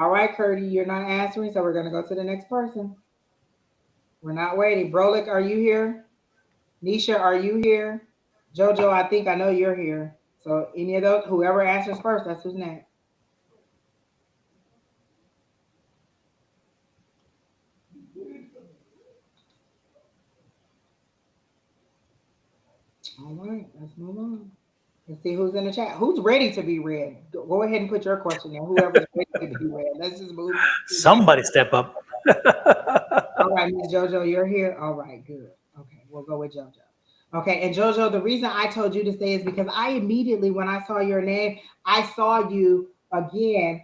All right, Curdy, you're not answering, so we're gonna go to the next person. We're not waiting. Brolic, are you here? Nisha, are you here? Jojo, I think I know you're here. So any of those, whoever answers first, that's who's next. All right, let's move on. Let's see who's in the chat. Who's ready to be read? Go ahead and put your question in. Whoever's ready to be read. Let's just move to the next. Somebody step up. All right, Miss Jojo, you're here. All right, good. Okay, we'll go with Jojo. Okay, and Jojo, the reason I told you to stay is because I immediately, when I saw your name, I saw you again.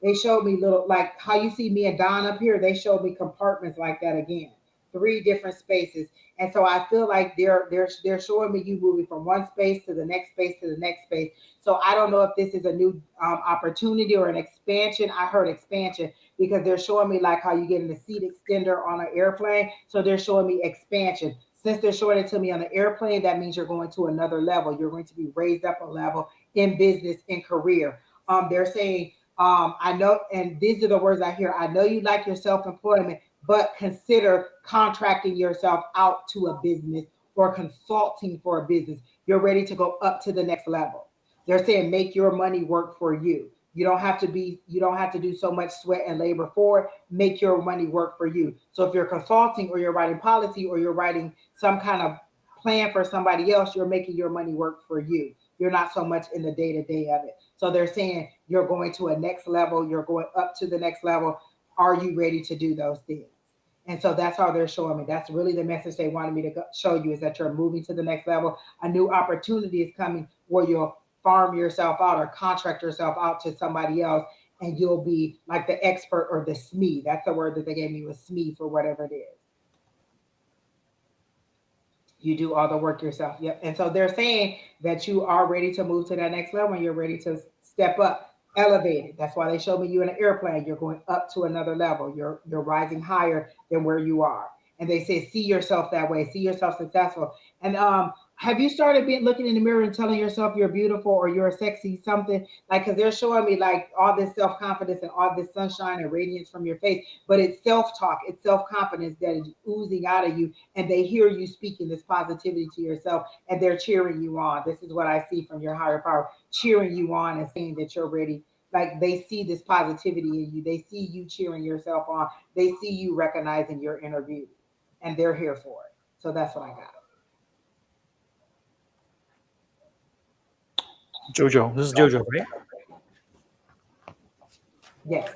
They showed me little, like how you see me and Don up here. They showed me compartments like that again, three different spaces, and so I feel like they're showing me you moving from one space to the next space to the next space. So I don't know if this is a new opportunity or an expansion. I heard expansion because they're showing me like how you get in the seat extender on an airplane. So they're showing me expansion. Since they're showing it to me on the airplane, that means you're going to another level. You're going to be raised up a level in business and career. They're saying, I know, and these are the words I hear. I know you like your self-employment, but consider contracting yourself out to a business or consulting for a business. You're ready to go up to the next level. They're saying make your money work for you. You don't have to do so much sweat and labor for it. Make your money work for you. So if you're consulting or you're writing policy or you're writing some kind of plan for somebody else, you're making your money work for you. You're not so much in the day to day of it. So they're saying you're going to a next level, you're going up to the next level. Are you ready to do those things? And so that's how they're showing me. That's really the message they wanted me to show you is that you're moving to the next level. A new opportunity is coming where you'll farm yourself out or contract yourself out to somebody else, and you'll be like the expert or the SME. That's the word that they gave me was SME for whatever it is. You do all the work yourself. Yep. And so they're saying that you are ready to move to that next level and you're ready to step up, elevated. That's why they showed me you in an airplane. You're going up to another level. You're rising higher than where you are. And they say, see yourself that way, see yourself successful. And have you started being looking in the mirror and telling yourself you're beautiful or you're sexy, something like because they're showing me like all this self-confidence and all this sunshine and radiance from your face, but it's self-talk, it's self-confidence that is oozing out of you, and they hear you speaking this positivity to yourself and they're cheering you on. This is what I see from your higher power, cheering you on and saying that you're ready. Like they see this positivity in you, they see you cheering yourself on, they see you recognizing your inner beauty, and they're here for it. So that's what I got. Jojo, this is Jojo, right? Yes.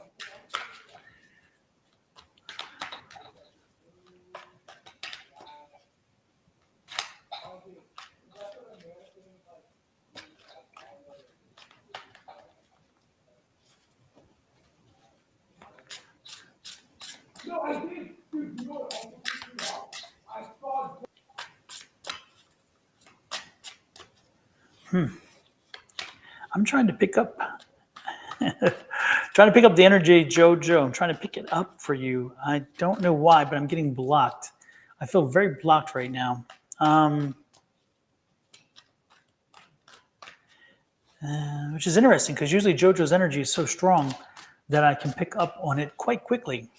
I'm trying to pick up trying to pick up the energy, Jojo. I'm trying to pick it up for you. I don't know why, but I'm getting blocked. I feel very blocked right now. Which is interesting because usually Jojo's energy is so strong that I can pick up on it quite quickly.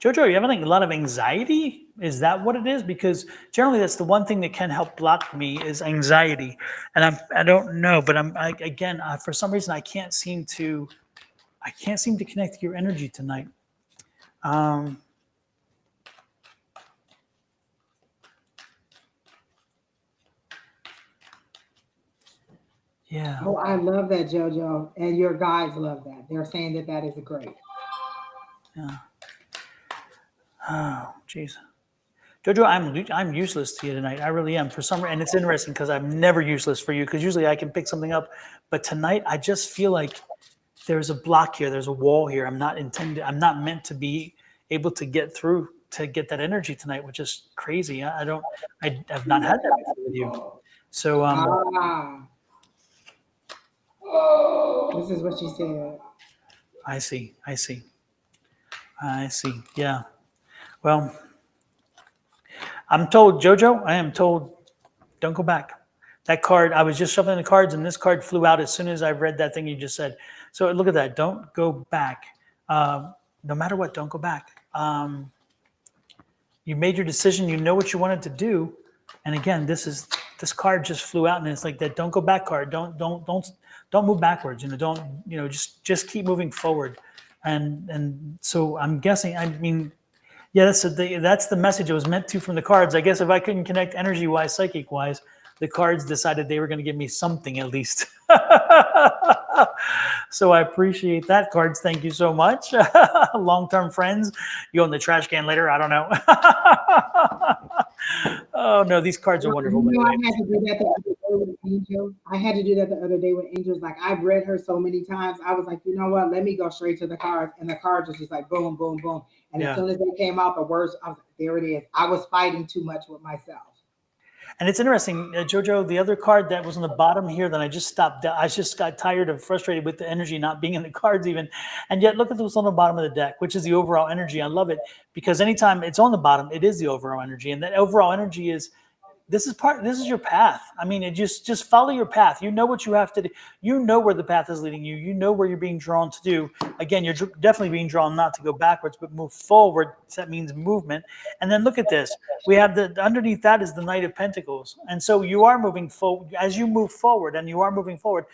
Jojo, are you having like a lot of anxiety? Is that what it is? Because generally that's the one thing that can help block me is anxiety. And I don't know, but again, for some reason, I can't seem to connect to your energy tonight. Yeah. Oh, I love that, JoJo, and your guys love that. They're saying that that is great. Yeah. Oh, jeez. Jojo, I'm useless to you tonight. I really am. For some reason, and it's interesting because I'm never useless for you because usually I can pick something up, but tonight I just feel like there's a block here. There's a wall here. I'm not meant to be able to get through to get that energy tonight, which is crazy. I've not had that before with you. So this is what she said. I see. Yeah. Well, I'm told, Jojo, I am told, don't go back. That card, I was just shuffling the cards, and this card flew out as soon as I read that thing you just said. So look at that. Don't go back. No matter what, don't go back. You made your decision. You know what you wanted to do, and again, this card just flew out, and it's like that. Don't go back card. Don't move backwards. Don't just keep moving forward. And so I'm guessing. I mean, yeah, that's the message it was meant to from the cards. I guess if I couldn't connect energy wise, psychic wise, the cards decided they were going to give me something at least. So I appreciate that, cards. Thank you so much. Long-term friends. You go in the trash can later. I don't know. Oh no, these cards are wonderful. By the I way. had to do that the other day with Angel. I had to do that the other day with Angels. Like I've read her so many times. I was like, you know what? Let me go straight to the cards. And the cards was just like boom, boom, boom. And as Yeah. soon as they came out, the words, I was like, there it is. I was fighting too much with myself. And it's interesting, Jojo, the other card that was on the bottom here that I just stopped. I just got tired of frustrated with the energy not being in the cards even. And yet look at what's on the bottom of the deck, which is the overall energy. I love it because anytime it's on the bottom, it is the overall energy. And that overall energy is this is your path. I mean, it just follow your path. You know what you have to do. You know where the path is leading you. You know where you're being drawn to do. Again, you're definitely being drawn not to go backwards, but move forward. So that means movement. And then look at this. We have the underneath that is the Knight of Pentacles. And so you are moving forward. As you move forward and you are moving forward,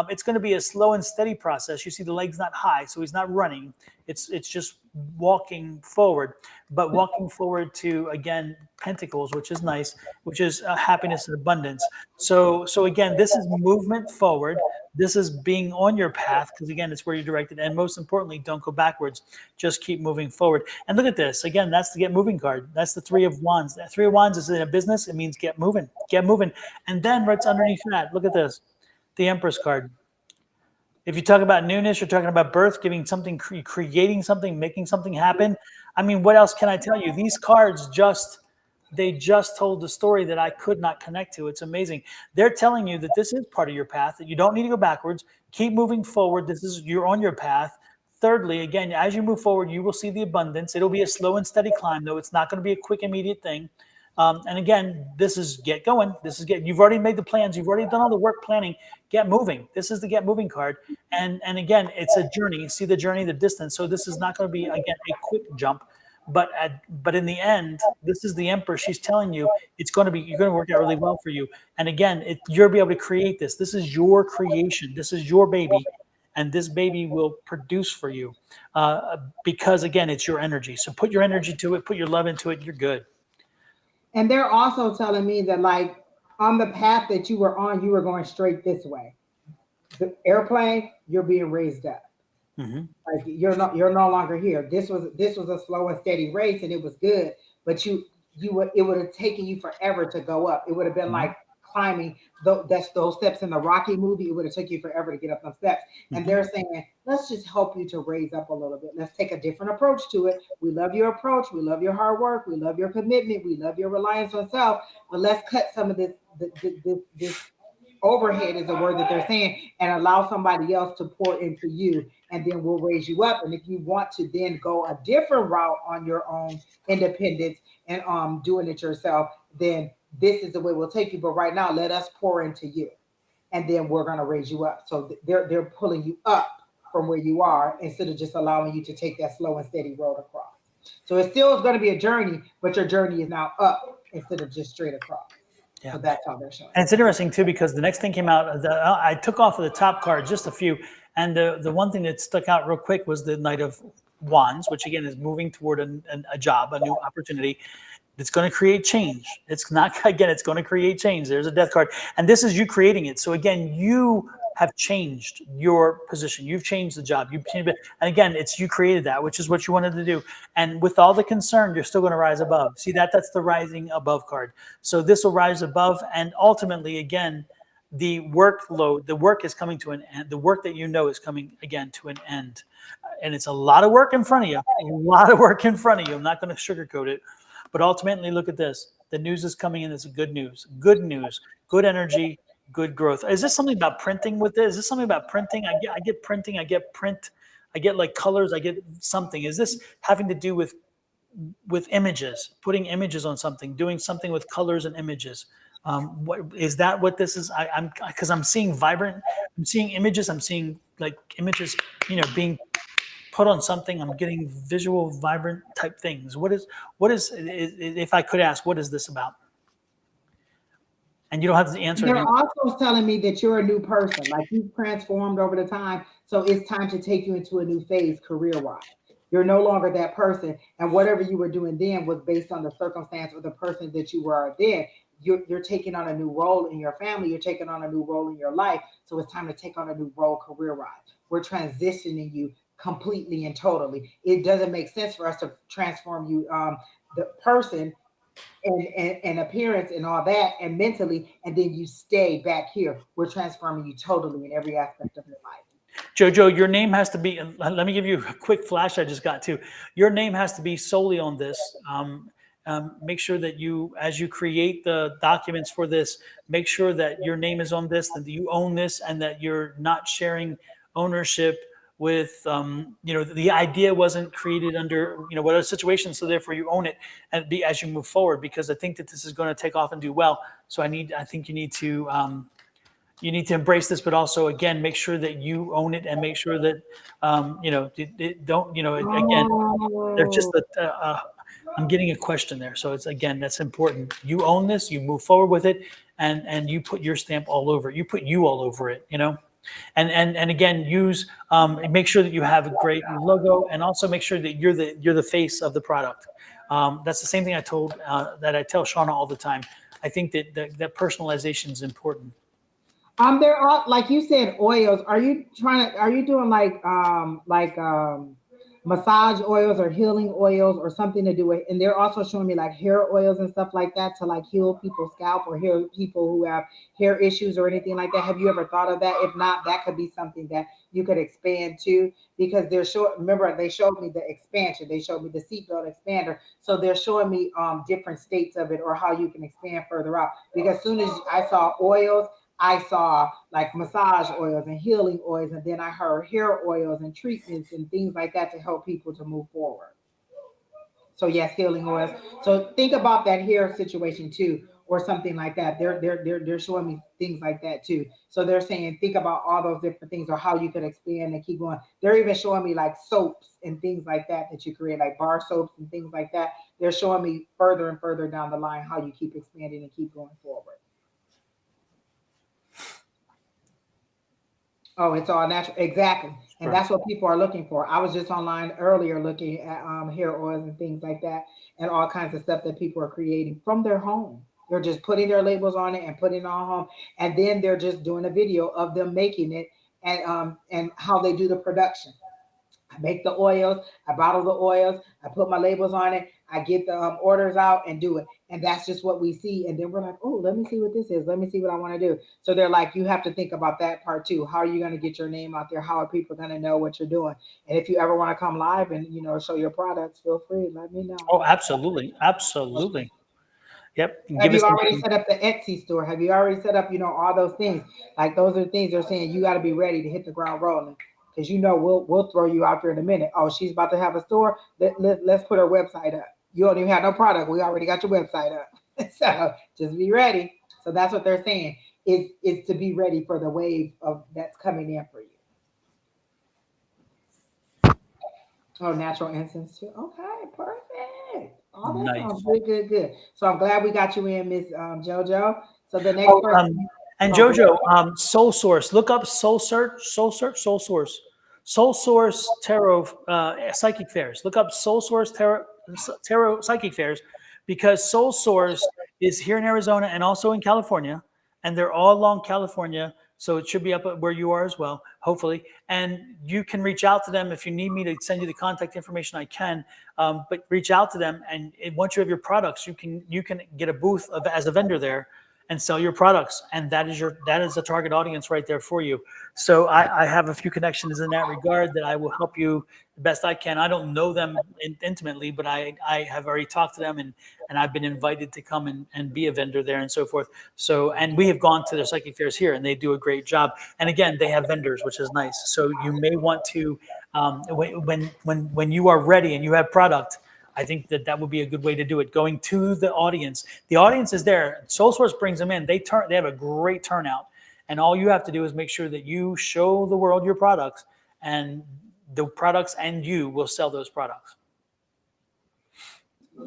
it's going to be a slow and steady process. You see the leg's not high, so he's not running. It's just walking forward, but walking forward to, again, Pentacles, which is nice, which is happiness and abundance. So again, this is movement forward. This is being on your path because, again, it's where you're directed. And most importantly, don't go backwards. Just keep moving forward. And look at this. Again, that's the Get Moving card. That's the Three of Wands. That Three of Wands is in a business. It means get moving. Get moving. And then right underneath that, look at this. The Empress card. If you talk about newness, you're talking about birth, giving something, creating something, making something happen. I mean, what else can I tell you? These cards they just told the story that I could not connect to. It's amazing. They're telling you that this is part of your path, that you don't need to go backwards. Keep moving forward. You're on your path. Thirdly, again, as you move forward, you will see the abundance. It'll be a slow and steady climb, though. It's not going to be a quick, immediate thing. And again, this is get going. You've already made the plans. You've already done all the work planning. Get moving. This is the get moving card. And again, it's a journey. You see the journey, the distance. So this is not going to be, again, a quick jump. But in the end, this is the Emperor. She's telling you you're going to work out really well for you. And again, you'll be able to create this. This is your creation. This is your baby. And this baby will produce for you because, again, it's your energy. So put your energy to it. Put your love into it. You're good. And they're also telling me that, like, on the path that you were on, you were going straight this way. The airplane, you're being raised up. Mm-hmm. Like you're no longer here. This was a slow and steady race, and it was good. But it would have taken you forever to go up. It would have been like climbing those steps in the Rocky movie. It would have took you forever to get up those steps. And Mm-hmm. they're saying, let's just help you to raise up a little bit. Let's take a different approach to it. We love your approach. We love your hard work. We love your commitment. We love your reliance on self. But let's cut some of this overhead is a word that they're saying, and allow somebody else to pour into you, and then we'll raise you up. And if you want to then go a different route on your own independence and doing it yourself, then this is the way we'll take you. But right now, let us pour into you, and then we're going to raise you up. So they're pulling you up from where you are instead of just allowing you to take that slow and steady road across. So it still is going to be a journey, but your journey is now up instead of just straight across. Yeah. So that's how they're showing. And it's interesting too because the next thing came out. I took off of the top card just a few, and the one thing that stuck out real quick was the Knight of Wands, which again is moving toward a job, a new opportunity. It's going to create change. It's not, again, it's going to create change. There's a death card. And this is you creating it. So again, you have changed your position. You've changed the job. You've changed it. And again, it's you created that, which is what you wanted to do. And with all the concern, you're still going to rise above. See that's the rising above card. So this will rise above. And ultimately, again, the workload, the work is coming to an end. The work that you know is coming again to an end. And it's a lot of work in front of you. A lot of work in front of you. I'm not going to sugarcoat it. But ultimately, look at this. The news is coming in. It's good news, good energy, good growth. Is this something about printing with this? Is this something about printing? I get printing. I get print. I get like colors. I get something. Is this having to do with with images, putting images on something, doing something with colors and images. What is that? What this is? Because I'm seeing vibrant. I'm seeing images. I'm seeing like images, being put on something. I'm getting visual, vibrant type things. If I could ask, what is this about? And you don't have to answer They're it. also telling me that you're a new person, like you've transformed over the time. So it's time to take you into a new phase career wise. You're no longer that person. And whatever you were doing then was based on the circumstance or the person that you were then. You're taking on a new role in your family. You're taking on a new role in your life. So it's time to take on a new role career wise. We're transitioning you completely and totally. It doesn't make sense for us to transform you, the person and appearance and all that and mentally, and then you stay back here. We're transforming you totally in every aspect of your life. Jojo, your name has to be, let me give you a quick flash I just got to. Your name has to be solely on this. Make sure that as you create the documents for this, make sure that your name is on this, that you own this, and that you're not sharing ownership with, the idea wasn't created under, whatever situation, so therefore you own it and as you move forward, because I think that this is going to take off and do well. So I think you need to embrace this, but also again make sure that you own it and make sure that don't again they're just Oh, I'm getting a question there, so it's again that's important. You own this, you move forward with it, and you put your stamp all over it. You put you all over it, and again use make sure that you have a great logo, and also make sure that you're the face of the product. That's the same thing I tell Shauna all the time. I think that personalization is important. they're all like you said, oils. Are you doing massage oils or healing oils or something to do with? And they're also showing me like hair oils and stuff like that to like heal people's scalp or heal people who have hair issues or anything like that. Have you ever thought of that? If not, that could be something that you could expand to, because they're showing. Remember, they showed me the expansion. They showed me the seatbelt expander. So they're showing me different states of it or how you can expand further out. Because as soon as I saw oils, I saw like massage oils and healing oils, and then I heard hair oils and treatments and things like that to help people to move forward. So yes, healing oils. So think about that hair situation too, or something like that. They're showing me things like that too. So they're saying think about all those different things or how you could expand and keep going. They're even showing me like soaps and things like that you create, like bar soaps and things like that. They're showing me further and further down the line how you keep expanding and keep going forward. Oh, it's all natural. Exactly. And Right. that's what people are looking for. I was just online earlier looking at hair oils and things like that and all kinds of stuff that people are creating from their home. They're just putting their labels on it and putting it on home. And then they're just doing a video of them making it and how they do the production. I make the oils, I bottle the oils, I put my labels on it, I get the orders out and do it. And that's just what we see. And then we're like, oh, let me see what this is. Let me see what I want to do. So they're like, you have to think about that part too. How are you going to get your name out there? How are people going to know what you're doing? And if you ever want to come live and, show your products, feel free. Let me know. Oh, absolutely, absolutely. Yep. And give Have us you the already name. set up the Etsy store? Have you already set up, all those things? Like those are the things they're saying you got to be ready to hit the ground rolling. Because we'll throw you out there in a minute. Oh, she's about to have a store. Let's put her website up. You don't even have no product. We already got your website up. So just be ready. So that's what they're saying is to be ready for the wave of that's coming in for you. Oh, natural incense too. Okay, perfect. Oh, that sounds Nice. good, good, good. So I'm glad we got you in, Miss JoJo. So the next Oh, person. and Oh, go Jojo, Soul Source. Look up Soul Source, Soul Source Tarot Psychic Fairs. Look up Soul Source Tarot Psychic Fairs, because Soul Source is here in Arizona and also in California, and they're all along California. So it should be up where you are as well, hopefully. And you can reach out to them if you need me to send you the contact information. I can, but reach out to them, and once you have your products, you can get a booth as a vendor there and sell your products, and that is the target audience right there for you. So I have a few connections in that regard that I will help you the best I can. I don't know them intimately, but I have already talked to them, and I've been invited to come and be a vendor there and so forth. So, and we have gone to their psychic fairs here, and they do a great job. And again, they have vendors, which is nice. So you may want to when you are ready and you have product, I think that that would be a good way to do it. Going to the audience. The audience is there. Soul Source brings them in. They have a great turnout. And all you have to do is make sure that you show the world your products, and the products and you will sell those products.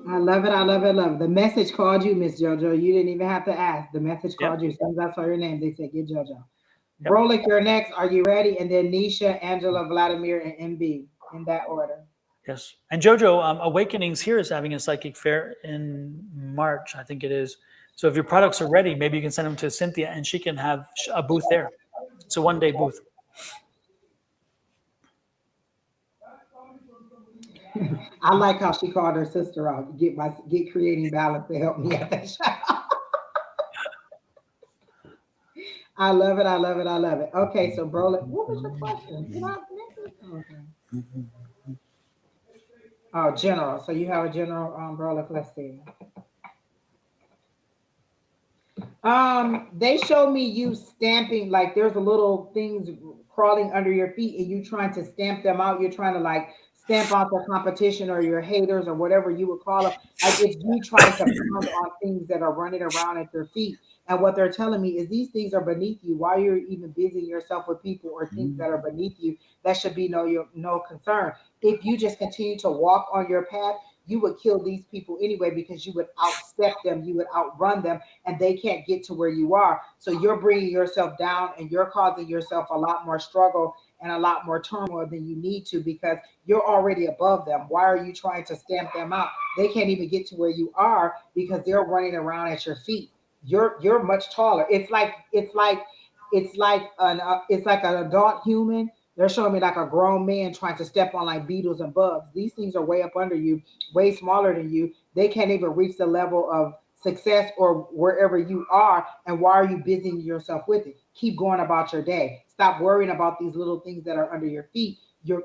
I love it. I love it. I love it. The message called you, Miss JoJo. You didn't even have to ask. The message called you. As soon as I saw your name, they said, get JoJo. Yep. Brolic, you're next. Are you ready? And then Nisha, Angela, Vladimir, and MB in that order. Yes. And JoJo, Awakenings here is having a psychic fair in March, I think it is. So if your products are ready, maybe you can send them to Cynthia and she can have a booth there. It's a one-day booth. I like how she called her sister out. Get creating balance to help me at that shop. I love it. I love it. I love it. Okay, so Brolic, what was your question? Did I miss it? Okay. Oh, general. So you have a general Brolic. Let's see. They showed me you stamping, like there's a little things crawling under your feet and you trying to stamp them out. You're trying to like stamp out the competition or your haters or whatever you would call them. Like it's you trying to pound on things that are running around at your feet. And what they're telling me is these things are beneath you. Why you're even busying yourself with people or things that are beneath you, that should be no concern. If you just continue to walk on your path, you would kill these people anyway because you would outstep them, you would outrun them, and they can't get to where you are. So you're bringing yourself down and you're causing yourself a lot more struggle and a lot more turmoil than you need to because you're already above them. Why are you trying to stamp them out? They can't even get to where you are because they're running around at your feet. You're much taller. It's like an adult human. They're showing me like a grown man trying to step on like beetles and bugs. These things are way up under you, way smaller than you. They can't even reach the level of success or wherever you are. And why are you busying yourself with it? Keep going about your day. Stop worrying about these little things that are under your feet. You're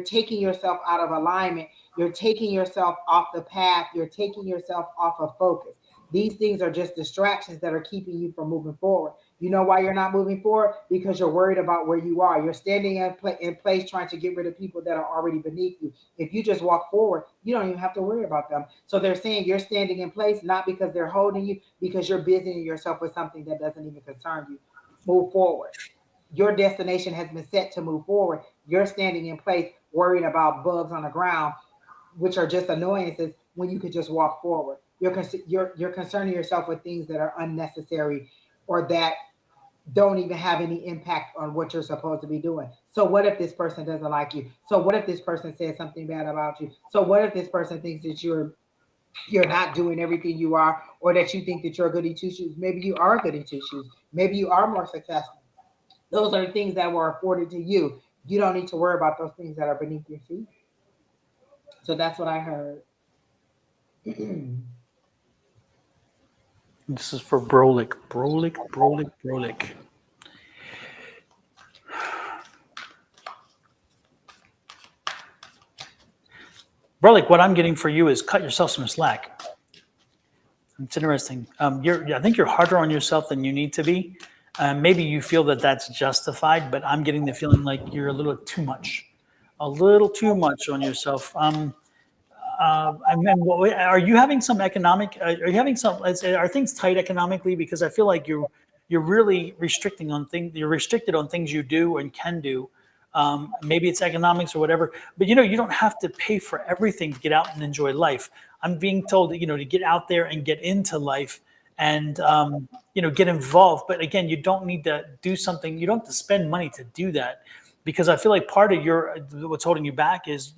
taking yourself out of alignment. You're taking yourself off the path. You're taking yourself off of focus. These things are just distractions that are keeping you from moving forward. You know why you're not moving forward? Because you're worried about where you are. You're standing in place trying to get rid of people that are already beneath you. If you just walk forward, you don't even have to worry about them. So they're saying you're standing in place, not because they're holding you, because you're busying yourself with something that doesn't even concern you. Move forward. Your destination has been set to move forward. You're standing in place, worrying about bugs on the ground, which are just annoyances when you could just walk forward. You're concerning yourself with things that are unnecessary or that don't even have any impact on what you're supposed to be doing. So what if this person doesn't like you? So what if this person says something bad about you? So what if this person thinks that you're not doing everything you are, or that you think that you're a goody two shoes? Maybe you are a goody two shoes. Maybe you are more successful. Those are things that were afforded to you. You don't need to worry about those things that are beneath your feet. So that's what I heard. This is for Brolic. Brolic. Brolic, what I'm getting for you is cut yourself some slack. It's interesting. I think you're harder on yourself than you need to be. Maybe you feel that that's justified, but I'm getting the feeling like you're a little too much on yourself. Are you having some economic? Are you having some? Are things tight economically? Because I feel like you're really restricting on things. You're restricted on things you do and can do. Maybe it's economics or whatever. But you don't have to pay for everything to get out and enjoy life. I'm being told that to get out there and get into life and get involved. But again, you don't need to do something. You don't have to spend money to do that. Because I feel like part of what's holding you back is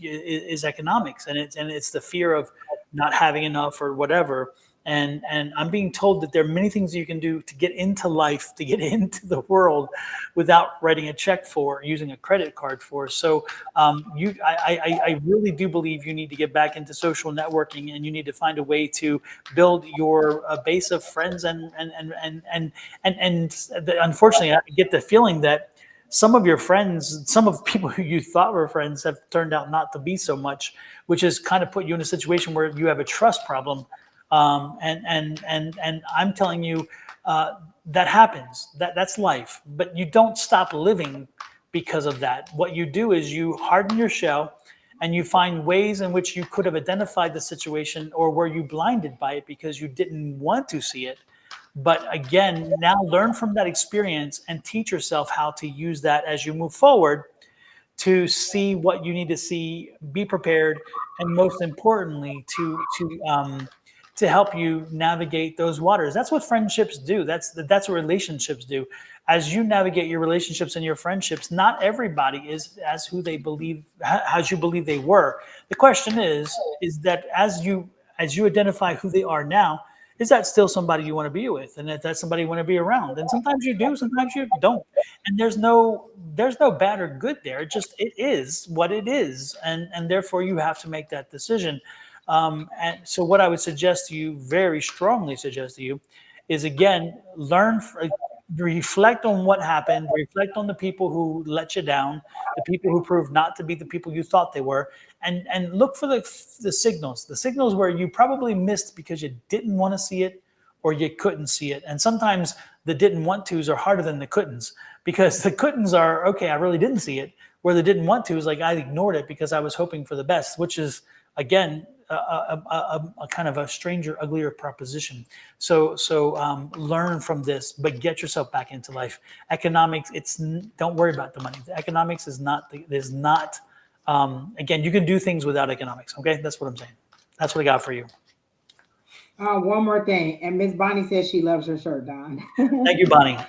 economics, and it's the fear of not having enough or whatever. And I'm being told that there are many things you can do to get into life, to get into the world, without writing a check for, using a credit card for. So I really do believe you need to get back into social networking, and you need to find a way to build your base of friends. And unfortunately, I get the feeling that some of your friends, some of the people who you thought were friends have turned out not to be so much, which has kind of put you in a situation where you have a trust problem. And I'm telling you, that happens. That's life. But you don't stop living because of that. What you do is you harden your shell and you find ways in which you could have identified the situation, or were you blinded by it because you didn't want to see it. But again, now learn from that experience and teach yourself how to use that as you move forward to see what you need to see, be prepared, and most importantly, to help you navigate those waters. That's what friendships do. That's what relationships do. As you navigate your relationships and your friendships, not everybody is as who they believe, as you believe they were. The question is that as you identify who they are now, is that still somebody you want to be with, and if that's somebody you want to be around? And sometimes you do, sometimes you don't, and there's no bad or good there. It is what it is, and therefore you have to make that decision. And so what I would suggest to you, very strongly suggest to you, is again, reflect on what happened, reflect on the people who let you down, the people who proved not to be the people you thought they were, and look for the signals where you probably missed because you didn't want to see it or you couldn't see it. And sometimes the didn't want tos are harder than the couldn'ts, because the couldn'ts are, okay, I really didn't see it, where the didn't want to is like, I ignored it because I was hoping for the best, which is, again, a kind of a stranger, uglier proposition. So learn from this, but get yourself back into life. Economics, don't worry about the money. The economics is not. Again, you can do things without economics. Okay, that's what I'm saying. That's what I got for you. One more thing, and Miss Bonnie says she loves your shirt, Don. Thank you, Bonnie.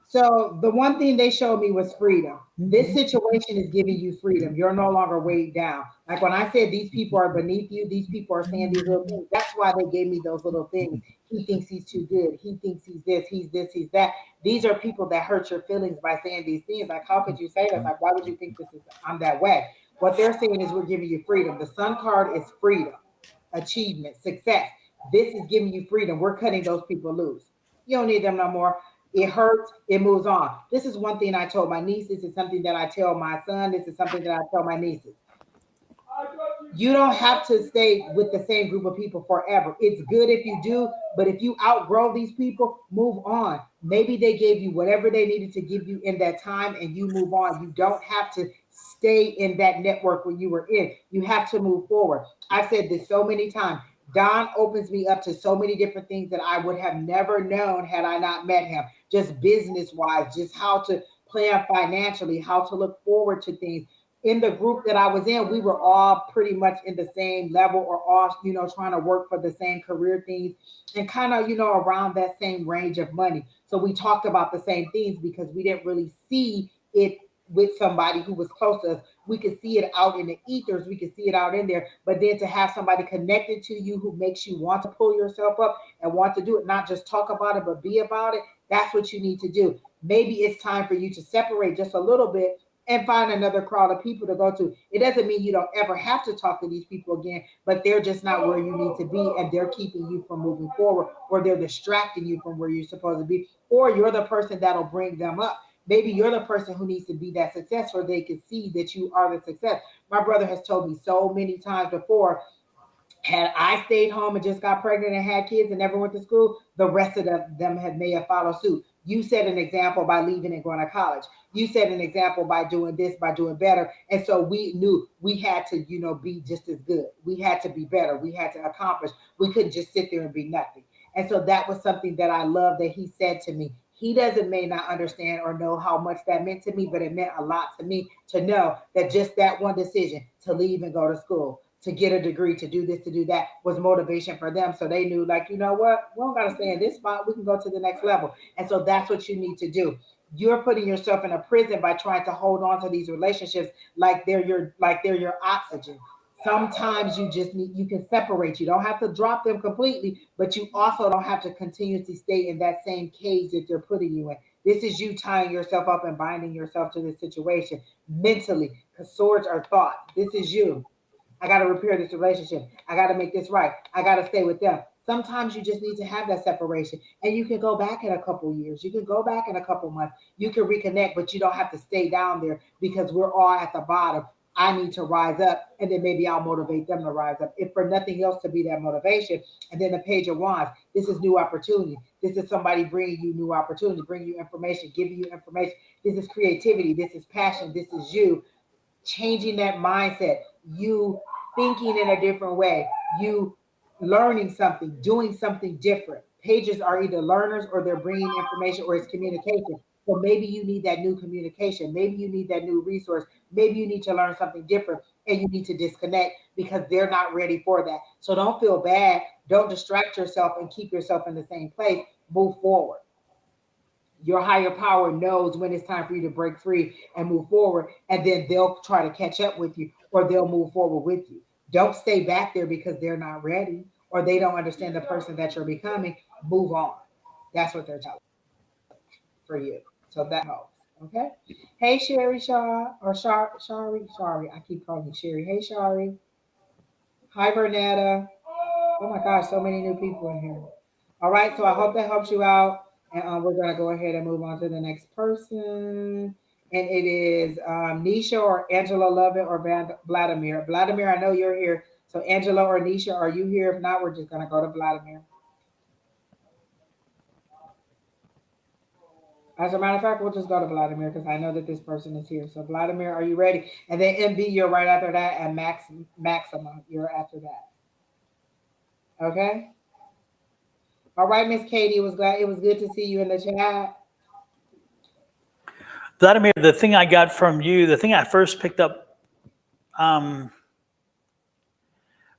So the one thing they showed me was freedom. This situation is giving you freedom. You're no longer weighed down. Like when I said these people are beneath you, these people are saying these little things. That's why they gave me those little things. He thinks he's too good. He thinks he's this, he's that. These are people that hurt your feelings by saying these things. Like, how could you say this? Like, why would you think I'm that way? What they're saying is we're giving you freedom. The sun card is freedom, achievement, success. This is giving you freedom. We're cutting those people loose. You don't need them no more. It hurts, it moves on. This is one thing I told my niece. This is something that I tell my son. This is something that I tell my nieces. You don't have to stay with the same group of people forever. It's good if you do, but if you outgrow these people, move on. Maybe they gave you whatever they needed to give you in that time and you move on. You don't have to stay in that network where you were in. You have to move forward. I've said this so many times. Don opens me up to so many different things that I would have never known had I not met him, just business wise, just how to plan financially, how to look forward to things. In the group that I was in, we were all pretty much in the same level, or all, trying to work for the same career things and kind of, around that same range of money. So we talked about the same things because we didn't really see it with somebody who was close to us. We could see it out in the ethers. We could see it out in there. But then to have somebody connected to you who makes you want to pull yourself up and want to do it, not just talk about it, but be about it, that's what you need to do. Maybe it's time for you to separate just a little bit and find another crowd of people to go to. It doesn't mean you don't ever have to talk to these people again, but they're just not where you need to be, and they're keeping you from moving forward, or they're distracting you from where you're supposed to be, or you're the person that'll bring them up. Maybe you're the person who needs to be that success, or they can see that you are the success. My brother has told me so many times before, had I stayed home and just got pregnant and had kids and never went to school, the rest of them may have followed suit. You set an example by leaving and going to college. You set an example by doing this, by doing better. And so we knew we had to, be just as good. We had to be better. We had to accomplish. We couldn't just sit there and be nothing. And so that was something that I love that he said to me. He may not understand or know how much that meant to me, but it meant a lot to me to know that just that one decision to leave and go to school, to get a degree, to do this, to do that, was motivation for them. So they knew, like, you know what? We don't got to stay in this spot. We can go to the next level. And so that's what you need to do. You're putting yourself in a prison by trying to hold on to these relationships like they're your oxygen. Sometimes you can separate. You don't have to drop them completely, but you also don't have to continuously stay in that same cage that they're putting you in. This is you tying yourself up and binding yourself to this situation mentally, because swords are thoughts. This is you. I got to repair this relationship. I got to make this right. I got to stay with them. Sometimes you just need to have that separation, and you can go back in a couple years. You can go back in a couple months. You can reconnect, but you don't have to stay down there, because we're all at the bottom. I need to rise up, and then maybe I'll motivate them to rise up, if for nothing else, to be that motivation. And then the Page of Wands. This is new opportunity. This is somebody bringing you new opportunity, bringing you information, giving you information. This is creativity. This is passion. This is you changing that mindset, you thinking in a different way, you learning something, doing something different. Pages are either learners or they're bringing information or it's communication. So maybe you need that new communication. Maybe you need that new resource. Maybe you need to learn something different and you need to disconnect because they're not ready for that. So don't feel bad. Don't distract yourself and keep yourself in the same place. Move forward. Your higher power knows when it's time for you to break free and move forward, and then they'll try to catch up with you or they'll move forward with you. Don't stay back there because they're not ready or they don't understand the person that you're becoming. Move on. That's what they're telling for you. So that helps. Okay. Hey Sherry Shaw or Shari. I keep calling you Sherry. Hey Shari. Hi Vernetta. Oh my gosh, so many new people in here. All right, so I hope that helps you out. And we're going to go ahead and move on to the next person. And it is Nisha or Angela Lovett or Vladimir. Vladimir, I know you're here. So Angela or Nisha, are you here? If not, we're just going to go to Vladimir. As a matter of fact, we'll just go to Vladimir because I know that this person is here. So Vladimir, are you ready? And then MB, you're right after that. And Maxima, you're after that. Okay? All right, Miss Katie, it was good to see you in the chat. Vladimir, the thing I got from you, the thing I first picked up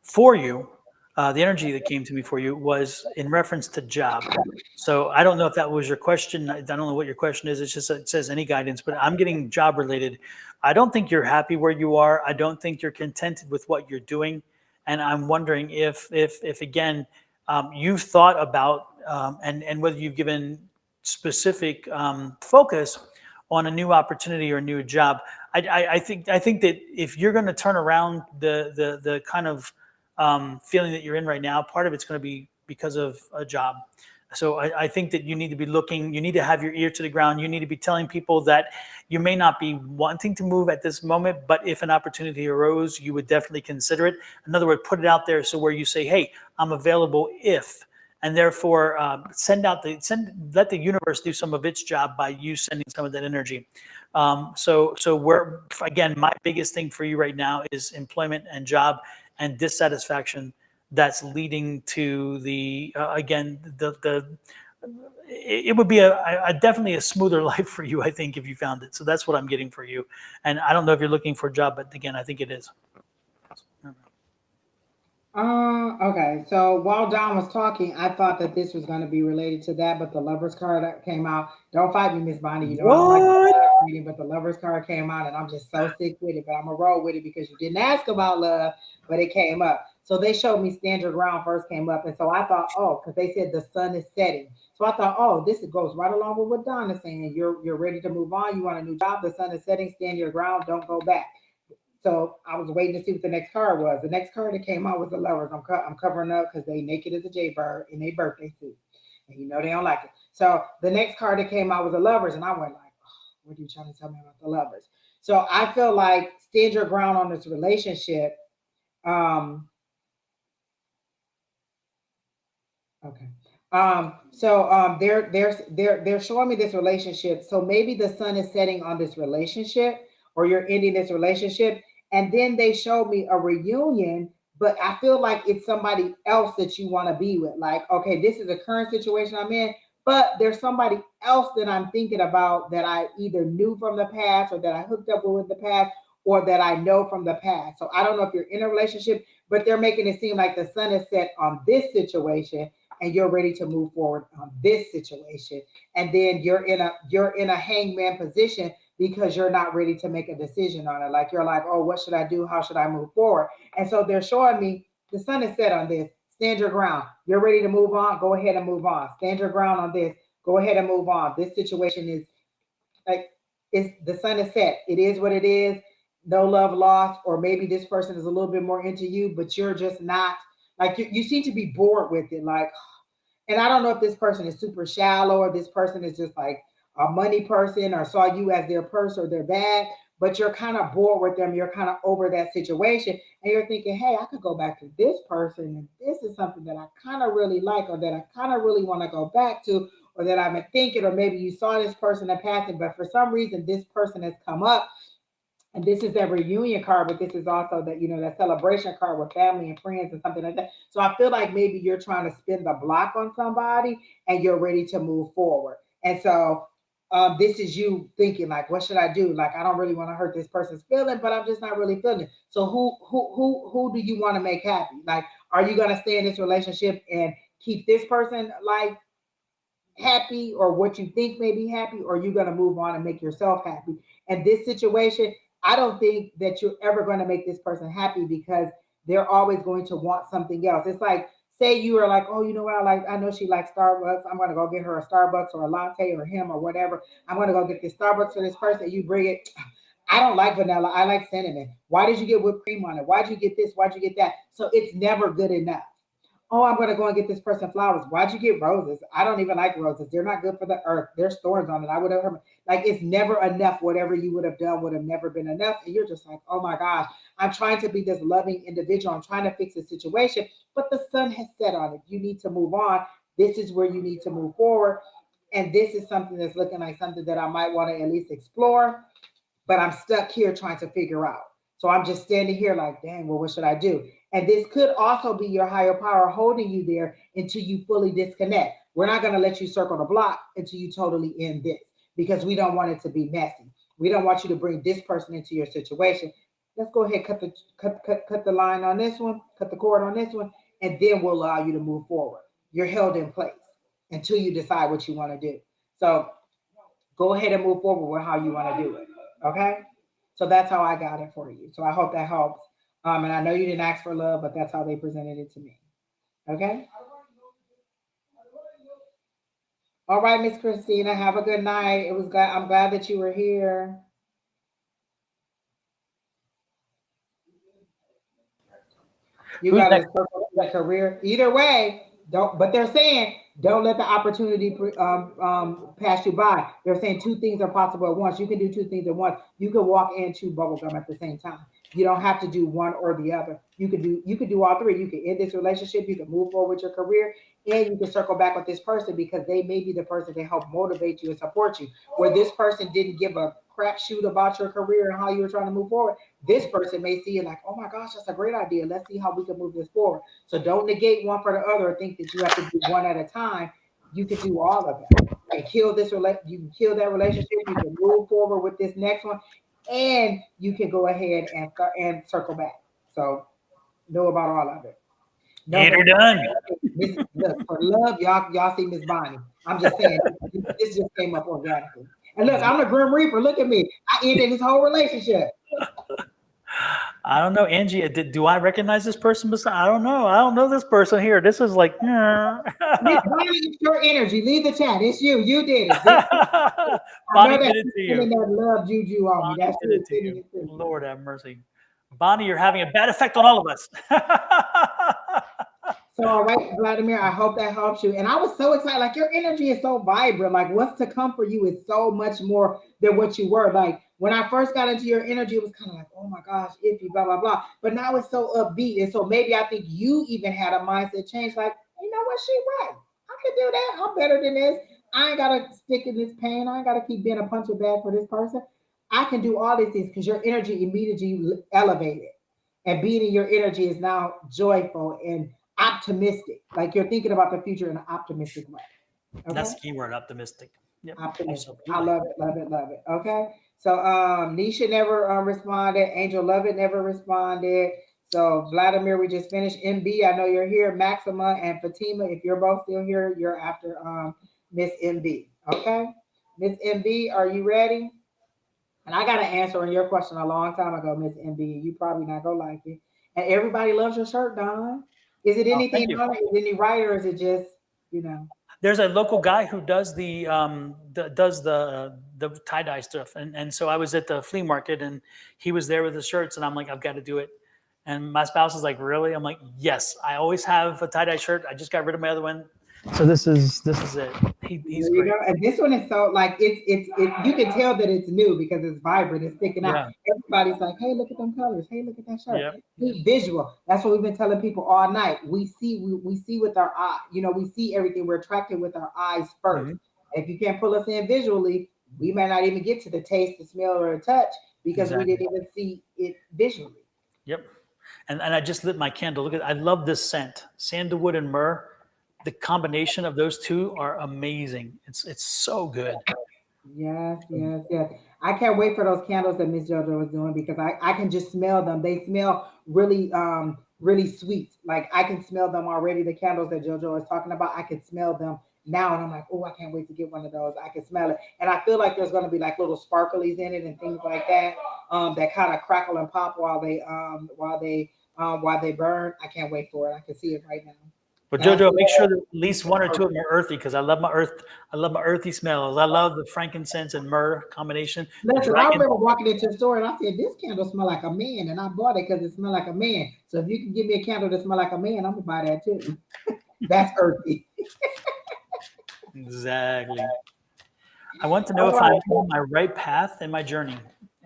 for you, the energy that came to me for you was in reference to job. So I don't know if that was your question. I don't know what your question is. It's just it says any guidance, but I'm getting job related. I don't think you're happy where you are. I don't think you're contented with what you're doing, and I'm wondering if again you've thought about and whether you've given specific focus on a new opportunity or a new job. I think that if you're going to turn around the kind of feeling that you're in right now, part of it's going to be because of a job. So I think that you need to be looking, you need to have your ear to the ground. You need to be telling people that you may not be wanting to move at this moment, but if an opportunity arose, you would definitely consider it. In other words, put it out there so where you say, hey, I'm available if, and therefore let the universe do some of its job by you sending some of that energy. So where, again, my biggest thing for you right now is employment and job and dissatisfaction that's leading to the again it would be a definitely a smoother life for you, I think, if you found it. So that's what I'm getting for you. And I don't know if you're looking for a job, but again, I think it is. Okay. So while Don was talking, I thought that this was going to be related to that, but the Lovers card that came out. Don't fight me, Miss Bonnie. You know I don't like What? reading, but the Lovers card came out, and I'm just so sick with it. But I'm gonna roll with it because you didn't ask about love, but it came up. So they showed me Stand Your Ground first came up, and so I thought, oh, because they said the sun is setting. So I thought, oh, this goes right along with what Don is saying. You're ready to move on. You want a new job. The sun is setting. Stand your ground. Don't go back. So I was waiting to see what the next card was. The next card that came out was the Lovers. I'm covering up because they naked as a jaybird in their birthday suit, and you know they don't like it. So the next card that came out was the Lovers, and I went like, oh, what are you trying to tell me about the Lovers? So I feel like stand your ground on this relationship. Okay. They're showing me this relationship. So maybe the sun is setting on this relationship, or you're ending this relationship, and then they showed me a reunion. But I feel like it's somebody else that you want to be with. Like, okay, this is a current situation I'm in, but there's somebody else that I'm thinking about that I either knew from the past, or that I hooked up with in the past, or that I know from the past. So I don't know if you're in a relationship, but they're making it seem like the sun is set on this situation and you're ready to move forward on this situation, and then you're in a hangman position because you're not ready to make a decision on it. Like you're like, oh, what should I do? How should I move forward? And so they're showing me the sun is set on this. Stand your ground. You're ready to move on. Go ahead and move on. Stand your ground on this. Go ahead and move on. This situation is like, it's the sun is set. It is what it is. No love lost, or maybe this person is a little bit more into you, but you're just not, like you seem to be bored with it. Like, and I don't know if this person is super shallow or this person is just like a money person or saw you as their purse or their bag, but you're kind of bored with them. You're kind of over that situation and you're thinking, hey, I could go back to this person and this is something that I kind of really like, or that I kind of really want to go back to, or that I've been thinking, or maybe you saw this person in passing, but for some reason this person has come up And this is that reunion card, but this is also that, that celebration card with family and friends and something like that. So I feel like maybe you're trying to spin the block on somebody and you're ready to move forward. And so this is you thinking like, what should I do? Like, I don't really want to hurt this person's feeling, but I'm just not really feeling it. So who do you want to make happy? Like, are you gonna stay in this relationship and keep this person like happy, or what you think may be happy, or you're going to move on and make yourself happy? And this situation, I don't think that you're ever going to make this person happy, because they're always going to want something else. It's like, say you are like, oh, you know what, I know she likes Starbucks, I'm going to go get her a Starbucks or a latte, or him or whatever. I'm going to go get this Starbucks for this person. You bring it. I don't like vanilla, I like cinnamon. Why did you get whipped cream on it? Why'd you get this? Why'd you get that? So it's never good enough. Oh, I'm gonna go and get this person flowers. Why'd you get roses? I don't even like roses. They're not good for the earth. There's thorns on it. I would have, like, it's never enough. Whatever you would have done would have never been enough. And you're just like, oh my gosh, I'm trying to be this loving individual. I'm trying to fix the situation, but the sun has set on it. You need to move on. This is where you need to move forward. And this is something that's looking like something that I might want to at least explore, but I'm stuck here trying to figure out. So I'm just standing here like, dang, well, what should I do? And this could also be your higher power holding you there until you fully disconnect. We're not going to let you circle the block until you totally end this, because we don't want it to be messy. We don't want you to bring this person into your situation. Let's go ahead, cut the line on this one, cut the cord on this one, and then we'll allow you to move forward. You're held in place until you decide what you want to do. So go ahead and move forward with how you want to do it. Okay. So that's how I got it for you. So I hope that helps. And I know you didn't ask for love, but that's how they presented it to me. Okay. All right, Miss Christina. Have a good night. It was glad. I'm glad that you were here. You Who's got to next? circle the career. Either way, don't. But they're saying don't let the opportunity pass you by. They're saying two things are possible at once. You can do two things at once. You can walk and chew bubble gum at the same time. You don't have to do one or the other. You can do all three. You can end this relationship. You can move forward with your career, and you can circle back with this person, because they may be the person to help motivate you and support you. Where this person didn't give a crap shoot about your career and how you were trying to move forward, this person may see it like, oh my gosh, that's a great idea. Let's see how we can move this forward. So don't negate one for the other or think that you have to do one at a time. You can do all of them. And kill this you can kill that relationship. You can move forward with this next one, and you can go ahead and start and circle back. So know about all of it. No, Get but her done. look, for love, y'all see Miss Bonnie. I'm just saying, this just came up organically. And look, I'm the Grim Reaper. Look at me. I ended this whole relationship. I don't know, Angie. Do I recognize this person? I don't know. I don't know this person here. This is like. Miss Bonnie, it's your energy. Leave the chat. It's you. You did it. I know Bonnie that did it you're to you. sending that love juju on me. Bonnie That's did you it to sending you. it to me. Lord have mercy. Bonnie, you're having a bad effect on all of us. So, all right, Vladimir, I hope that helps you. And I was so excited. Like, your energy is so vibrant. Like, what's to come for you is so much more than what you were. Like, when I first got into your energy, it was kind of like, oh my gosh, iffy, blah, blah, blah. But now it's so upbeat. And so maybe I think you even had a mindset change. Like, you know what? She right. I can do that. I'm better than this. I ain't got to stick in this pain. I ain't got to keep being a punching bag for this person. I can do all these things because your energy immediately elevated. And being in your energy is now joyful and optimistic. Like, you're thinking about the future in an optimistic way. That's Okay. the key word, optimistic. Yep, Optimistic. I absolutely. love it, love it, love it. Okay. So Nisha never responded. Angel Lovett never responded. So Vladimir, we just finished. MB, I know you're here. Maxima and Fatima, if you're both still here, you're after Miss MB. Okay. Miss MB, are you ready? And I got an answer on your question a long time ago, Miss MB. You probably not gonna like it. And everybody loves your shirt, Don. Is it Oh, thank anything you. on it? Is it any right, or is it just, you know? There's a local guy who does the tie dye stuff, and so I was at the flea market, and he was there with his shirts, and I'm like, I've got to do it. And my spouse is like, really? I'm like, yes. I always have a tie dye shirt. I just got rid of my other one, so this is it. He's There you great. go. And this one is so like you can tell that it's new because it's vibrant, it's sticking out. Yeah. Everybody's like, hey, look at them colors. Hey, look at that shirt. Yep. See, visual. That's what we've been telling people all night. We see with our eye, we see everything. We're attracted with our eyes first. Hmm. If you can't pull us in visually, we may not even get to the taste, the smell, or the touch. because we Exactly. didn't even see it visually. Yep. And I just lit my candle. Look at, I love this scent, sandalwood and myrrh. The combination of those two are amazing. It's so good. Yes, yes, yes. I can't wait for those candles that Miss JoJo was doing because I can just smell them. They smell really really sweet. Like I can smell them already. The candles that JoJo is talking about, I can smell them now, and I'm like, oh, I can't wait to get one of those. I can smell it, and I feel like there's going to be like little sparklies in it and things like that, that kind of crackle and pop while they burn. I can't wait for it. I can see it right now, But and I Jojo, see make sure that that. at least one or two of them are earthy because I love my earth. I love my earthy smells. I love the frankincense and myrrh combination. The Listen, I dragon. remember walking into the store and I said, "This candle smell like a man," and I bought it because it smelled like a man. So if you can give me a candle that smell like a man, I'm gonna buy that too. That's earthy. Exactly. I want to know All if I'm right. on my right path in my journey.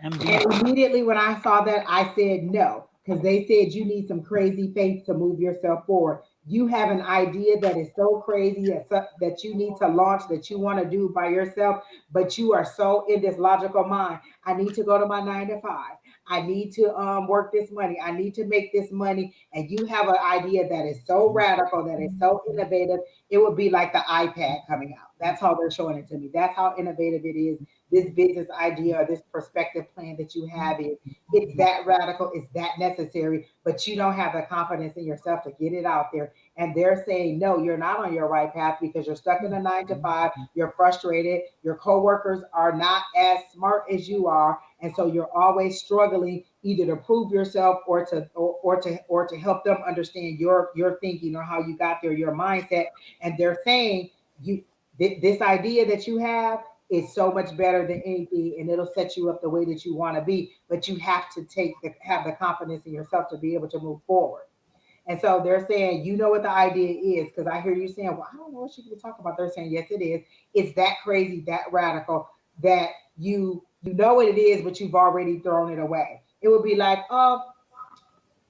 MB. And immediately when I saw that, I said no, because they said you need some crazy faith to move yourself forward. You have an idea that is so crazy that you need to launch, that you want to do by yourself, but you are so in this logical mind. I need to go to my 9 to 5. I need to work this money. I need to make this money. And you have an idea that is so radical, that is so innovative. It would be like the iPad coming out. That's how they're showing it to me. That's how innovative it is. This business idea or this perspective plan that you have is, it's that radical, it's that necessary, but you don't have the confidence in yourself to get it out there. And they're saying, no, you're not on your right path because you're stuck in a 9 to 5, you're frustrated, your coworkers are not as smart as you are, and so you're always struggling either to prove yourself or to help them understand your thinking or how you got there, your mindset. And they're saying you this idea that you have is so much better than anything, and it'll set you up the way that you want to be, but you have to have the confidence in yourself to be able to move forward. And so they're saying, you know what the idea is, because I hear you saying, well, I don't know what you can talk about. They're saying, yes, it is. It's that crazy, that radical, that you know what it is, but you've already thrown it away. It would be like, oh,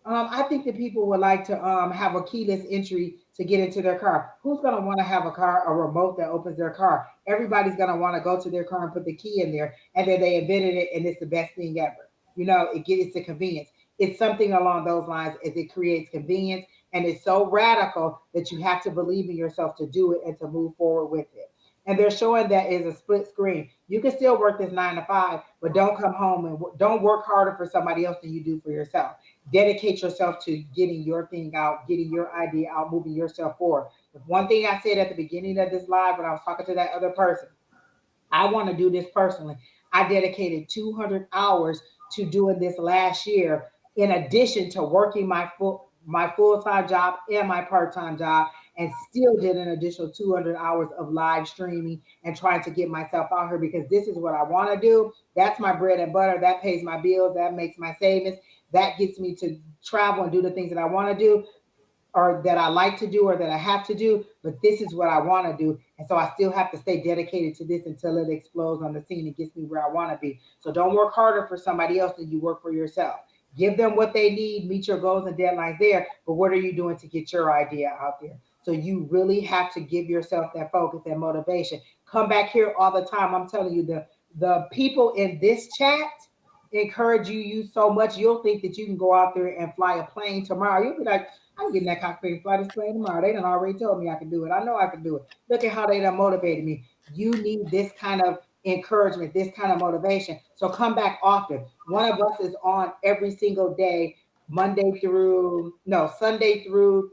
I think that people would like to have a keyless entry to get into their car. Who's going to want to have a remote that opens their car? Everybody's going to want to go to their car and put the key in there, and then they invented it, and it's the best thing ever. It's the convenience. It's something along those lines, as it creates convenience, and it's so radical that you have to believe in yourself to do it and to move forward with it. And they're showing that is a split screen. You can still work this 9 to 5, but don't come home and don't work harder for somebody else than you do for yourself. Dedicate yourself to getting your thing out, getting your idea out, moving yourself forward. The one thing I said at the beginning of this live when I was talking to that other person, I want to do this personally. I dedicated 200 hours to doing this last year, in addition to working my full-time job and my part-time job, and still did an additional 200 hours of live streaming and trying to get myself out here because this is what I want to do. That's my bread and butter. That pays my bills. That makes my savings. That gets me to travel and do the things that I want to do, or that I like to do, or that I have to do, but this is what I want to do. And so I still have to stay dedicated to this until it explodes on the scene and gets me where I want to be. So don't work harder for somebody else than you work for yourself. Give them what they need, meet your goals and deadlines there, but what are you doing to get your idea out there? So you really have to give yourself that focus and motivation. Come back here all the time. I'm telling you, the people in this chat encourage you so much, you'll think that you can go out there and fly a plane tomorrow. You'll be like, I'm getting that cockpit and fly this plane tomorrow. They done already told me I can do it. I know I can do it. Look at how they done motivated me. You need this kind of encouragement, this kind of motivation. So come back often. One of us is on every single day, Sunday through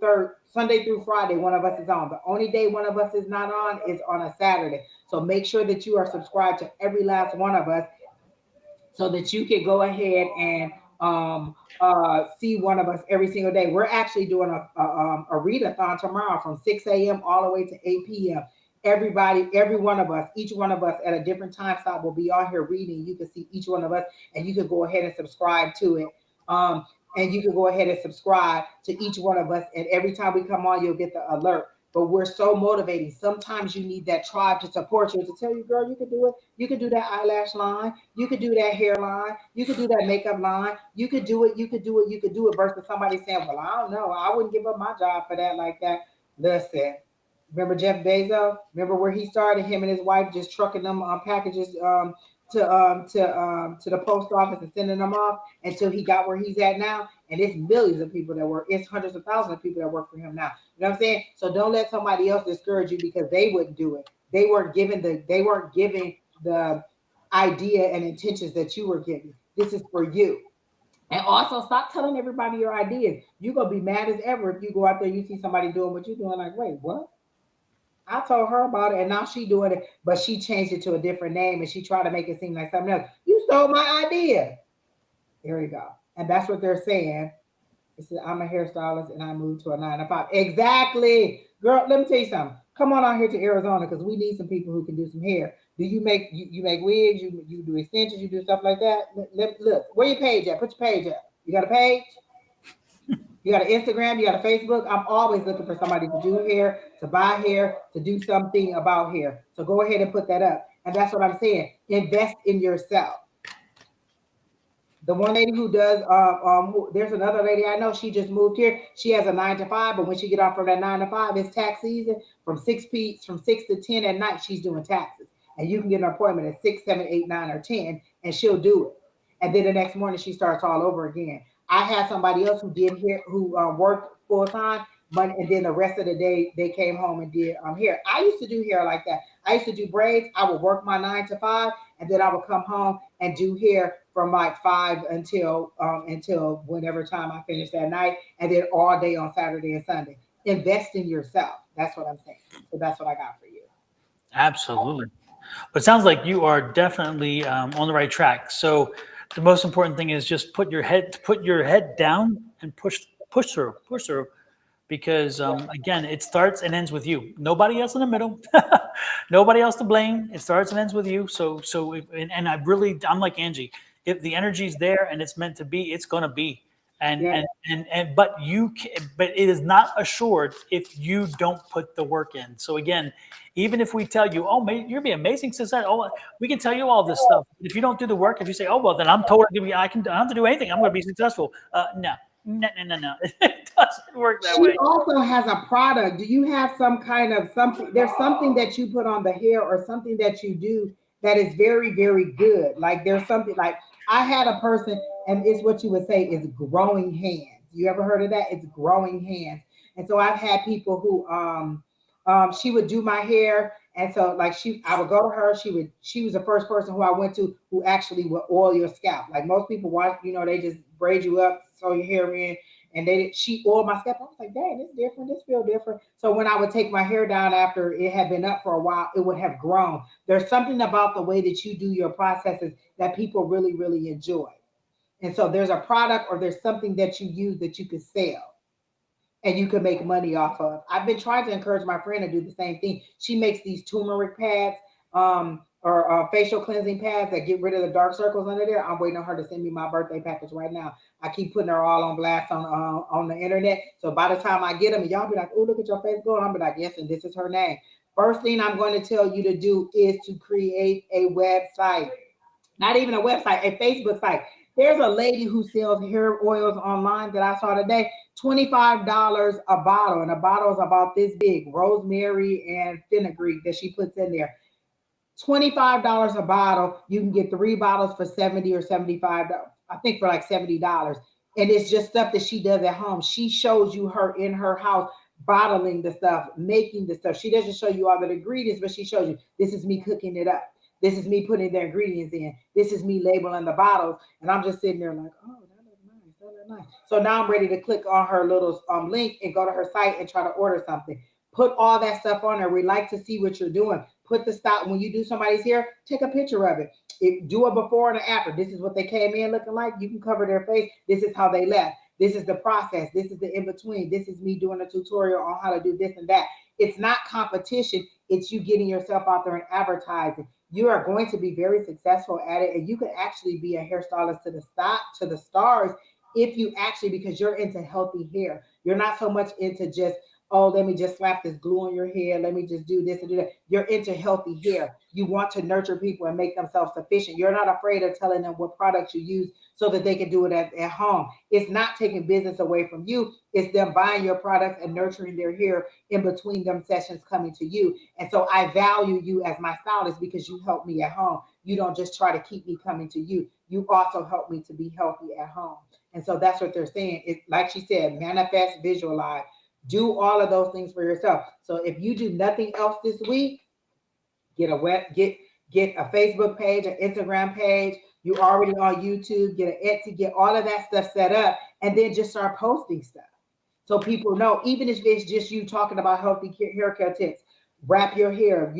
Friday. One of us is on. The only day one of us is not on is on a Saturday. So make sure that you are subscribed to every last one of us, so that you can go ahead and see one of us every single day. We're actually doing a readathon tomorrow from 6 a.m. all the way to 8 p.m. Everybody, every one of us, each one of us at a different time slot will be on here reading. You can see each one of us, and you can go ahead and subscribe to it. And you can go ahead and subscribe to each one of us. And every time we come on, you'll get the alert. But we're so motivating. Sometimes you need that tribe to support you, to tell you, girl, you can do it. You can do that eyelash line. You could do that hairline. You could do that makeup line. You could do it. You could do it. You could do it. Versus somebody saying, well, I don't know. I wouldn't give up my job for that like that. Listen, remember Jeff Bezos? Remember where he started? Him and his wife just trucking them packages to the post office and sending them off until he got where he's at now. And it's millions of people that work. It's hundreds of thousands of people that work for him now. You know what I'm saying? So don't let somebody else discourage you because they wouldn't do it. They weren't giving the idea and intentions that you were giving. This is for you. And also stop telling everybody your ideas. You're gonna be mad as ever if you go out there, you see somebody doing what you're doing, like, wait, what? I told her about it and now she doing it, but she changed it to a different name and she tried to make it seem like something else. You stole my idea. There you go. And that's what they're saying. It said, I'm a hairstylist and I moved to a 9 to 5. Exactly. Girl, let me tell you something. Come on out here to Arizona because we need some people who can do some hair. Do you make wigs? You do extensions? You do stuff like that? Look, where your page at? Put your page up. You got a page? You got an Instagram, you got a Facebook. I'm always looking for somebody to do hair, to buy hair, to do something about hair. So go ahead and put that up. And that's what I'm saying. Invest in yourself. The one lady who does, there's another lady I know. She just moved here. She has a 9 to 5, but when she get off from that 9 to 5, it's tax season. From 6 to 10 at night, she's doing taxes, and you can get an appointment at 6, 7, 8, 9, or 10, and she'll do it. And then the next morning, she starts all over again. I had somebody else who did here who worked full time, but and then the rest of the day they came home and did hair. I used to do hair like that. I used to do braids. I would work my 9 to 5, and then I would come home and do hair from like 5 until whenever time I finished that night, and then all day on Saturday and Sunday. Invest in yourself. That's what I'm saying. So that's what I got for you. Absolutely. But it sounds like you are definitely on the right track. So the most important thing is just put your head down and push through, because again, it starts and ends with you. Nobody else in the middle, nobody else to blame. It starts and ends with you. And I'm like Angie. If the energy's there and it's meant to be, it's gonna be. And Yeah. but but it is not assured if you don't put the work in. So again, even if we tell you, oh, you're gonna be amazing success. Oh, we can tell you all this stuff. If you don't do the work, if you say, oh well, then I'm totally gonna be, I don't have to do anything. I'm gonna be successful. No, no, no, no, no. It doesn't work that She way. also has a product. Do you have some kind of something? There's something that you put on the hair or something that you do that is very, very good. Like there's something like I had a person, and it's what you would say is growing hands. You ever heard of that? It's growing hands. And so I've had people who she would do my hair. And so like I would go to her, she was the first person who I went to who actually would oil your scalp. Like most people watch, they just braid you up, sew your hair in, and she oiled my scalp. I was like, dang, it's different. This feel different. So when I would take my hair down after it had been up for a while, it would have grown. There's something about the way that you do your processes that people really, really enjoy. And so there's a product or there's something that you use that you could sell and you can make money off of. I've been trying to encourage my friend to do the same thing. She makes these turmeric pads, or facial cleansing pads that get rid of the dark circles under there. I'm waiting on her to send me my birthday package right now. I keep putting her all on blast on the internet. So by the time I get them, y'all be like, "Oh, look at your face going." I'll be like, "Yes," and this is her name. First thing I'm going to tell you to do is to create a website. Not even a website, a Facebook site. There's a lady who sells hair oils online that I saw today. $25 a bottle, and a bottle is about this big. Rosemary and fenugreek that she puts in there. $25 a bottle. You can get 3 bottles for 70 or $75. I think for like $70. And it's just stuff that she does at home. She shows you her in her house bottling the stuff, making the stuff. She doesn't show you all the ingredients, but she shows you this is me cooking it up. This is me putting the ingredients in. This is me labeling the bottles. And I'm just sitting there like, oh, that looks nice. That looks nice. So now I'm ready to click on her little link and go to her site and try to order something. Put all that stuff on there. We like to see what you're doing. Put the stop when you do somebody's hair, take a picture of it. Do a before and an after. This is what they came in looking like. You can cover their face. This is how they left. This is the process. This is the in between. This is me doing a tutorial on how to do this and that. It's not competition. It's you getting yourself out there and advertising. You are going to be very successful at it, and you could actually be a hairstylist to the stars if you actually, because you're into healthy hair. You're not so much into just, oh, let me just slap this glue on your hair. Let me just do this and do that. You're into healthy hair. You want to nurture people and make them self-sufficient. You're not afraid of telling them what products you use so that they can do it at home. It's not taking business away from you. It's them buying your products and nurturing their hair in between them sessions coming to you. And so I value you as my stylist because you help me at home. You don't just try to keep me coming to you. You also help me to be healthy at home. And so that's what they're saying. It, like she said, manifest, visualize, do all of those things for yourself. So if you do nothing else this week, get a Facebook page, an Instagram page. You already on YouTube, get an Etsy, get all of that stuff set up, and then just start posting stuff. So people know, even if it's just you talking about healthy hair care tips, wrap your hair,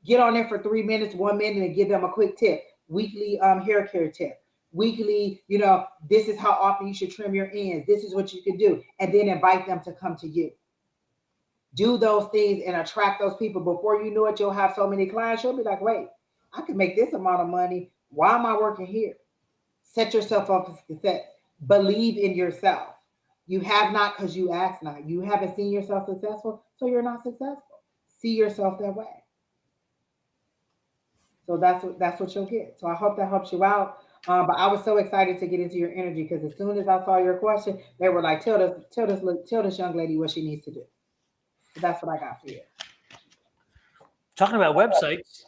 get on there for 3 minutes, 1 minute, and give them a quick tip. Weekly hair care tip. Weekly, this is how often you should trim your ends. This is what you can do. And then invite them to come to you. Do those things and attract those people. Before you know it, you'll have so many clients. You'll be like, wait, I can make this amount of money. Why am I working here? Set yourself up for success. Believe in yourself. You have not because you ask not. You haven't seen yourself successful, so you're not successful. See yourself that way. So that's what you'll get. So I hope that helps you out. But I was so excited to get into your energy because as soon as I saw your question, they were like, tell this young lady what she needs to do. So that's what I got for you. Talking about websites,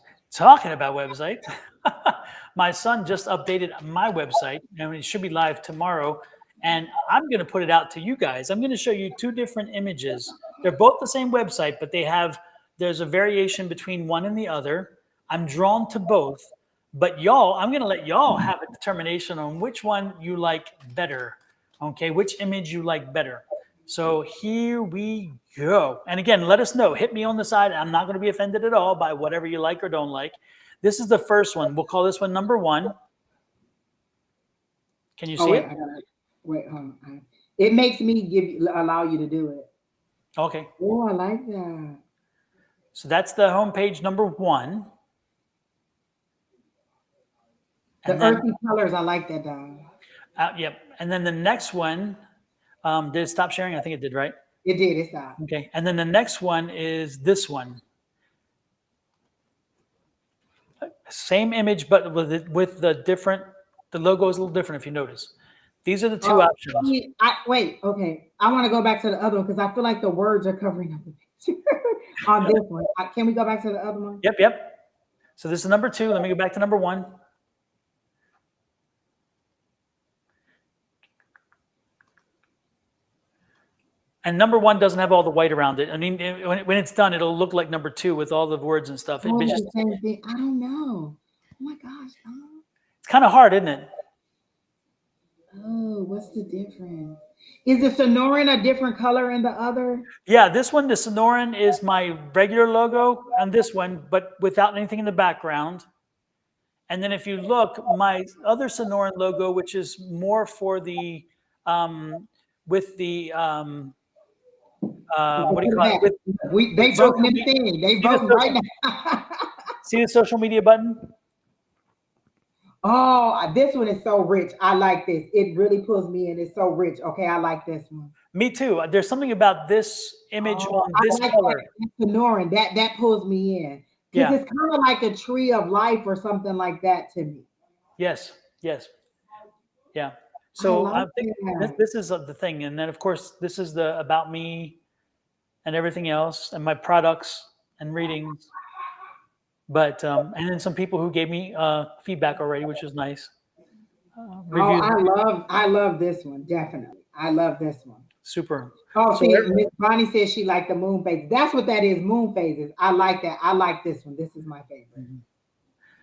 my son just updated my website, and it should be live tomorrow. And I'm going to put it out to you guys. I'm going to show you two different images. They're both the same website, but there's a variation between one and the other. I'm drawn to both, but I'm going to let y'all have a determination on which one you like better. Okay, which image you like better. So here we go. And again, let us know. Hit me on the side. I'm not going to be offended at all by whatever you like or don't like. This is the first one. We'll call this one number 1. Can you see it? Wait, hold on. It makes me allow you to do it. Okay. Oh, I like that. So that's the homepage number 1. The earthy colors, I like that, Don. Yep. And then the next one, did it stop sharing? I think it did, right? It did. It stopped. Okay. And then the next one is this one. Same image, but with the logo is a little different if you notice. These are the two options. Wait, okay. I want to go back to the other one because I feel like the words are covering up the picture on this one. Can we go back to the other one? Yep. So this is number 2. Let me go back to number 1. And number 1 doesn't have all the white around it. I mean, when it's done, it'll look like number 2 with all the words and stuff. Oh, the same thing. I don't know. Oh my gosh. It's kind of hard, isn't it? Oh, what's the difference? Is the Sonoran a different color in the other? Yeah, this one, the Sonoran, is my regular logo on this one, but without anything in the background. And then if you look, my other Sonoran logo, which is more for the with the what do you call it? They voting in the thing. They voting right now. See the social media button? Oh, this one is so rich. I like this. It really pulls me in. It's so rich. Okay, I like this one. Me too. There's something about this image on this color. Sonoran, that pulls me in. Because it's kind of like a tree of life or something like that to me. Yes. Yeah. So I think this is the thing. And then, of course, this is the about me and everything else and my products and readings. But and then some people who gave me feedback already, which is nice. I love this one. Definitely. I love this one. Super. Oh, see, Miss Bonnie says she liked the moon phases. That's what that is, moon phases. I like that. I like this one. This is my favorite. Mm-hmm.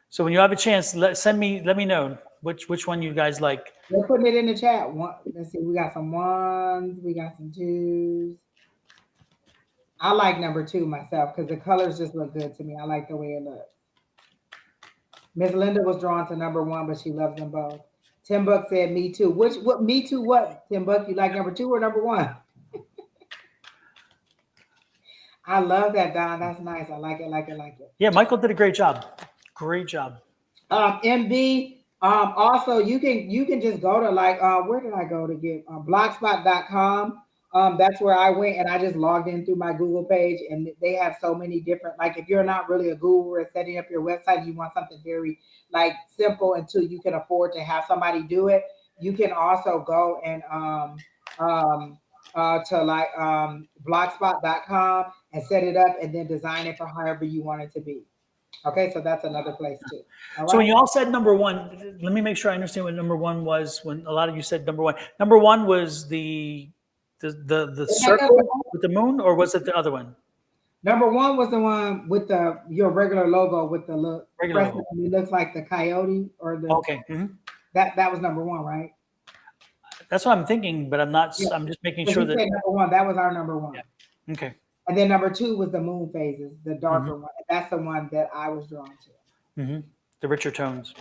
So when you have a chance, let me know which one you guys like. We're putting it in the chat. Let's see. We got some 1s. We got some 2s. I like number 2 myself because the colors just look good to me. I like the way it looks. Miss Linda was drawn to number 1, but she loves them both. Tim Buck said me too. Me too what, Tim Buck? You like number 2 or number 1? I love that, Don. That's nice. I like it. Yeah, Michael did a great job. Great job. MB, also you can just go to where did I go to get blogspot.com. That's where I went and I just logged in through my Google page and they have so many different, if you're not really a guru at setting up your website, you want something very simple until you can afford to have somebody do it. You can also go and to blogspot.com and set it up and then design it for however you want it to be. Okay, so that's another place too. All So when right. you all said number one, let me make sure I understand what number one was. When a lot of you said number one, number one was the circle with the moon, or was it the other one? Number one was the one with the your regular logo with the look Regular crescent. logo. It looks like the coyote or the Okay, that was number one, right? that's what I'm thinking, but I'm not. Yeah. I'm just making Because sure you that. said number one, that was our number one. Yeah. Okay. And then number two was the moon phases, the hmm darker one. That's the one that I was drawn to. hmm The richer tones.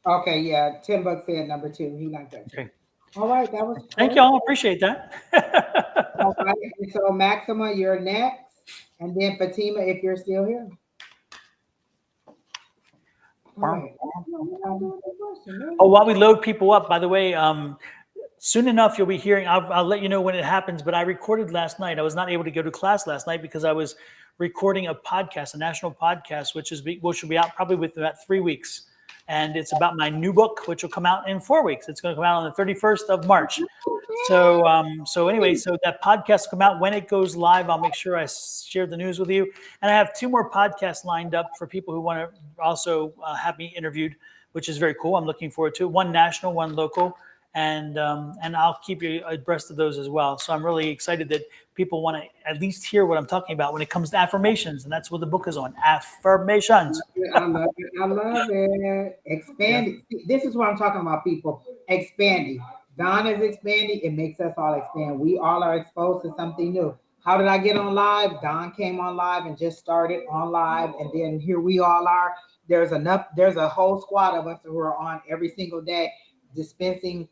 Okay, yeah. $10 said number two. He liked that too. Okay. All right, that was Thank quick. y'all. Appreciate that. All right. And so Maxima, you're next. And then Fatima, if you're still here. All right. Oh, while we load people up, by the way, soon enough you'll be hearing. I'll let you know when it happens. But I recorded last night. I was not able to go to class last night because I was recording a podcast, a national podcast, which will be out probably within about 3 weeks. And it's about my new book, which will come out in 4 weeks. It's going to come out on the 31st of March. So anyway, so that podcast will come out. When it goes live, I'll make sure I share the news with you. And I have 2 more podcasts lined up for people who want to also have me interviewed, which is very cool. I'm looking forward to it. One national, one local, and I'll keep you abreast of those as well. So I'm really excited that people want to at least hear what I'm talking about when it comes to affirmations, and that's what the book is on: affirmations. I love it. I love it. Yeah. Expanding. This is what I'm talking about, people. Expanding. Don is expanding. It makes us all expand. We all are exposed to something new. How did I get on live? Don came on live and just started on live. And then here we all are. There's a whole squad of us who are on every single day dispensing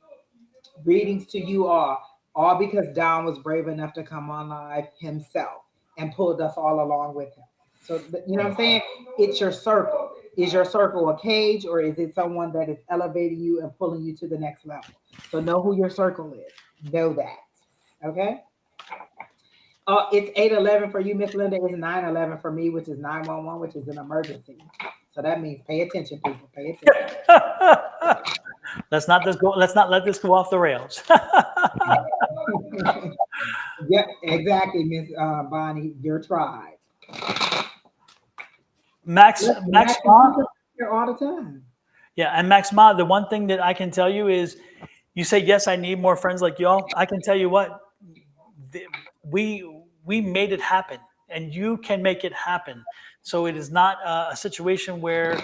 readings to you all because Don was brave enough to come on live himself and pulled us all along with him. So, you know what I'm saying? It's your circle. Is your circle a cage or is it someone that is elevating you and pulling you to the next level? So, know who your circle is. Know that. Okay? It's 811 for you, Miss Linda. It's 911 for me, which is 911, which is an emergency. So that means pay attention, people. Pay attention. Let's not let this go off the rails. Yeah, exactly, Miss Bonnie. Your tribe. Max Ma, Here all the time. yeah, and Max Ma, the one thing that I can tell you is, you say yes, I need more friends like y'all. I can tell you what, we made it happen, and you can make it happen. So it is not a situation where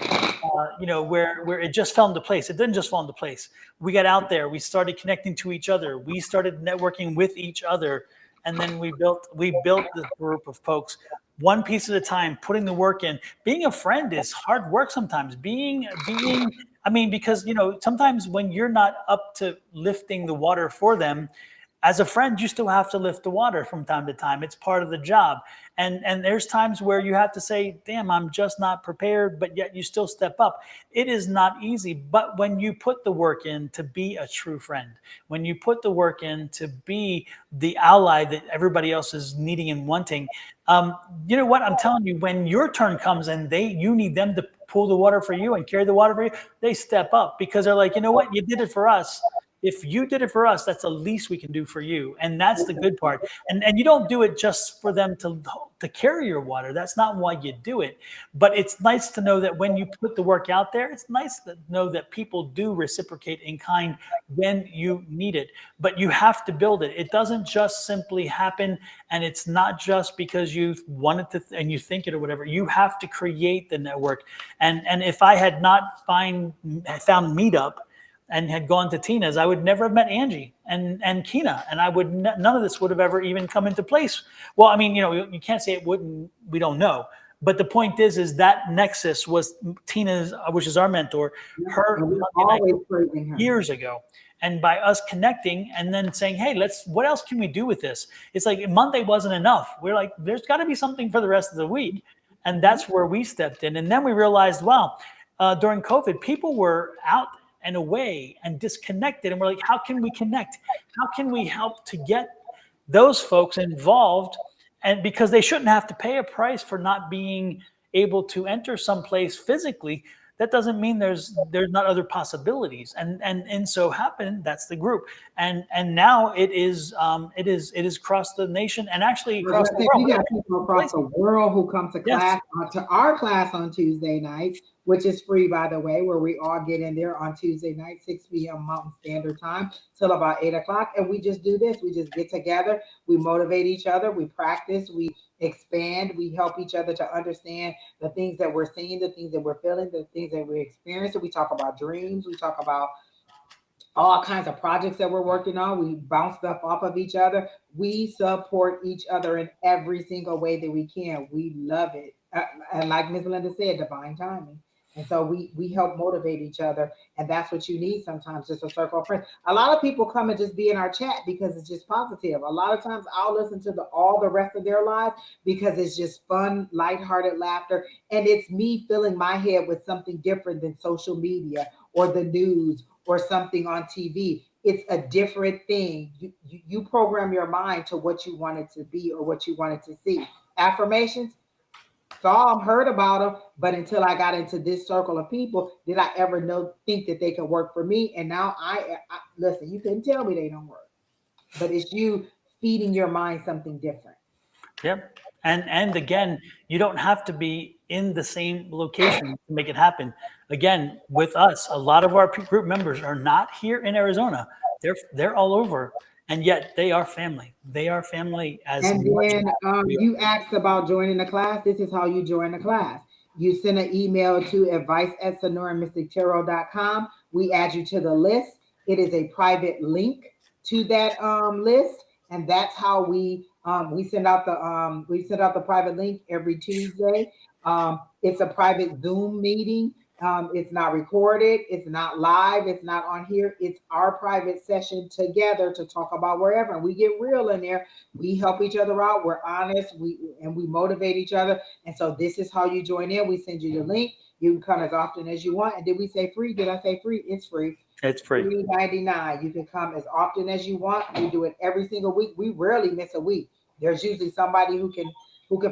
where it just fell into place. It didn't just fall into place. We got out there. We started connecting to each other. We started networking with each other, and then we built this group of folks, one piece at a time, putting the work in. Being a friend is hard work sometimes. I mean, because sometimes when you're not up to lifting the water for them, as a friend, you still have to lift the water from time to time. It's part of the job. And there's times where you have to say, damn, I'm just not prepared, but yet you still step up. It is not easy. But when you put the work in to be a true friend, when you put the work in to be the ally that everybody else is needing and wanting, you know what? I'm telling you, when your turn comes and you need them to pull the water for you and carry the water for you, they step up because they're like, you know what? You did it for us. If you did it for us, that's the least we can do for you. And that's the good part. And you don't do it just for them to carry your water. That's not why you do it. But it's nice to know that when you put the work out there, it's nice to know that people do reciprocate in kind when you need it. But you have to build it. It doesn't just simply happen. And it's not just because you want it to and you think it or whatever. You have to create the network. And if I had not found Meetup and had gone to Tina's, I would never have met Angie and Kina, and none of this would have ever even come into place. Well, I mean, you can't say it wouldn't. We don't know, but the point is that nexus was Tina's, which is our mentor, her years ago, and by us connecting and then saying, hey, what else can we do with this? It's like Monday wasn't enough. We're like, there's got to be something for the rest of the week, and that's where we stepped in, and then we realized, wow, during COVID, people were out and away and disconnected. And we're like, how can we connect? How can we help to get those folks involved? And because they shouldn't have to pay a price for not being able to enter someplace physically, that doesn't mean there's not other possibilities. And so happened, that's the group. And now it is across the nation and actually I was across gonna the say, we world. got people across the world who come to Yes. class, to our class on Tuesday nights, which is free, by the way, where we all get in there on Tuesday night, 6 p.m. Mountain Standard Time till about 8 o'clock. And we just do this. We just get together. We motivate each other. We practice. We expand. We help each other to understand the things that we're seeing, the things that we're feeling, the things that we're experiencing. We talk about dreams. We talk about all kinds of projects that we're working on. We bounce stuff off of each other. We support each other in every single way that we can. We love it. And like Ms. Linda said, divine timing. And so we help motivate each other. And that's what you need sometimes, just a circle of friends. A lot of people come and just be in our chat because it's just positive. A lot of times I'll listen to all the rest of their lives because it's just fun, lighthearted laughter. And it's me filling my head with something different than social media or the news or something on TV. It's a different thing. You program your mind to what you want it to be or what you want it to see. Affirmations, saw them, heard about them, but until I got into this circle of people, did I ever think that they could work for me? And now I listen. You couldn't tell me they don't work, but it's you feeding your mind something different. Yep. And again, you don't have to be in the same location to make it happen. Again, with us, a lot of our group members are not here in Arizona. They're all over, and yet they are family. They are family as And much then as we are. you asked about joining the class. This is how you join the class. You send an email to advice@sonoramystictarot.com. We add you to the list. It is a private link to that list, and that's how we send out the private link every Tuesday. It's a private Zoom meeting. It's not recorded. It's not live. It's not on here. It's our private session together to talk about wherever. And we get real in there. We help each other out. We're honest. We motivate each other. And so this is how you join in. We send you the link. You can come as often as you want. And did we say free? Did I say free? It's free. It's free. $3.99. You can come as often as you want. We do it every single week. We rarely miss a week. There's usually somebody who can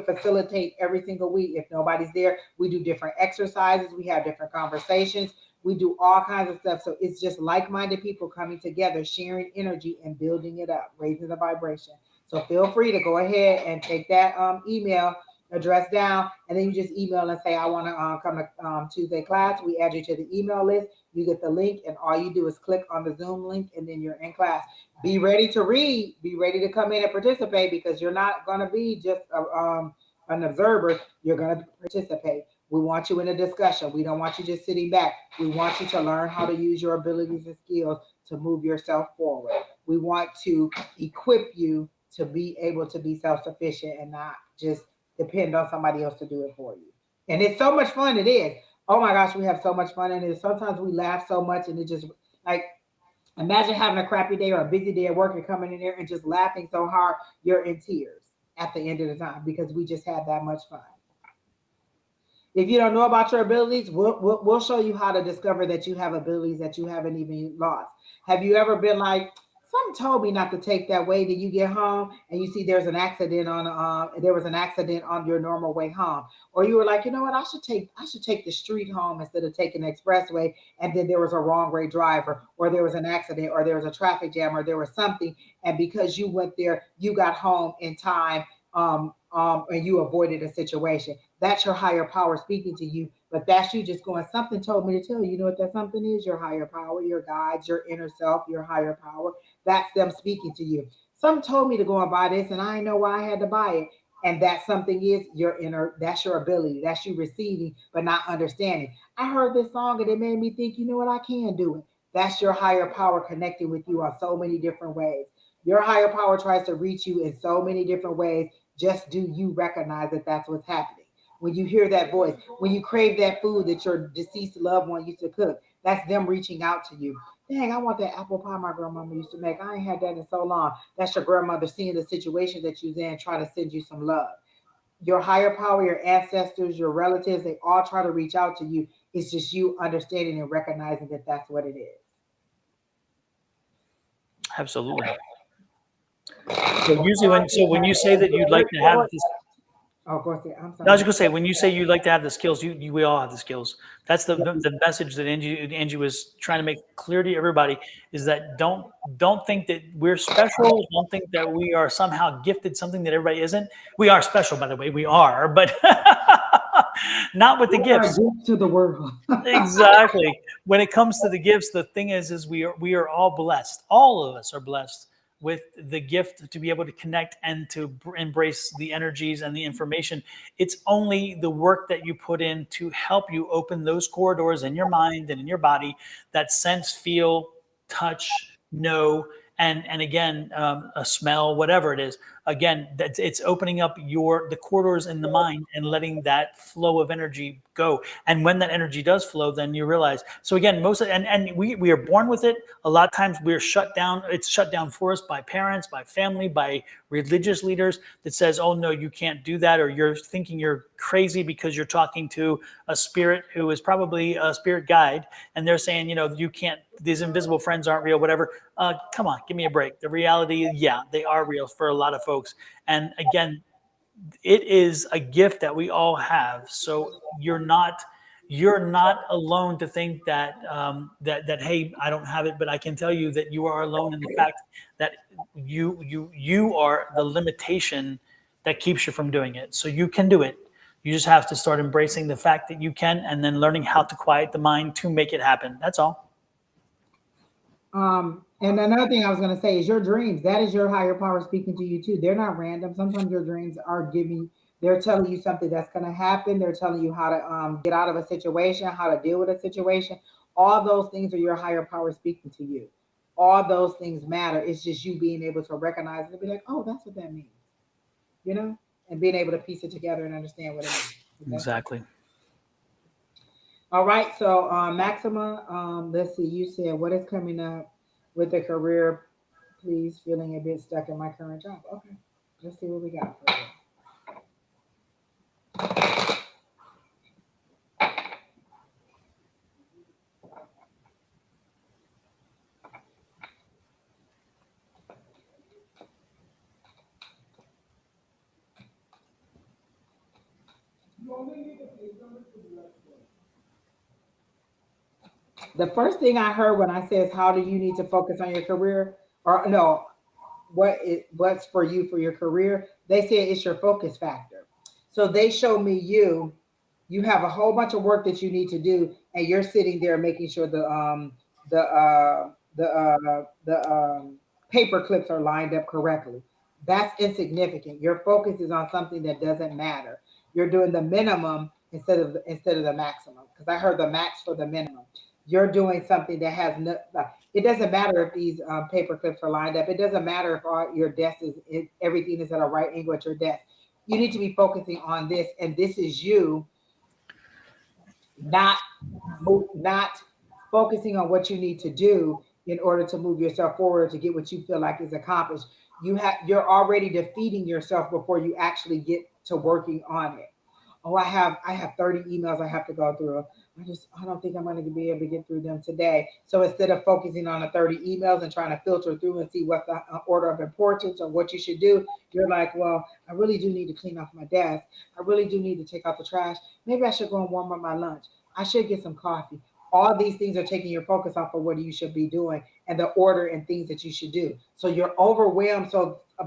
facilitate every single week. If nobody's there, we do different exercises. We have different conversations. We do all kinds of stuff. So it's just like-minded people coming together, sharing energy and building it up, raising the vibration. So feel free to go ahead and take that email address down, and then you just email and say, I want to come to Tuesday class. We add you to the email list. You get the link, and all you do is click on the Zoom link, and then you're in class. Be ready to read. Be ready to come in and participate, because you're not going to be just an observer. You're going to participate. We want you in a discussion. We don't want you just sitting back. We want you to learn how to use your abilities and skills to move yourself forward. We want to equip you to be able to be self-sufficient and not just depend on somebody else to do it for you. And it's so much fun. It is. Oh my gosh, we have so much fun in it. Sometimes we laugh so much, and it just, like, imagine having a crappy day or a busy day at work and coming in there and just laughing so hard you're in tears at the end of the time, because we just had that much fun. If you don't know about your abilities, we'll show you how to discover that you have abilities that you haven't even lost. Have you ever been like, something told me not to take that way? Then you get home and you see there was an accident on your normal way home, or you were like, you know what, I should take the street home instead of taking the expressway, and then there was a wrong way driver, or there was an accident, or there was a traffic jam, or there was something, and because you went there, you got home in time, and you avoided a situation. That's your higher power speaking to you, but that's you just going, something told me to tell you. You know what that something is? Your higher power, your guides, your inner self, your higher power. That's them speaking to you. Something told me to go and buy this, and I didn't know why I had to buy it. And that something is your inner, that's your ability. That's you receiving, but not understanding. I heard this song and it made me think, you know what, I can do it. That's your higher power connecting with you on so many different ways. Your higher power tries to reach you in so many different ways. Just do you recognize that that's what's happening? When you hear that voice, when you crave that food that your deceased loved one used to cook, that's them reaching out to you. Dang, I want that apple pie my grandmama used to make. I ain't had that in so long. That's your grandmother seeing the situation that you're in, trying to send you some love. Your higher power, your ancestors, your relatives, they all try to reach out to you. It's just you understanding and recognizing that that's what it is. Absolutely. So usually when you say that you'd like to have this, Oh, of course, yeah, I'm I was sorry. just gonna say, when you say you like to have the skills, we all have the skills. That's Yeah. the message that Angie was trying to make clear to everybody, is that don't think that we're special. Don't think that we are somehow gifted something that everybody isn't. We are special, by the way. We are, but not with the We are a gifts. gift to the world. Exactly. When it comes to the gifts, the thing is we are all blessed. All of us are blessed with the gift to be able to connect and to embrace the energies and the information. It's only the work that you put in to help you open those corridors in your mind and in your body that sense, feel, touch, know, and again, a smell, whatever it is. Again, that it's opening up the corridors in the mind and letting that flow of energy go. And when that energy does flow, then you realize. So again, and we are born with it. A lot of times we're shut down. It's shut down for us by parents, by family, by religious leaders that says, "Oh no, you can't do that," or "You're thinking you're crazy because you're talking to a spirit who is probably a spirit guide, and they're saying, you can't. These invisible friends aren't real, whatever." Come on, give me a break. The reality, yeah, they are real for a lot of folks. And again, it is a gift that we all have. So you're not alone to think that hey, I don't have it, but I can tell you that you are alone in the fact that you are the limitation that keeps you from doing it. So you can do it. You just have to start embracing the fact that you can, and then learning how to quiet the mind to make it happen. That's all. And another thing I was gonna say is your dreams. That is your higher power speaking to you too. They're not random. Sometimes your dreams are they're telling you something that's gonna happen. They're telling you how to get out of a situation, how to deal with a situation. All those things are your higher power speaking to you. All those things matter. It's just you being able to recognize it and be like, oh, that's what that means, you know, and being able to piece it together and understand what it means. That's it. Exactly. All right, so Maxima, let's see, you said what is coming up with a career, please, feeling a bit stuck in my current job. Okay, let's see what we got for you. The first thing I heard when I says, how do you need to focus on your career? Or no, what's for you for your career? They said it's your focus factor. So they show me you have a whole bunch of work that you need to do, and you're sitting there making sure the paper clips are lined up correctly. That's insignificant. Your focus is on something that doesn't matter. You're doing the minimum instead of the maximum. Because I heard the max for the minimum. You're doing something that has no. It doesn't matter if these paper clips are lined up. It doesn't matter if all your desk everything is at a right angle at your desk. You need to be focusing on this, and this is you not not focusing on what you need to do in order to move yourself forward to get what you feel like is accomplished. You're already defeating yourself before you actually get to working on it. Oh, I have 30 emails I have to go through. I don't think I'm going to be able to get through them today. So instead of focusing on the 30 emails and trying to filter through and see what the order of importance or what you should do, you're like, well, I really do need to clean off my desk. I really do need to take out the trash. Maybe I should go and warm up my lunch. I should get some coffee. All these things are taking your focus off of what you should be doing and the order and things that you should do. So you're overwhelmed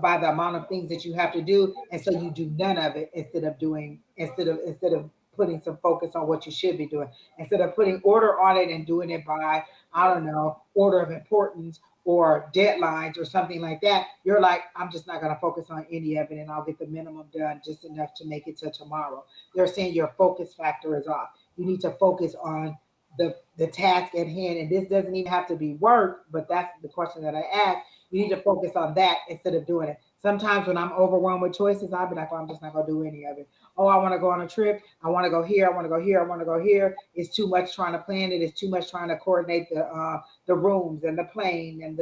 by the amount of things that you have to do, and so you do none of it instead of putting some focus on what you should be doing. Instead of putting order on it and doing it by, I don't know, order of importance or deadlines or something like that, you're like, I'm just not going to focus on any of it, and I'll get the minimum done just enough to make it to tomorrow. They're saying your focus factor is off. You need to focus on the task at hand. And this doesn't even have to be work, but that's the question that I asked. You need to focus on that instead of doing it. Sometimes when I'm overwhelmed with choices, I'll be like, oh, I'm just not gonna do any of it. Oh, I want to go on a trip. I want to go here. I want to go here. I want to go here. It's too much trying to plan it. It's too much trying to coordinate the rooms and the plane and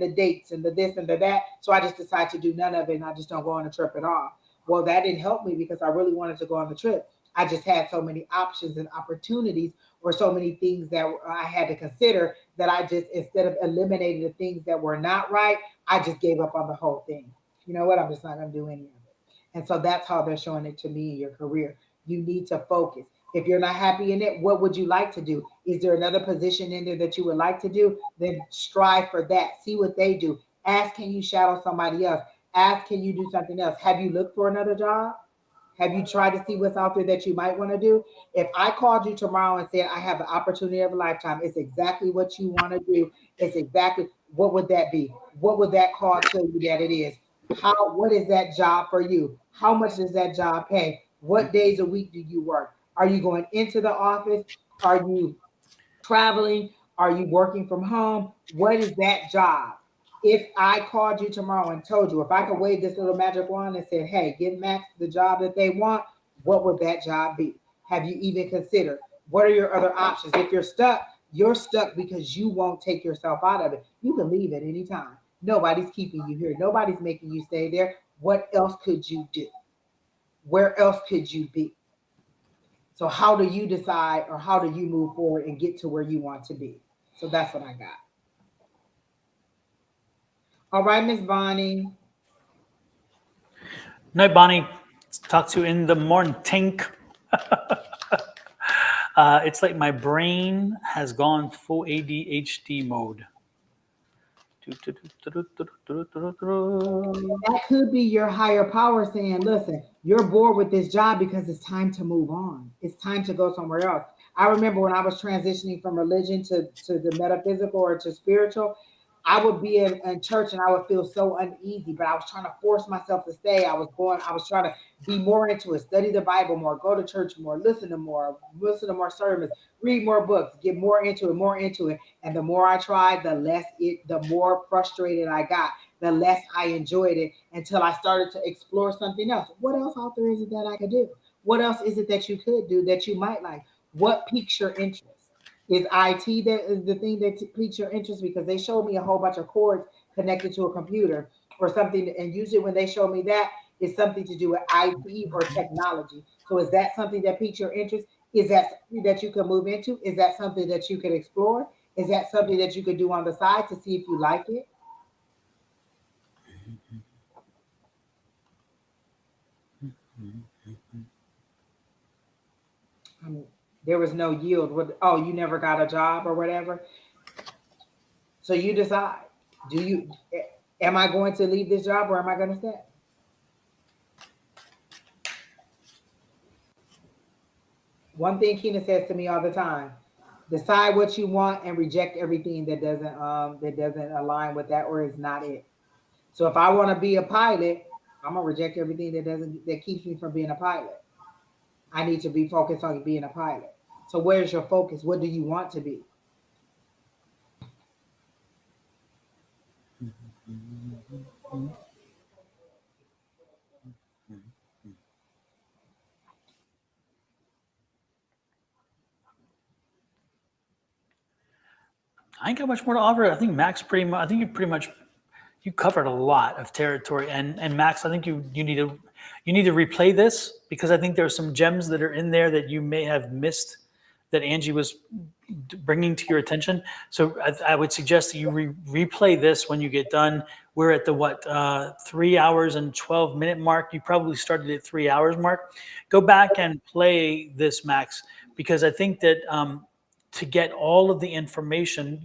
the dates and the this and the that. So I just decide to do none of it, and I just don't go on the trip at all. Well, that didn't help me because I really wanted to go on the trip. I just had so many options and opportunities or so many things that I had to consider that I just, instead of eliminating the things that were not right, I just gave up on the whole thing. You know what? I'm just not going to do any of it. And so that's how they're showing it to me in your career. You need to focus. If you're not happy in it, what would you like to do? Is there another position in there that you would like to do? Then strive for that. See what they do. Ask, can you shadow somebody else? Ask, can you do something else? Have you looked for another job? Have you tried to see what's out there that you might want to do? If I called you tomorrow and said, I have the opportunity of a lifetime, it's exactly what you want to do. It's exactly what would that be? What would that call tell you that it is? What is that job for you? How much does that job pay? What days a week do you work? Are you going into the office? Are you traveling? Are you working from home? What is that job? If I called you tomorrow and told you, if I could wave this little magic wand and said, hey, give Max the job that they want, what would that job be? Have you even considered? What are your other options? If you're stuck because you won't take yourself out of it. You can leave at any time. Nobody's keeping you here. Nobody's making you stay there. What else could you do? Where else could you be? So how do you decide, or how do you move forward and get to where you want to be? So that's what I got. All right, Miss Bonnie. Night, Bonnie. Talk to you in the morning. Tink. It's like my brain has gone full ADHD mode. That could be your higher power saying, listen, you're bored with this job because it's time to move on. It's time to go somewhere else. I remember when I was transitioning from religion to the metaphysical or to spiritual, I would be in church and I would feel so uneasy, but I was trying to force myself to stay. I was trying to be more into it, study the Bible more, go to church more, listen to more sermons, read more books, get more into it, more into it. And the more I tried, the more frustrated I got, the less I enjoyed it, until I started to explore something else. What else out there is it that I could do? What else is it that you could do that you might like? What piques your interest? Is IT that is the thing that piques your interest? Because they showed me a whole bunch of cords connected to a computer or something, and usually when they show me that, it's something to do with IT or technology. So is that something that piques your interest? Is that something that you can move into? Is that something that you could explore? Is that something that you could do on the side to see if you like it? Um, there was no yield. Oh, you never got a job or whatever. So you decide. Do you? Am I going to leave this job or am I going to stay? One thing Keena says to me all the time: decide what you want and reject everything that doesn't align with that or is not it. So if I want to be a pilot, I'm gonna reject everything that keeps me from being a pilot. I need to be focused on being a pilot. So where's your focus? What do you want to be? I ain't got much more to offer. I think Max pretty much. I think you pretty much you covered a lot of territory. And Max, I think you need to replay this, because I think there's some gems that are in there that you may have missed that Angie was bringing to your attention. So I would suggest that you replay this when you get done. We're at the 3 hours and 12 minute mark. You probably started at 3 hours mark. Go back and play this, Max, because I think that to get all of the information,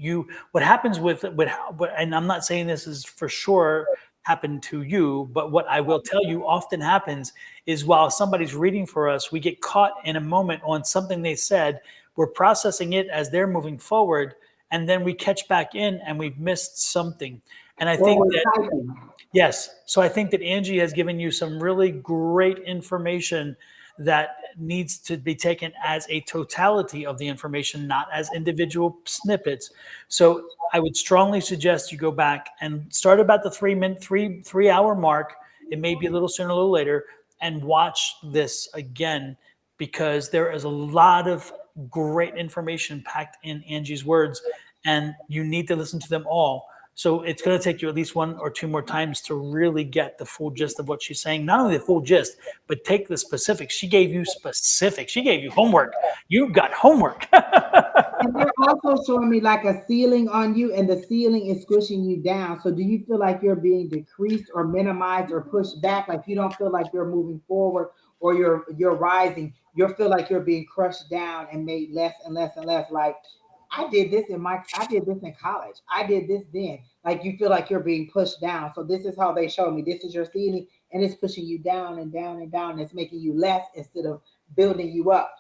what happens and I'm not saying this is for sure happened to you, but what I will tell you often happens is while somebody's reading for us, we get caught in a moment on something they said. We're processing it as they're moving forward, and then we catch back in and we've missed something. And I think that, yes, so I think that Angie has given you some really great information that needs to be taken as a totality of the information, not as individual snippets. So I would strongly suggest you go back and start about the 3 hour mark. It may be a little sooner, a little later, and watch this again, because there is a lot of great information packed in Angie's words, and you need to listen to them all. So it's going to take you at least one or two more times to really get the full gist of what she's saying. Not only the full gist, but take the specifics. She gave you specifics. She gave you homework. You got homework. And they're also showing me like a ceiling on you, and the ceiling is squishing you down. So do you feel like you're being decreased or minimized or pushed back? Like you don't feel like you're moving forward or you're rising. You feel like you're being crushed down and made less and less and less. Like I did this in college. I did this then. Like you feel like you're being pushed down. So this is how they show me. This is your ceiling, and it's pushing you down and down and down. It's making you less instead of building you up.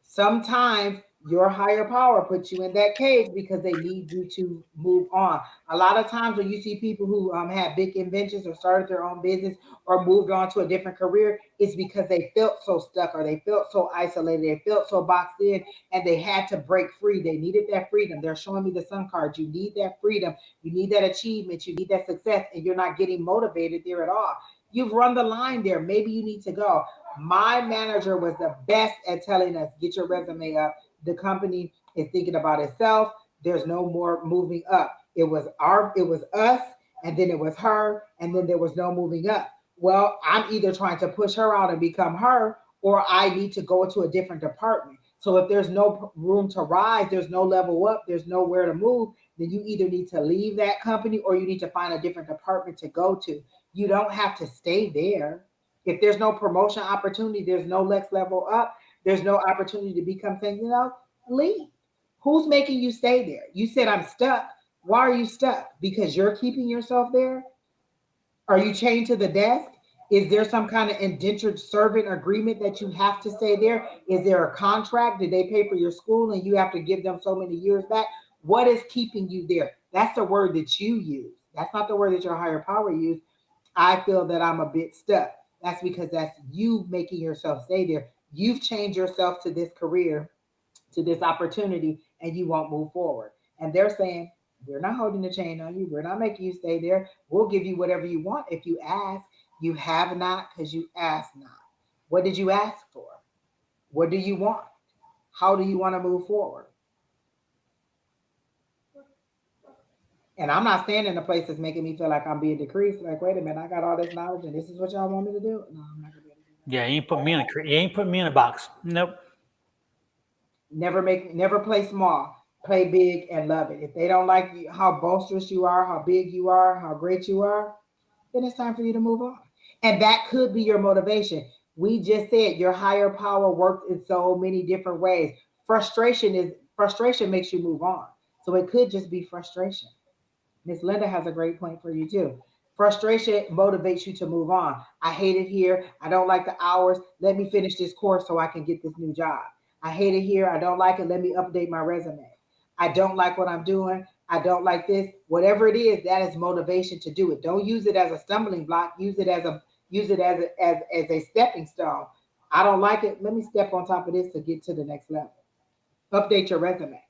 Sometimes your higher power puts you in that cage because they need you to move on. A lot of times when you see people who had big inventions or started their own business or moved on to a different career, it's because they felt so stuck or they felt so isolated, they felt so boxed in, and they had to break free. They needed that freedom. They're showing me the sun card. You need that freedom. You need that achievement. You need that success, and you're not getting motivated there at all. You've run the line there. Maybe you need to go. My manager was the best at telling us, get your resume up. The company is thinking about itself. There's no more moving up. It was us, and then it was her, and then there was no moving up. Well, I'm either trying to push her out and become her, or I need to go into a different department. So if there's no room to rise, there's no level up, there's nowhere to move, then you either need to leave that company or you need to find a different department to go to. You don't have to stay there. If there's no promotion opportunity, there's no next level up, there's no opportunity to become something else, leave. Who's making you stay there? You said I'm stuck. Why are you stuck? Because you're keeping yourself there? Are you chained to the desk? Is there some kind of indentured servant agreement that you have to stay there? Is there a contract? Did they pay for your school and you have to give them so many years back? What is keeping you there? That's the word that you use. That's not the word that your higher power used. I feel that I'm a bit stuck. That's because that's you making yourself stay there. You've changed yourself to this career, to this opportunity, and you won't move forward. And they're saying, we're not holding the chain on you. We're not making you stay there. We'll give you whatever you want if you ask. You have not because you ask not. What did you ask for? What do you want? How do you want to move forward? And I'm not standing in a place that's making me feel like I'm being decreased. Like, wait a minute, I got all this knowledge and this is what y'all want me to do? No, I'm not gonna be able to do that. Yeah, you ain't put me in a box. Nope. Never play small. Play big and love it. If they don't like you, how boisterous you are, how big you are, how great you are, then it's time for you to move on. And that could be your motivation. We just said your higher power works in so many different ways. Frustration makes you move on. So it could just be frustration. Miss Linda has a great point for you too. Frustration motivates you to move on. I hate it here. I don't like the hours. Let me finish this course so I can get this new job. I hate it here. I don't like it. Let me update my resume. I don't like what I'm doing. I don't like this. Whatever it is, that is motivation to do it. Don't use it as a stumbling block. Use it as a stepping stone. I don't like it. Let me step on top of this to get to the next level. Update your resume.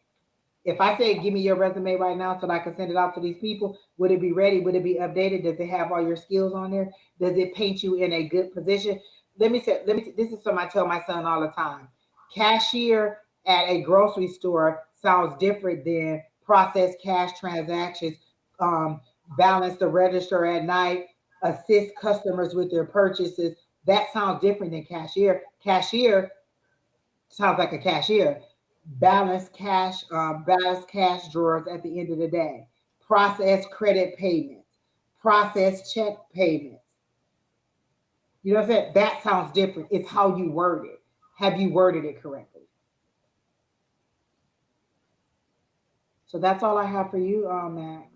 If I say, give me your resume right now so that I can send it out to these people, would it be ready? Would it be updated? Does it have all your skills on there? Does it paint you in a good position? This is something I tell my son all the time. Cashier at a grocery store sounds different than process cash transactions, um, balance the register at night, assist customers with their purchases. That sounds different than cashier. Cashier sounds like a cashier. Balance cash drawers at the end of the day, process credit payments, process check payments. You know what I'm saying? That sounds different. It's how you word it. Have you worded it correctly? So that's all I have for you, Max.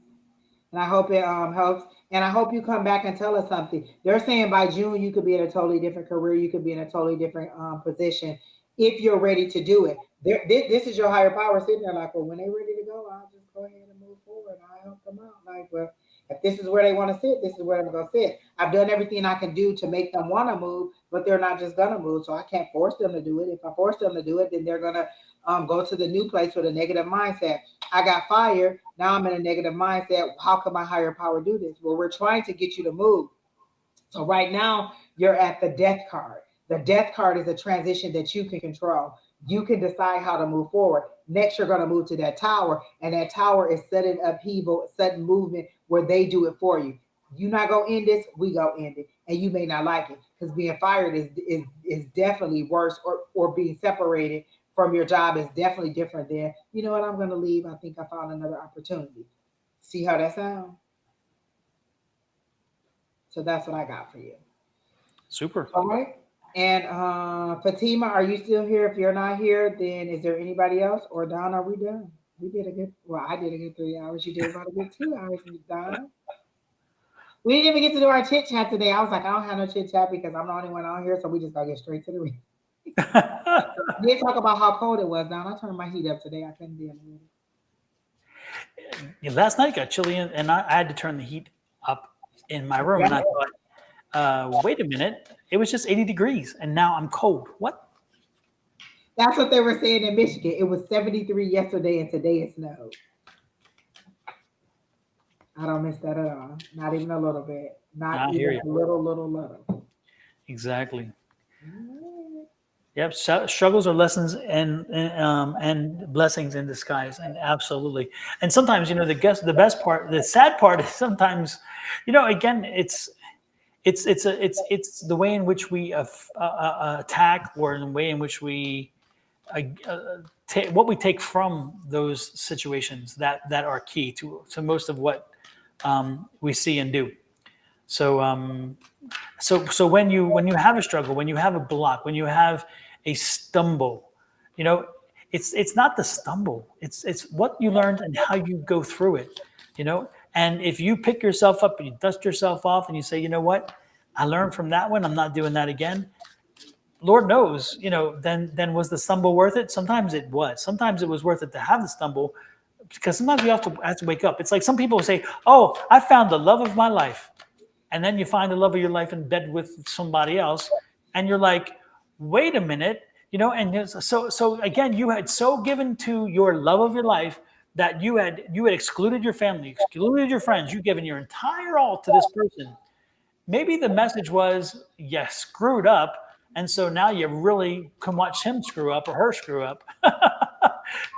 And I hope it helps. And I hope you come back and tell us something. They're saying by June you could be in a totally different career. You could be in a totally different position if you're ready to do it. This is your higher power sitting there like, well, when they're ready to go, I'll just go ahead and move forward. I'll help them out. Like, well, if this is where they want to sit, this is where I'm going to sit. I've done everything I can do to make them want to move, but they're not just going to move. So I can't force them to do it. If I force them to do it, then they're going to go to the new place with a negative mindset. I got fired. Now I'm in a negative mindset. How can my higher power do this? Well, we're trying to get you to move. So right now you're at the death card. The death card is a transition that you can control. You can decide how to move forward. Next, you're going to move to that tower, and that tower is sudden upheaval, sudden movement where they do it for you. You're not going to end this, we go end it. And you may not like it because being fired is definitely worse, or being separated from your job is definitely different than, you know what, I'm going to leave. I think I found another opportunity. See how that sounds? So that's what I got for you. Super. All right. And Fatima, are you still here? If you're not here, then is there anybody else? Or Don, are we done? We did a good, well, I did a good 3 hours. You did about a good 2 hours, Don. We didn't even get to do our chit chat today. I was like, I don't have no chit chat because I'm the only one on here, so we just gotta get straight to the read. We did talk about how cold it was, Don. I turned my heat up today. I couldn't deal with Yeah, last night it got chilly, and I had to turn the heat up in my room. And I thought, wait a minute, it was just 80 degrees, and now I'm cold. What? That's what they were saying in Michigan. It was 73 yesterday, and today it snowed. I don't miss that at all. Not even a little bit. Not I hear even you. a little. Exactly. Mm. Yep. Struggles are lessons and blessings in disguise, and absolutely. And sometimes, the best part, the sad part is sometimes, again, it's the way in which we attack, or the way in which we what we take from those situations that are key to most of what we see and do. So so when you have a struggle, when you have a block, when you have a stumble, you know, it's not the stumble. It's what you learned and how you go through it. And if you pick yourself up and you dust yourself off and you say, you know what, I learned from that one. I'm not doing that again. Lord knows, then was the stumble worth it? Sometimes it was. Sometimes it was worth it to have the stumble, because sometimes we have to wake up. It's like some people say, "Oh, I found the love of my life," and then you find the love of your life in bed with somebody else, and you're like, "Wait a minute," And so again, you had so given to your love of your life that you had excluded your family, excluded your friends. You've given your entire all to this person. Maybe the message was, you screwed up, and so now you really can watch him screw up or her screw up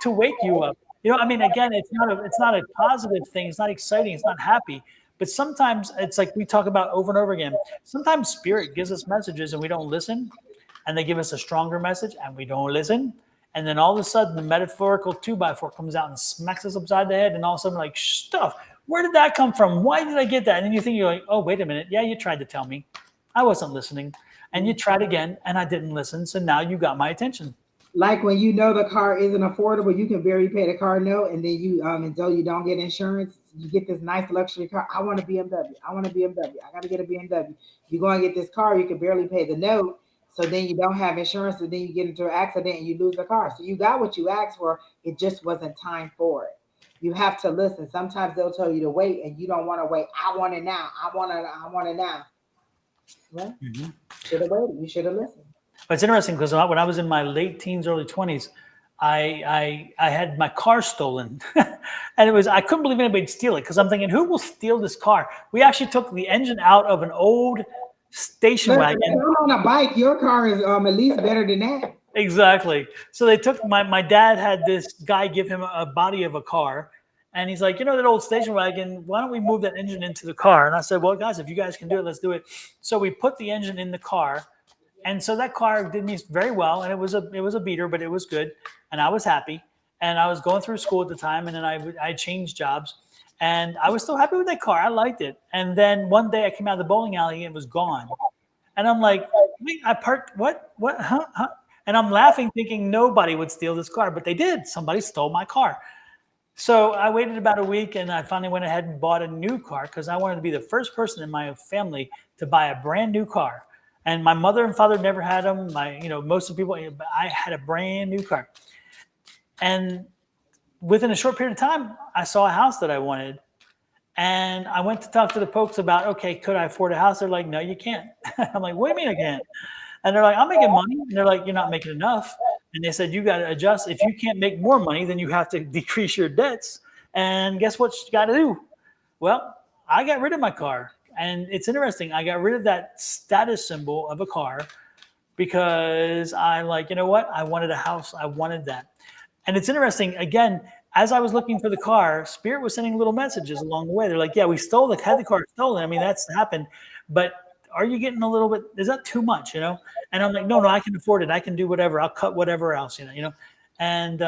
to wake you up. I mean, again, it's not a positive thing. It's not exciting. It's not happy. But sometimes it's like we talk about over and over again. Sometimes spirit gives us messages and we don't listen, and they give us a stronger message and we don't listen. And then all of a sudden, the metaphorical 2x4 comes out and smacks us upside the head, and all of a sudden, we're like, stuff. Where did that come from? Why did I get that? And then you're like, oh, wait a minute. Yeah, you tried to tell me. I wasn't listening. And you tried again, and I didn't listen. So now you got my attention. Like when you know the car isn't affordable, you can barely pay the car note, and then you until you don't get insurance, you get this nice luxury car. I want a BMW. I want a BMW. I got to get a BMW. You go and get this car, you can barely pay the note, so then you don't have insurance, and then you get into an accident and you lose the car. So you got what you asked for. It just wasn't time for it. You have to listen. Sometimes they'll tell you to wait, and you don't want to wait. I want it now. I want it. I want it now. Well, should have waited. You should have listened. But it's interesting because when I was in my late teens, early 20s, I had my car stolen, and I couldn't believe anybody'd steal it, because I'm thinking, who will steal this car? We actually took the engine out of an old station wagon. If I'm on a bike, your car is at least better than that. Exactly. So they took my dad had this guy give him a body of a car, and he's like, that old station wagon, why don't we move that engine into the car? And I said, well, guys, if you guys can do it, let's do it. So we put the engine in the car. And so that car did me very well, and it was a beater, but it was good, and I was happy. And I was going through school at the time, and then I changed jobs, and I was still happy with that car. I liked it. And then one day I came out of the bowling alley and it was gone, and I'm like, wait, I parked what? Huh? And I'm laughing, thinking nobody would steal this car, but they did. Somebody stole my car. So I waited about a week, and I finally went ahead and bought a new car, because I wanted to be the first person in my family to buy a brand new car. And my mother and father never had them. Most of the people, I had a brand new car. And within a short period of time, I saw a house that I wanted. And I went to talk to the folks about, okay, could I afford a house? They're like, no, you can't. I'm like, what do you mean I can't? And they're like, I'm making money. And they're like, you're not making enough. And they said, you got to adjust. If you can't make more money, then you have to decrease your debts. And guess what you got to do? Well, I got rid of my car. And it's interesting. I got rid of that status symbol of a car because I like, you know what? I wanted a house. I wanted that. And it's interesting, again, as I was looking for the car, Spirit was sending little messages along the way. They're like, yeah, we stole the had the car stolen. I mean, that's happened. But are you getting a little bit, is that too much, you know? And I'm like, no, no, I can afford it. I can do whatever. I'll cut whatever else, you know. And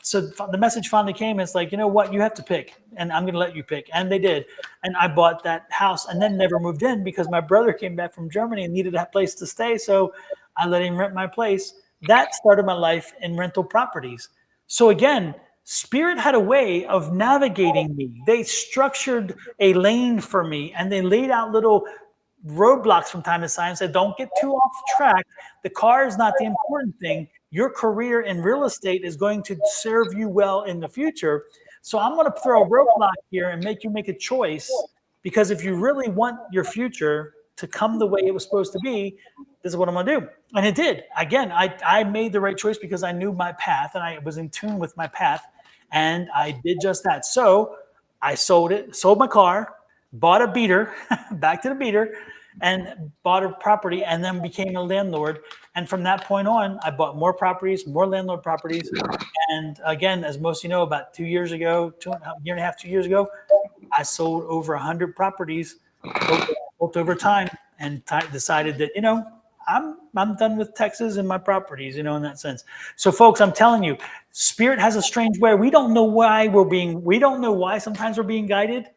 so the message finally came. It's like, you know what, you have to pick, and I'm going to let you pick. And they did. And I bought that house and then never moved in because my brother came back from Germany and needed a place to stay. So I let him rent my place. That started my life in rental properties. So again, Spirit had a way of navigating me. They structured a lane for me and they laid out little roadblocks from time to time and said, don't get too off track. The car is not the important thing. Your career in real estate is going to serve you well in the future. So I'm going to throw a roadblock here and make you make a choice, because if you really want your future to come the way it was supposed to be, this is what I'm going to do. And it did. Again, I made the right choice because I knew my path and I was in tune with my path. And I did just that. So I sold my car, bought a beater, back to the beater, and bought a property and then became a landlord. And from that point on, I bought more properties, more landlord properties. And again, as most of you know, about 2 years ago, year and a half, 2 years ago, I sold over 100 properties over time and decided that, you know, I'm done with Texas and my properties, you know, in that sense. So folks, I'm telling you, Spirit has a strange way. We don't know why sometimes we're being guided.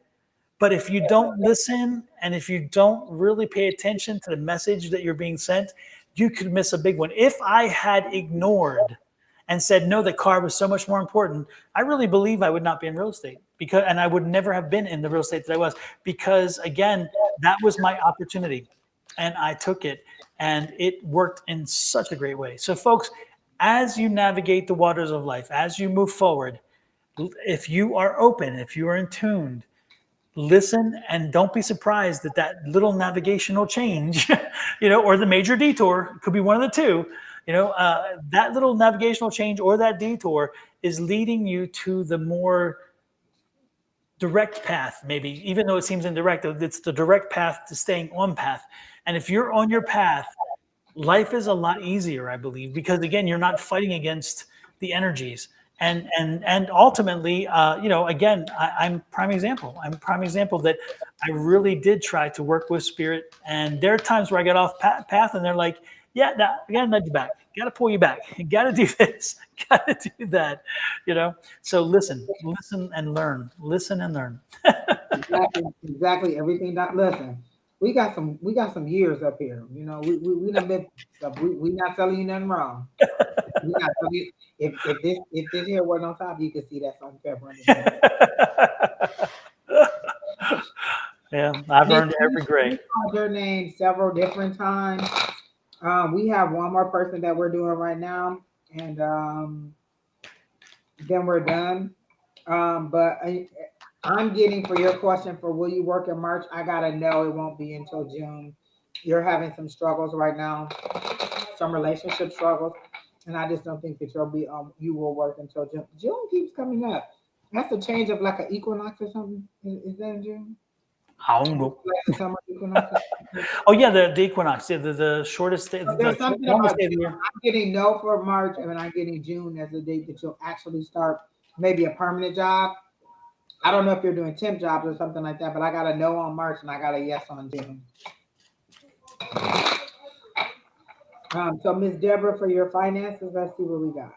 But if you don't listen and if you don't really pay attention to the message that you're being sent, you could miss a big one. If I had ignored and said, no, the car was so much more important, I really believe I would not be in real estate, and I would never have been in the real estate that I was, because again, that was my opportunity and I took it and it worked in such a great way. So folks, as you navigate the waters of life, as you move forward, if you are open, if you are in tune, listen, and don't be surprised that that little navigational change, you know, or the major detour, could be one of the two, you know, that little navigational change or that detour is leading you to the more direct path, maybe, even though it seems indirect, it's the direct path to staying on path. And if you're on your path, life is a lot easier, I believe, because again, you're not fighting against the energies. And ultimately, you know, again, I'm prime example. I'm prime example that I really did try to work with Spirit. And there are times where I get off path, and they're like, "Yeah, nah, I gotta nudge you back. Got to pull you back. You got to do this. Got to do that." You know. So listen and learn. Listen and learn. Exactly. Everything that listen. We got some years up here. You know, we done been stuff. We not telling you nothing wrong. We not telling you if this here wasn't on top, you could see that salt and pepper underneath. Yeah, I've Miss, earned we every grade. called your name several different times. We have one more person that we're doing right now, and then we're done. But I'm getting for your question for will you work in March? I gotta know it won't be until June. You're having some struggles right now, some relationship struggles, and I just don't think that you will work until June. June keeps coming up. That's a change of like an equinox or something. Is that in June? I don't know. Like the summer equinox. Oh yeah, the equinox, yeah, the shortest day, There's the something longest about day of the June. year. I'm getting no for March, and I'm getting June as the date that you'll actually start maybe a permanent job. I don't know if you're doing temp jobs or something like that, but I got a no on March and I got a yes on June. So Miss Deborah, for your finances, let's see what we got.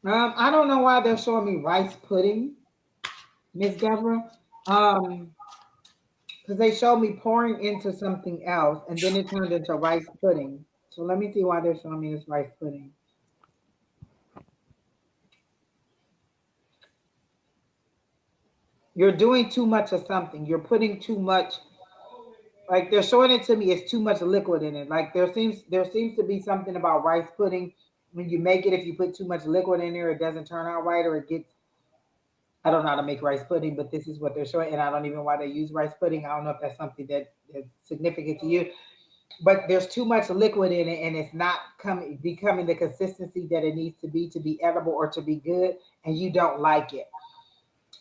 I don't know why they're showing me rice pudding, Miss Deborah. Because they showed me pouring into something else and then it turned into rice pudding. So let me see why they're showing me this rice pudding. You're doing too much of something. You're putting too much, like they're showing it to me, it's too much liquid in it. Like there seems to be something about rice pudding. When you make it, if you put too much liquid in there, it doesn't turn out right, or it gets, I don't know how to make rice pudding, but this is what they're showing, and I don't even know why they use rice pudding. I don't know if that's something that is significant to you. but there's too much liquid in it and it's not coming becoming the consistency that it needs to be edible or to be good, and you don't like it.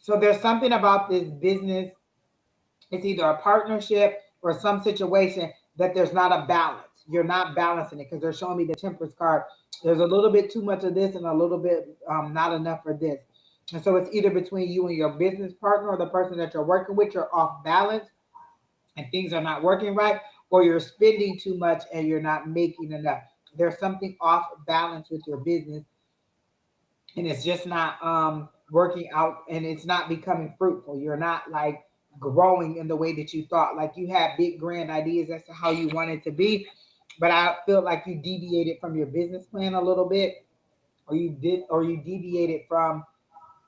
So there's something about this business, it's either a partnership or some situation that there's not a balance. You're not balancing it because they're showing me the temperance card. There's a little bit too much of this and a little bit not enough for this. And so it's either between you and your business partner or the person that you're working with, you're off balance and things are not working right, or you're spending too much and you're not making enough. There's something off balance with your business, and it's just not working out, and it's not becoming fruitful. You're not like growing in the way that you thought. Like you had big grand ideas as to how you want it to be, but I feel like you deviated from your business plan a little bit, or you deviated from,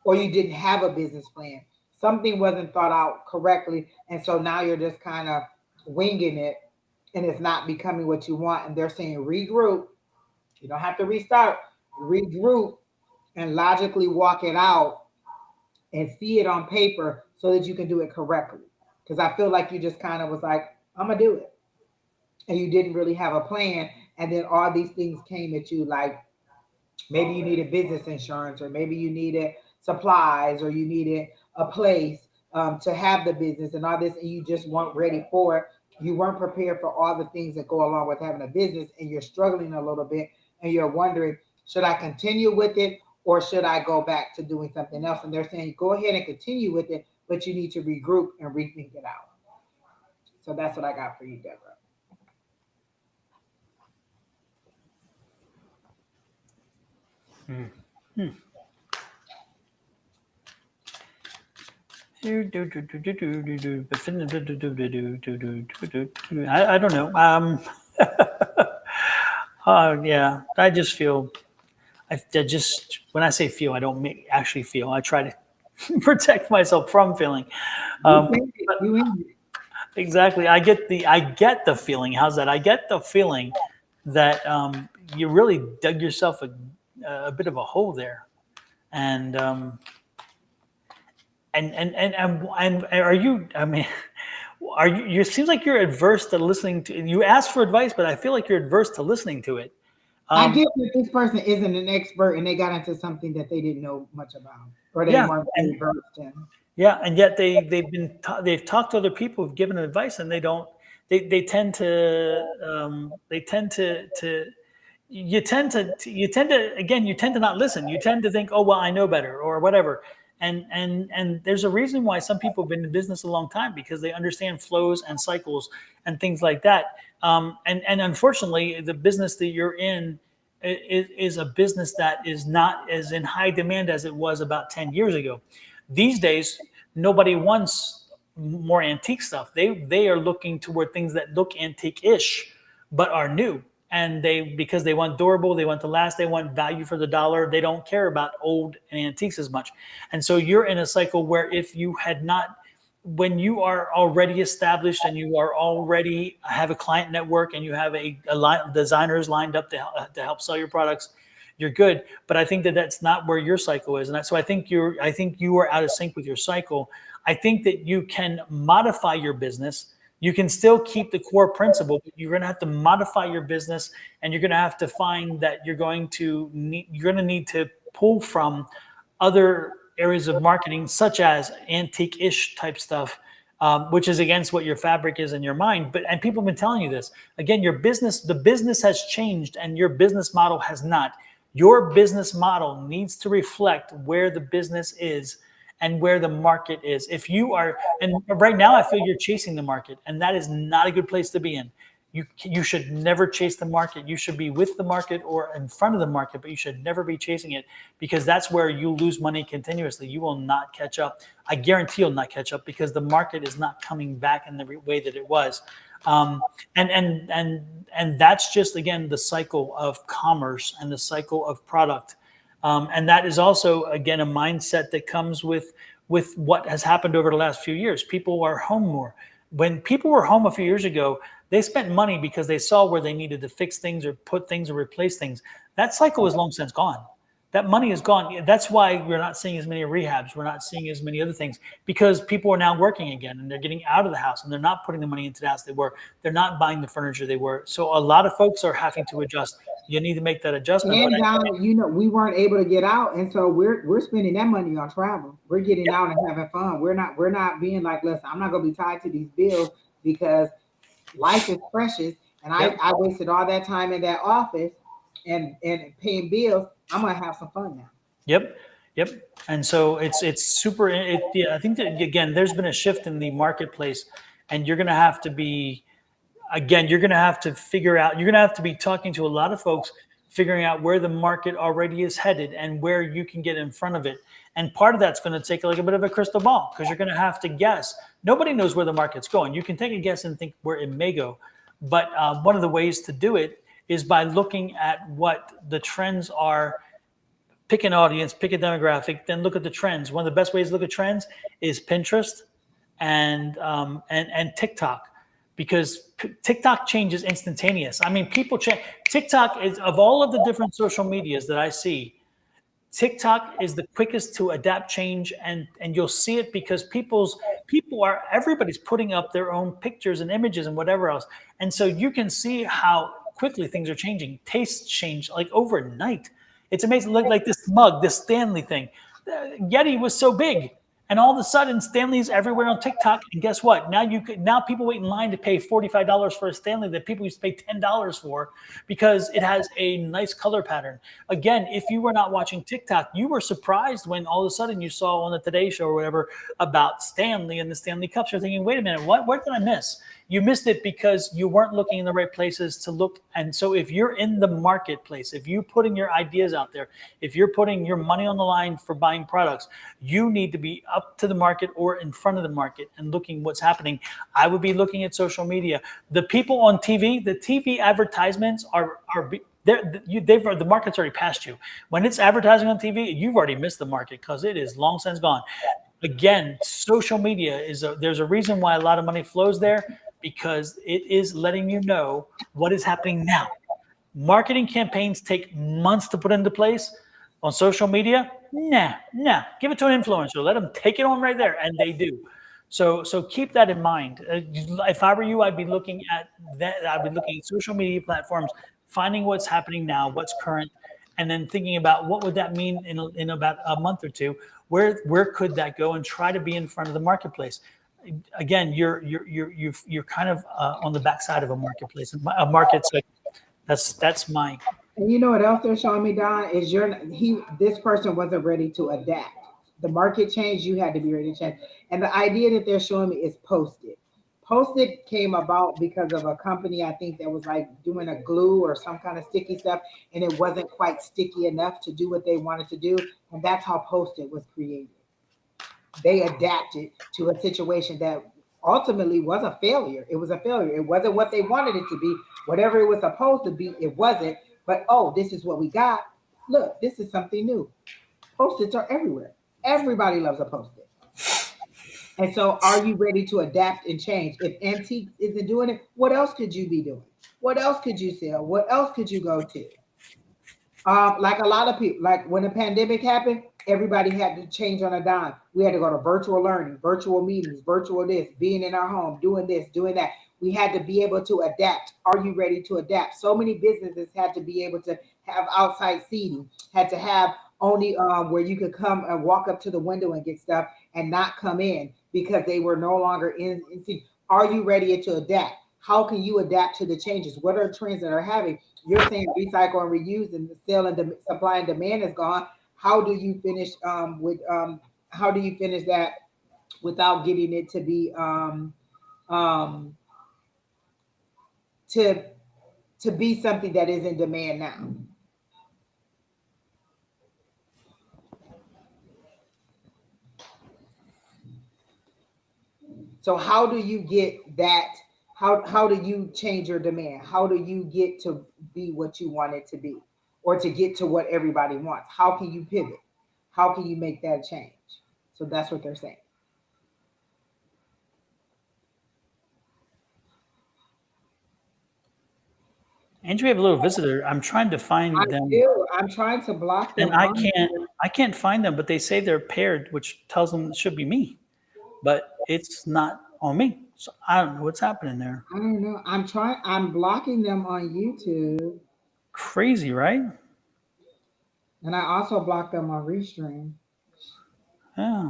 or you didn't have a business plan. Something wasn't thought out correctly, and so now you're just kind of winging it, and it's not becoming what you want. And they're saying regroup. You don't have to restart. Regroup and logically walk it out and see it on paper so that you can do it correctly. Because I feel like you just kind of was like, I'm gonna do it, and you didn't really have a plan. And then all these things came at you, like maybe you needed business insurance, or maybe you needed supplies, or you needed a place to have the business and all this, and you just weren't ready for it. You weren't prepared for all the things that go along with having a business, and you're struggling a little bit, and you're wondering, should I continue with it or should I go back to doing something else? And they're saying, go ahead and continue with it, but you need to regroup and rethink it out. So that's what I got for you, Deborah. I don't know. Yeah, I just feel. I just when I say feel, I don't actually feel. I try to protect myself from feeling. You Um, in it. but You in it. exactly, I get the feeling. How's that? I get the feeling that you really dug yourself a bit of a hole there, and and are you? I mean, are you? You seems like you're adverse to listening to. You asked for advice, but I feel like you're adverse to listening to it. I Um, get that this person isn't an expert and they got into something that they didn't know much about or they yeah, weren't and very versed in. yeah, and yet they've talked to other people who've given advice, and they don't. They tend to you tend to again you tend to not listen. You tend to think, oh well, I know better or whatever. And there's a reason why some people have been in business a long time, because they understand flows and cycles and things like that. And unfortunately, the business that you're in is a business that is not as in high demand as it was about 10 years ago. These days, nobody wants more antique stuff. They are looking toward things that look antique-ish but are new. And they because they want durable, they want to last, they want value for the dollar. They don't care about old and antiques as much. And so you're in a cycle where if you had not when you are already established and you are already have a client network and you have a line designers lined up to help sell your products, you're good. But I think that that's not where your cycle is, and so I think you are out of sync with your cycle. I think that you can modify your business. You can still keep the core principle, but you're going to have to modify your business, and you're going to have to find that you're going to need to pull from other areas of marketing, such as antique-ish type stuff, which is against what your fabric is in your mind. And people have been telling you this. Again, the business has changed, and your business model has not. Your business model needs to reflect where the business is and where the market is. If you are, and right now I feel you're chasing the market, and that is not a good place to be in. You should never chase the market. You should be with the market or in front of the market, but you should never be chasing it, because that's where you lose money continuously. You will not catch up. I guarantee you'll not catch up, because the market is not coming back in the way that it was. Um, and that's just, again, the cycle of commerce and the cycle of product. And that is also, again, a mindset that comes with what has happened over the last few years. People are home more. When people were home a few years ago, they spent money because they saw where they needed to fix things or put things or replace things. That cycle is long since gone. that money is gone. That's why we're not seeing as many rehabs. We're not seeing as many other things because people are now working again and they're getting out of the house and they're not putting the money into the house they were. They're not buying the furniture they were. So a lot of folks are having to adjust. You need to make that adjustment. But And we weren't able to get out, and so we're spending that money on travel. We're getting out and having fun. We're not being like, listen, I'm not gonna be tied to these bills because life is precious, and yep, I wasted all that time in that office and paying bills. I'm gonna have some fun now. yep, yep. And so it's super. Yeah, I think that again, there's been a shift in the marketplace, and you're going to have to be again, you're going to have to figure out, you're going to have to be talking to a lot of folks, figuring out where the market already is headed and where you can get in front of it. And part of that's going to take like a bit of a crystal ball because you're going to have to guess. Nobody knows where the market's going. You can take a guess and think where it may go. But one of the ways to do it is by looking at what the trends are. Pick an audience, pick a demographic, then look at the trends. One of the best ways to look at trends is Pinterest and TikTok, because TikTok changes instantaneous. I mean, people change. TikTok is, of all of the different social medias that I see, TikTok is the quickest to adapt change, and you'll see it because everybody's putting up their own pictures and images and whatever else, and so you can see how quickly things are changing. Tastes change like overnight. It's amazing. Like this mug, this Stanley thing. Yeti was so big, and all of a sudden Stanley's everywhere on TikTok. And guess what? Now people wait in line to pay $45 for a Stanley that people used to pay $10 for because it has a nice color pattern. Again, if you were not watching TikTok, you were surprised when all of a sudden you saw on the Today Show or whatever about Stanley and the Stanley Cups. You're thinking, wait a minute, what did I miss? You missed it because you weren't looking in the right places to look. And so if you're in the marketplace, if you're putting your ideas out there, if you're putting your money on the line for buying products, you need to be up to the market or in front of the market and looking what's happening. I would be looking at social media. The people on TV, the TV advertisements the market's already passed you. When it's advertising on TV, you've already missed the market because it is long since gone. Again, social media there's a reason why a lot of money flows there, because it is letting you know what is happening now. Marketing campaigns take months to put into place. On social media, nah. Give it to an influencer. Let them take it on right there, and they do. So keep that in mind. If I were you, I'd be looking at that. I'd be looking at social media platforms, finding what's happening now, what's current, and then thinking about what would that mean in about a month or two. Where could that go, and try to be in front of the marketplace. Again, you're kind of on the backside of a marketplace. A market. So that's my. And you know what else they're showing me, Don, is this person wasn't ready to adapt. The market changed, you had to be ready to change. And the idea that they're showing me is Post-it. Post-it came about because of a company, I think, that was like doing a glue or some kind of sticky stuff, and it wasn't quite sticky enough to do what they wanted to do. And that's how Post-it was created. They adapted to a situation that ultimately was a failure. It was a failure. It wasn't what they wanted it to be. Whatever it was supposed to be, it wasn't. But this is what we got. Look, this is something new. Post-its are everywhere. Everybody loves a Post-it. And so are you ready to adapt and change? If Antique isn't doing it, what else could you be doing? What else could you sell? What else could you go to? Like a lot of people, like when the pandemic happened, everybody had to change on a dime. We had to go to virtual learning, virtual meetings, virtual this, being in our home, doing this, doing that. We had to be able to adapt. Are you ready to adapt? So many businesses had to be able to have outside seating, had to have only where you could come and walk up to the window and get stuff and not come in because they were no longer in seating. Are you ready to adapt? How can you adapt to the changes? What are trends that are having? You're saying recycle and reuse, and the sale and supply and demand is gone. How do you finish how do you finish that without getting it to be to be something that is in demand now? So how do you get that? How do you change your demand? How do you get to be what you want it to be, or to get to what everybody wants? How can you pivot? How can you make that change? So that's what they're saying. Andrew, we have a little visitor. I'm trying to I find them, do. I'm trying to block and them on here. I can't find them. But they say they're paired, which tells them it should be me, but it's not on me. So I don't know what's happening there. I don't know. I'm blocking them on YouTube, Crazy, right? and I also block them on Restream. Yeah.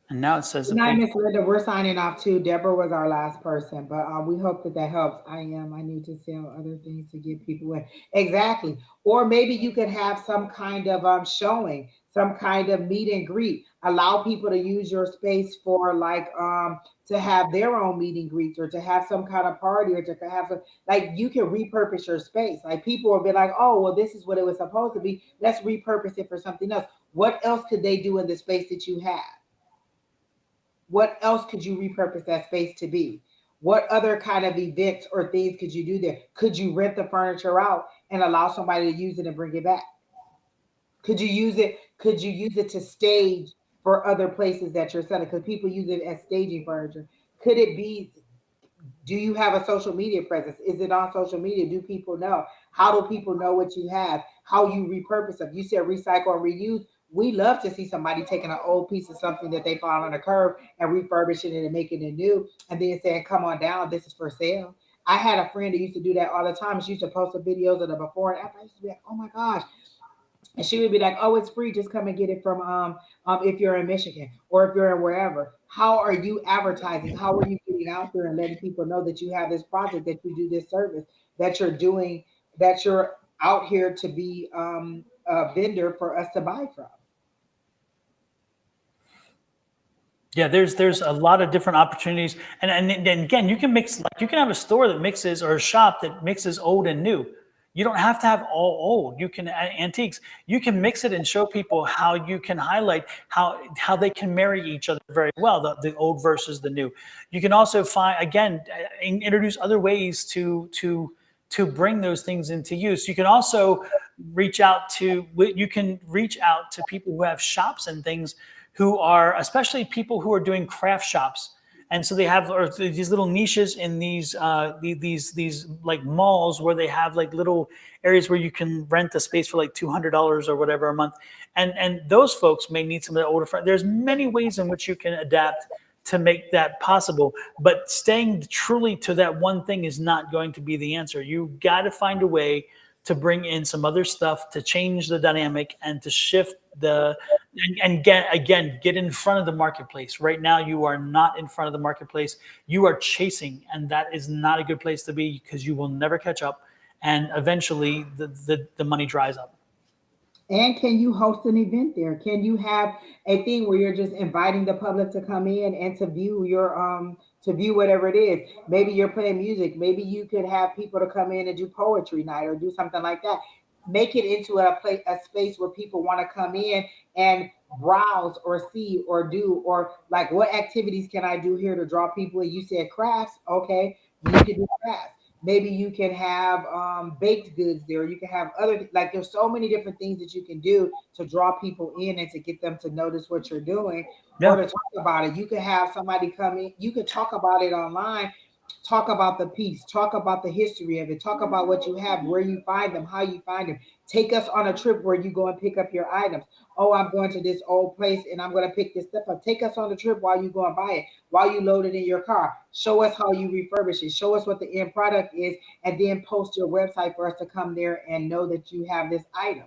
And now it says Good the night, page. Miss Linda. We're signing off too. Deborah was our last person, but we hope that that helps. I am. I need to sell other things to get people in. Exactly. Or maybe you could have some kind of showing, some kind of meet and greet. Allow people to use your space for like to have their own meet and greets, or to have some kind of party, or to have some, like, you can repurpose your space. Like, people will be like, oh, well, this is what it was supposed to be. Let's repurpose it for something else. What else could they do in the space that you have? What else could you repurpose that space to be? What other kind of events or things could you do there? Could you rent the furniture out and allow somebody to use it and bring it back? Could you use it? Could you use it to stage for other places that you're selling? Because people use it as staging furniture. Could it be, do you have a social media presence? Is it on social media? Do people know? How do people know what you have? How you repurpose them? You said recycle and reuse. We love to see somebody taking an old piece of something that they found on a curb and refurbishing it and making it new, and then saying, come on down, this is for sale. I had a friend that used to do that all the time. She used to post the videos of the before and after. I used to be like, oh my gosh, and she would be like, "Oh, it's free. Just come and get it from if you're in Michigan, or if you're in wherever." How are you advertising? How are you getting out there and letting people know that you have this project, that you do this service, that you're doing, that you're out here to be a vendor for us to buy from? Yeah, there's a lot of different opportunities, and again, you can mix, like, you can have a store that mixes, or a shop that mixes old and new. You don't have to have all old. You can antiques. You can mix it and show people how you can highlight how they can marry each other very well, the old versus the new. You can also find, again, introduce other ways to bring those things into use. You can also you can reach out to people who have shops and things, who are, especially people who are doing craft shops. And so they have, or these little niches in these like malls, where they have like little areas where you can rent a space for like $200 or whatever a month. And those folks may need some of the older friends. There's many ways in which you can adapt to make that possible, but staying truly to that one thing is not going to be the answer. You got to find a way to bring in some other stuff to change the dynamic, and to shift and get in front of the marketplace. Right now, you are not in front of the marketplace. You are chasing, and that is not a good place to be, because you will never catch up, and eventually the money dries up. And can you host an event there? Can you have a thing where you're just inviting the public to come in and to view your to view whatever it is? Maybe you're playing music. Maybe you could have people to come in and do poetry night, or do something like that. Make it into a space where people want to come in and browse or see or do, or like, what activities can I do here to draw people in? You said crafts. Okay, you can do crafts. Maybe you can have baked goods there. You can have other, like, there's so many different things that you can do to draw people in and to get them to notice what you're doing, or Yeah. to talk about it. You could have somebody come in. You could talk about it online. Talk about the piece. Talk about the history of it. Talk about what you have, where you find them, how you find them. Take us on a trip where you go and pick up your items. Oh, I'm going to this old place and I'm going to pick this stuff up. Take us on the trip while you go and buy it, while you load it in your car. Show us how you refurbish it. Show us what the end product is, and then post your website for us to come there and know that you have this item.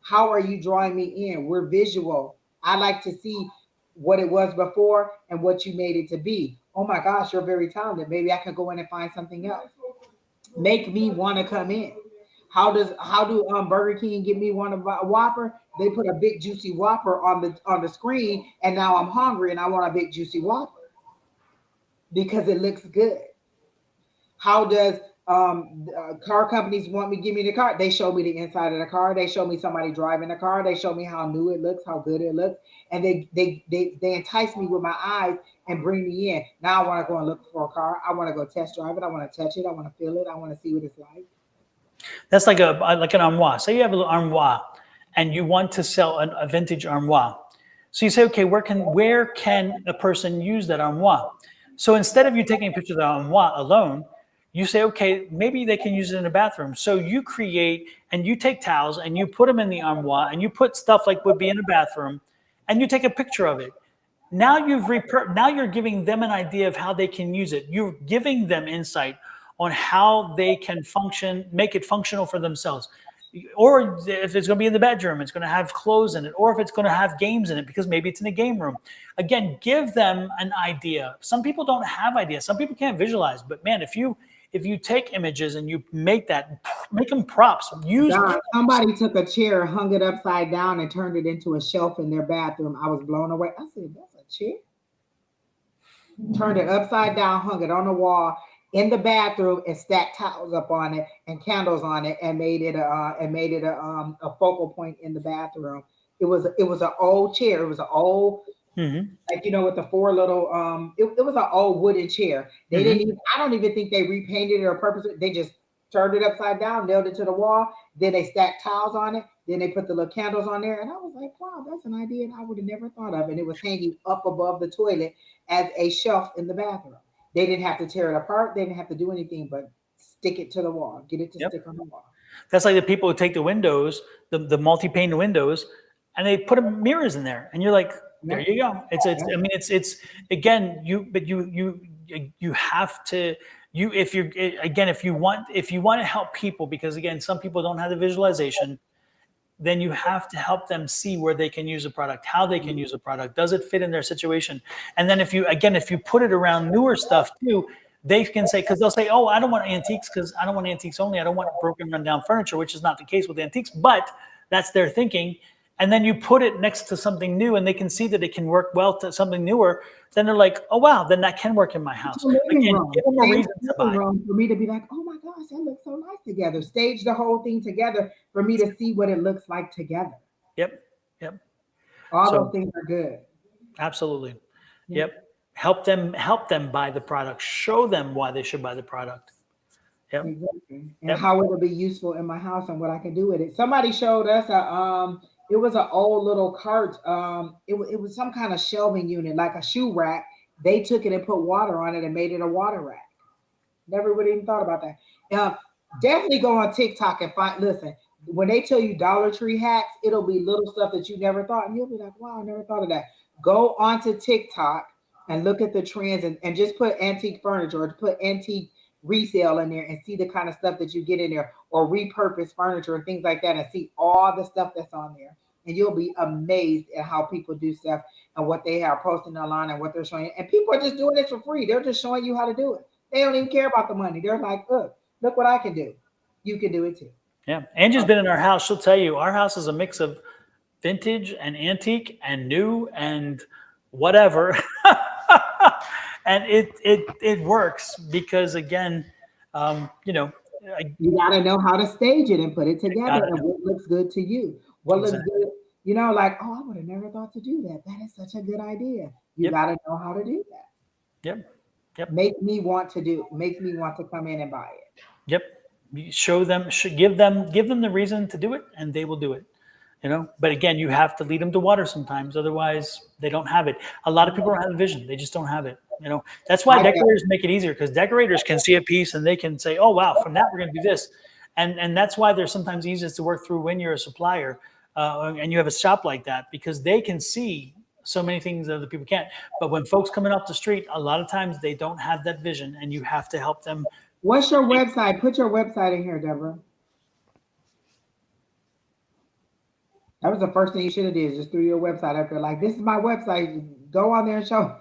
How are you drawing me in? We're visual. I like to see what it was before and what you made it to be. Oh my gosh, you're very talented. Maybe I could go in and find something else. Make me want to come in. How do Burger King get me one of a Whopper? They put a big juicy Whopper on the screen, and now I'm hungry and I want a big juicy Whopper because it looks good. How does car companies want me to give me the car? They show me the inside of the car. They show me somebody driving the car. They show me how new it looks, how good it looks, and they entice me with my eyes and bring me in. Now I want to go and look for a car. I want to go test drive it. I want to touch it. I want to feel it. I want to see what it's like. That's like an armoire. Say you have an armoire, and you want to sell a vintage armoire. So you say, okay, where can a person use that armoire? So instead of you taking a picture of the armoire alone, you say, okay, maybe they can use it in a bathroom. So you create and you take towels and you put them in the armoire and you put stuff like would be in a bathroom and you take a picture of it. Now now you're giving them an idea of how they can use it. You're giving them insight on how they can function, make it functional for themselves. Or if it's going to be in the bedroom, it's going to have clothes in it, or if it's going to have games in it because maybe it's in a game room. Again, give them an idea. Some people don't have ideas. Some people can't visualize. But man, if you take images and you make them props. Use God, props. somebody took a chair, hung it upside down, and turned it into a shelf in their bathroom. I was blown away. I said, "That's a chair." Turned it upside down, hung it on the wall in the bathroom, and stacked towels up on it and candles on it, and made it a focal point in the bathroom. It was an old chair. It was an old, like, with the four little it was an old wooden chair. They didn't even, I don't even think they repainted it or purpose it. They just turned it upside down, nailed it to the wall, then they stacked towels on it, then they put the little candles on there. And I was like, wow, that's an idea I would have never thought of. And it was hanging up above the toilet as a shelf in the bathroom. They didn't have to tear it apart, they didn't have to do anything but stick it to the wall, get it to stick on the wall. That's like the people who take the windows, the multi-pane windows, and they put mirrors in there, and you're like, there you go. I mean, it's again, you have to, if you want to help people, because again, some people don't have the visualization, then you have to help them see where they can use a product, how they can use a product, does it fit in their situation? And then if you put it around newer stuff too, they can say, because they'll say, oh, I don't want antiques because I don't want antiques only. I don't want broken, rundown furniture, which is not the case with antiques, but that's their thinking. And then you put it next to something new and they can see that it can work well to something newer. Then they're like, oh, wow, then that can work in my house. Again, give them a reason to buy. For me to be like, oh my gosh, that looks so nice together. Stage the whole thing together for me to see what it looks like together. Yep. All those things are good. Absolutely. Yep. Help them buy the product. Show them why they should buy the product. Yep. Exactly. And how it'll be useful in my house and what I can do with it. Somebody showed us it was an old little cart. It was some kind of shelving unit, like a shoe rack. They took it and put water on it and made it a water rack. Never would even thought about that. Definitely go on TikTok and listen, when they tell you Dollar Tree hacks, it'll be little stuff that you never thought. And you'll be like, wow, I never thought of that. Go onto TikTok and look at the trends and just put antique furniture or put antique resale in there and see the kind of stuff that you get in there, or repurposed furniture and things like that, and see all the stuff that's on there. And you'll be amazed at how people do stuff and what they are posting online and what they're showing. And people are just doing it for free. They're just showing you how to do it. They don't even care about the money. They're like, look what I can do. You can do it too. Yeah. Angie's been in our house. She'll tell you our house is a mix of vintage and antique and new and whatever. And it works because, again, you got to know how to stage it and put it together and what looks good to you. What looks good, like, oh, I would have never thought to do that. That is such a good idea. You got to know how to do that. Yep. Make me want to come in and buy it. Yep. Show them, give them the reason to do it, and they will do it. But again, you have to lead them to water sometimes. Otherwise, they don't have it. A lot of people don't have a vision. They just don't have it. That's why decorators make it easier, because decorators can see a piece and they can say, oh, wow, from that, we're going to do this. And that's why they're sometimes easiest to work through when you're a supplier and you have a shop like that, because they can see so many things that other people can't. But when folks coming off the street, a lot of times they don't have that vision, and you have to help them. What's your website? Put your website in here, Deborah. That was the first thing you should have did, just threw your website up there. Like, this is my website. Go on there and show.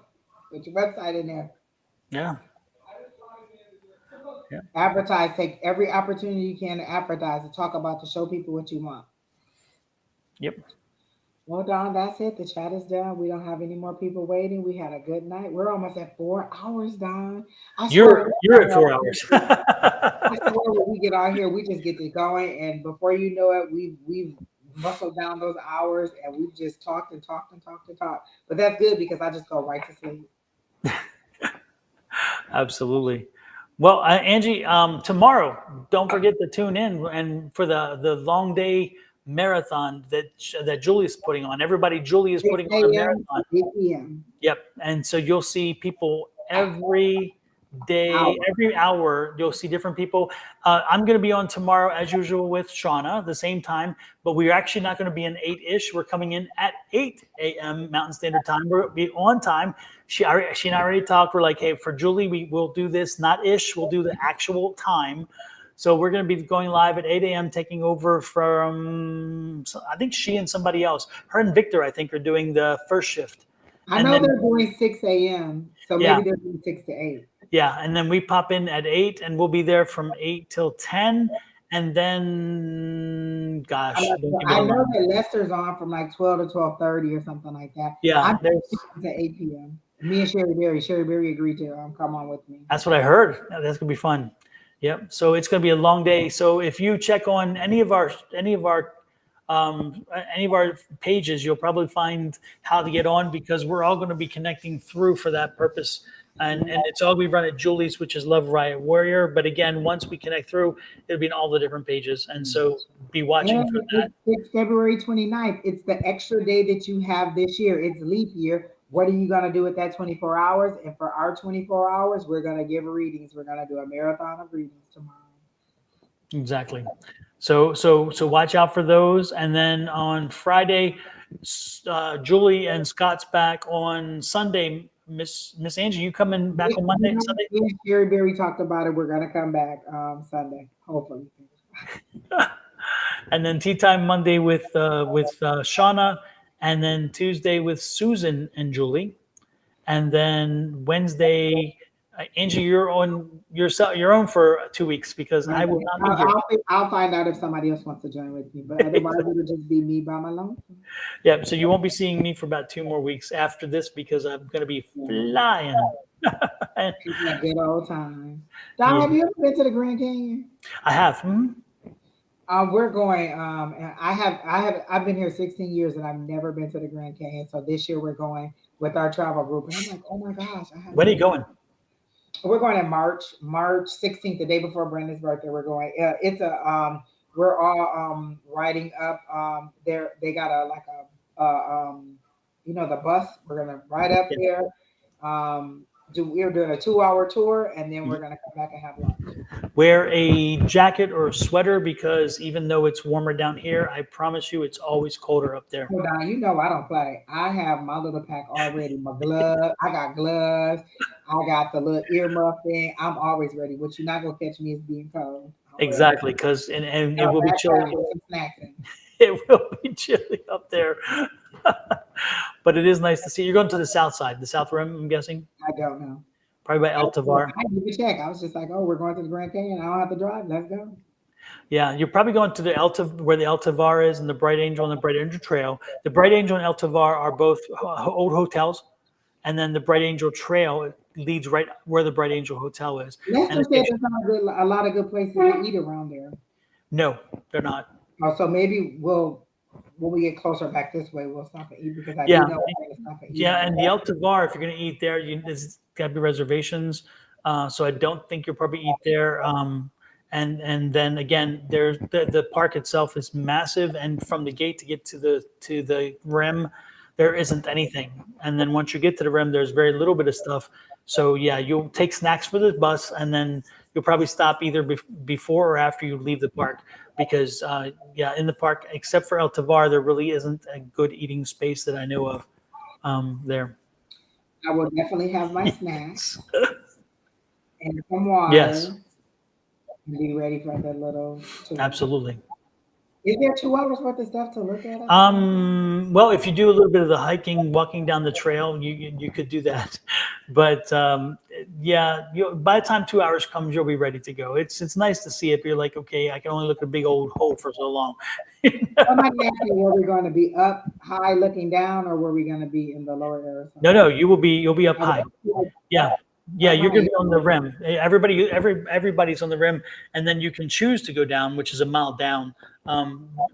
Put your website in there. Yeah. Advertise. Take every opportunity you can to advertise, to talk about, to show people what you want. Yep. Well, Don, that's it. The chat is done. We don't have any more people waiting. We had a good night. We're almost at 4 hours, Don. You're at 4 hours. I swear when we get out here, we just get to going, and before you know it, we've muscled down those hours, and we've just talked and talked and talked and talked. But that's good, because I just go right to sleep. Absolutely. Well, Angie, tomorrow, don't forget to tune in and for the long day marathon that Julie's putting on. Julie is putting on a marathon. 8 p.m. Yep. And so you'll see people every day, every hour, you'll see different people. I'm going to be on tomorrow, as usual, with Shauna, the same time, but we're actually not going to be in 8-ish. We're coming in at 8 a.m. Mountain Standard Time. We'll be on time. She and I already talked. We're like, hey, for Julie, we will do this, not ish. We'll do the actual time. So we're going to be going live at 8 a.m., taking over from, I think she and somebody else. Her and Victor, I think, are doing the first shift. I know they're doing 6 a.m., so maybe they're doing 6 to 8. Yeah, and then we pop in at 8, and we'll be there from 8 till 10, and then, gosh, I know that Lester's on from like 12 to 12:30 or something like that. Yeah, I'm to 8 p.m. Me and Sherry Berry agreed to come on with me. That's what I heard. That's gonna be fun. Yep. So it's gonna be a long day. So if you check on any of our pages, you'll probably find how to get on, because we're all going to be connecting through for that purpose. And it's all we run at Julie's, which is Love Riot Warrior. But again, once we connect through, it'll be in all the different pages. And so be watching for that. It's February 29th. It's the extra day that you have this year. It's leap year. What are you going to do with that 24 hours? And for our 24 hours, we're going to give readings. We're going to do a marathon of readings tomorrow. Exactly. So watch out for those. And then on Friday, Julie and Scott's back. On Sunday, Miss Angie, you coming back on Monday and Sunday? Sherry Berry talked about it. We're going to come back Sunday, hopefully. And then tea time Monday with Shauna, and then Tuesday with Susan and Julie, and then Wednesday, Angie, you're on your own for 2 weeks, because I will not be here. I'll find out if somebody else wants to join with me, but otherwise it will just be me by my own. Yeah, so you won't be seeing me for about 2 more weeks after this, because I'm going to be flying. It's a good old time. Don, have you ever been to the Grand Canyon? I have. We're going. I've been here 16 years and I've never been to the Grand Canyon. So this year we're going with our travel group. And I'm like, oh my gosh! When are you going? We're going in March 16th, the day before Brenda's birthday. We're going. It's a we're all riding up. They got the bus. We're gonna ride up there. We're doing a 2-hour tour, and then we're going to come back and have lunch. Wear a jacket or a sweater, because even though it's warmer down here, I promise you it's always colder up there. Hold on, I don't play. I have my little pack already. My glove, I got gloves. I got the little earmuff thing. I'm always ready. What you're not going to catch me is being cold. Exactly, because and it will be chilly. It will be chilly up there. But it is nice to see. You're going to the south side, the South Rim, I'm guessing? I don't know. Probably by El Tovar. I didn't even check. I was just like, oh, we're going to the Grand Canyon. I don't have to drive. Let's go. Yeah, you're probably going to where the El Tovar is, and the Bright Angel and the Bright Angel Trail. The Bright Angel and El Tovar are both old hotels, and then the Bright Angel Trail leads right where the Bright Angel Hotel is. Lester said there's not a lot of good places to eat around there. No, they're not. Oh, so maybe when we get closer back this way, we'll stop and eat, because I do know we're going to stop and eat. Yeah, and the El Tovar, if you're going to eat there, there's got to be reservations. So I don't think you'll probably eat there. And then again, there's the park itself is massive, and from the gate to get to the rim, there isn't anything. And then once you get to the rim, there's very little bit of stuff. So yeah, you'll take snacks for the bus, and then you'll probably stop either before or after you leave the park, because in the park, except for El Tovar, there really isn't a good eating space that I know of there. I will definitely have my snacks and some water. Yes. And be ready for the little tour. Absolutely. Is there 2 hours worth of stuff to look at? Well, if you do a little bit of the hiking, walking down the trail, you could do that. But by the time 2 hours comes, you'll be ready to go. It's nice to see it. But you're like, okay, I can only look at a big old hole for so long. Somebody asked me, were we going to be up high looking down, or were we going to be in the lower area? No, you'll be up high. Yeah. Yeah, you're going to be on the rim. Everybody's on the rim, and then you can choose to go down, which is a mile down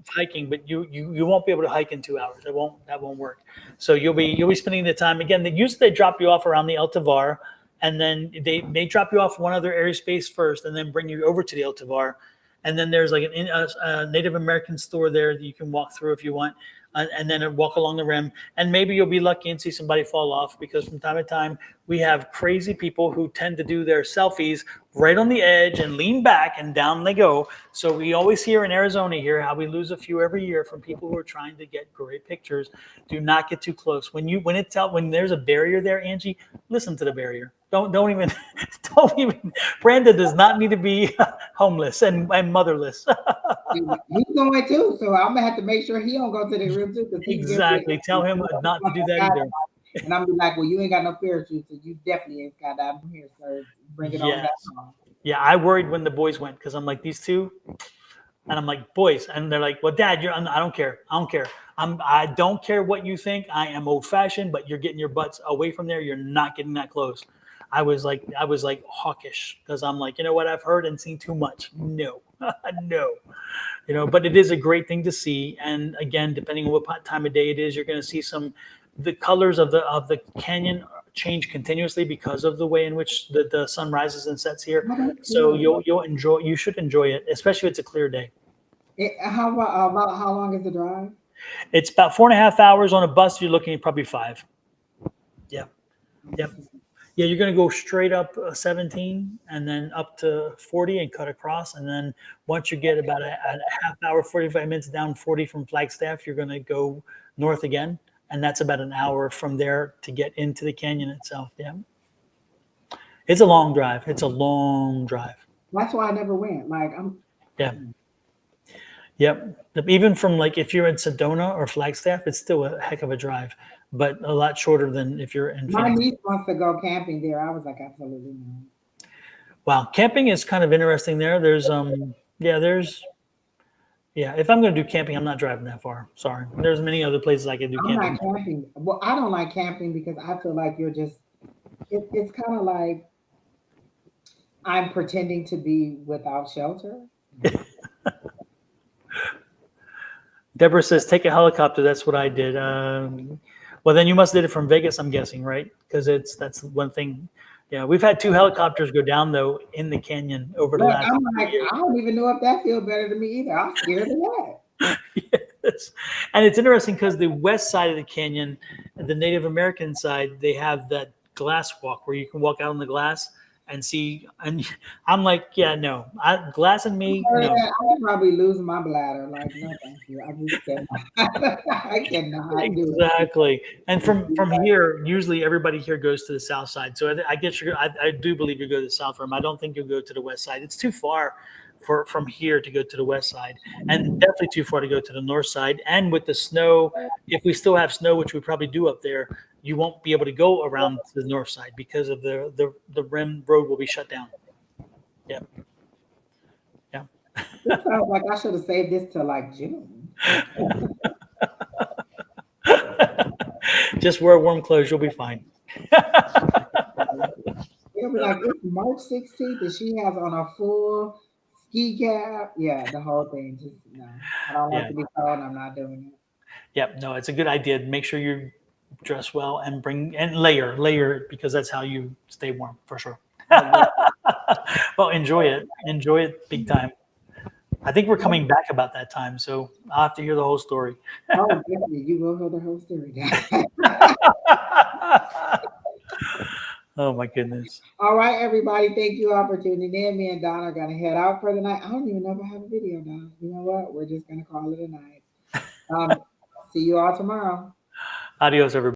hiking. But you won't be able to hike in 2 hours. That won't work. So you'll be spending the time again. Usually they drop you off around the El Tovar, and then they drop you off one other area space first, and then bring you over to the El Tovar. And then there's like a Native American store there that you can walk through if you want. and then walk along the rim. And maybe you'll be lucky and see somebody fall off, because from time to time we have crazy people who tend to do their selfies right on the edge and lean back and down they go. So we always hear in Arizona here how we lose a few every year from people who are trying to get great pictures. Do not get too close. When there's a barrier there, Angie, listen to the barrier. Don't even don't even. Brenda does not need to be homeless and motherless. He's going too, so I'm gonna have to make sure he don't go to the rim too, because he's Exactly. Tell him not to do that either. And I'm gonna be like, well, you ain't got no parachute, so you definitely ain't got that from here, sir. Bring it on Yes. down. Yeah, I worried when the boys went, because I'm like, these two, and I'm like, boys, and they're like, well, Dad, I don't care. I don't care. I don't care what you think. I am old fashioned, but you're getting your butts away from there. You're not getting that close. I was like hawkish, because I'm like, you know what? I've heard and seen too much. No, no. But it is a great thing to see. And again, depending on what time of day it is, you're going to see the colors of the canyon change continuously because of the way in which the sun rises and sets here. So you should enjoy it, especially if it's a clear day. About how long is the drive? It's about 4.5 hours on a bus. You're looking at probably 5. Yeah. Yep. Yeah, you're going to go straight up 17 and then up to 40 and cut across. And then once you get about a half hour, 45 minutes down 40 from Flagstaff, you're going to go north again. And that's about an hour from there to get into the canyon itself. Yeah. It's a long drive. It's a long drive. That's why I never went. Yeah. Yep. Even from if you're in Sedona or Flagstaff, it's still a heck of a drive, but a lot shorter than if you're in My Phoenix. niece wants to go camping there. I was like, absolutely not. Wow, camping is kind of interesting there. If I'm going to do camping, I'm not driving that far. Sorry. There's many other places I can do camping. I'm not camping. Well, I don't like camping because I feel like it's kind of like I'm pretending to be without shelter. Deborah says, take a helicopter. That's what I did. Well, then you must have did it from Vegas, I'm guessing, right? Because that's one thing. Yeah, we've had 2 helicopters go down, though, in the canyon over the But last I'm like, years. I don't even know if that feels better to me either. I'm scared of that. Yes. And it's interesting because the west side of the canyon, the Native American side, they have that glass walk where you can walk out on the glass and see. And I'm like, yeah, no, glass and me, no. I would probably lose my bladder. Like, no, thank you. I just cannot. I cannot do it. Exactly. And from here, usually everybody here goes to the south side. So I guess I do believe you go to the south rim. I don't think you'll go to the west side. It's too far from here to go to the west side, and definitely too far to go to the north side. And with the snow, if we still have snow, which we probably do up there, you won't be able to go around to the north side because of the rim road will be shut down. Yeah. Yeah. It sounds like I should have saved this till like June. Just wear warm clothes, you'll be fine. It'll be like it's March 16th and she has on a full ski cap. Yeah, the whole thing. Just no. I don't like to be cold. I'm not doing it. Yep. No, it's a good idea. Make sure you dress well and layer because that's how you stay warm for sure. Well, enjoy it big time. I think we're coming back about that time, so I'll have to hear the whole story. Oh, definitely. You will hear the whole story. Oh my goodness. All right, everybody. Thank you all for tuning in. Me and Don are gonna head out for the night. I don't even know if I have a video, Don. You know what? We're just gonna call it a night. See you all tomorrow. Adios, everybody.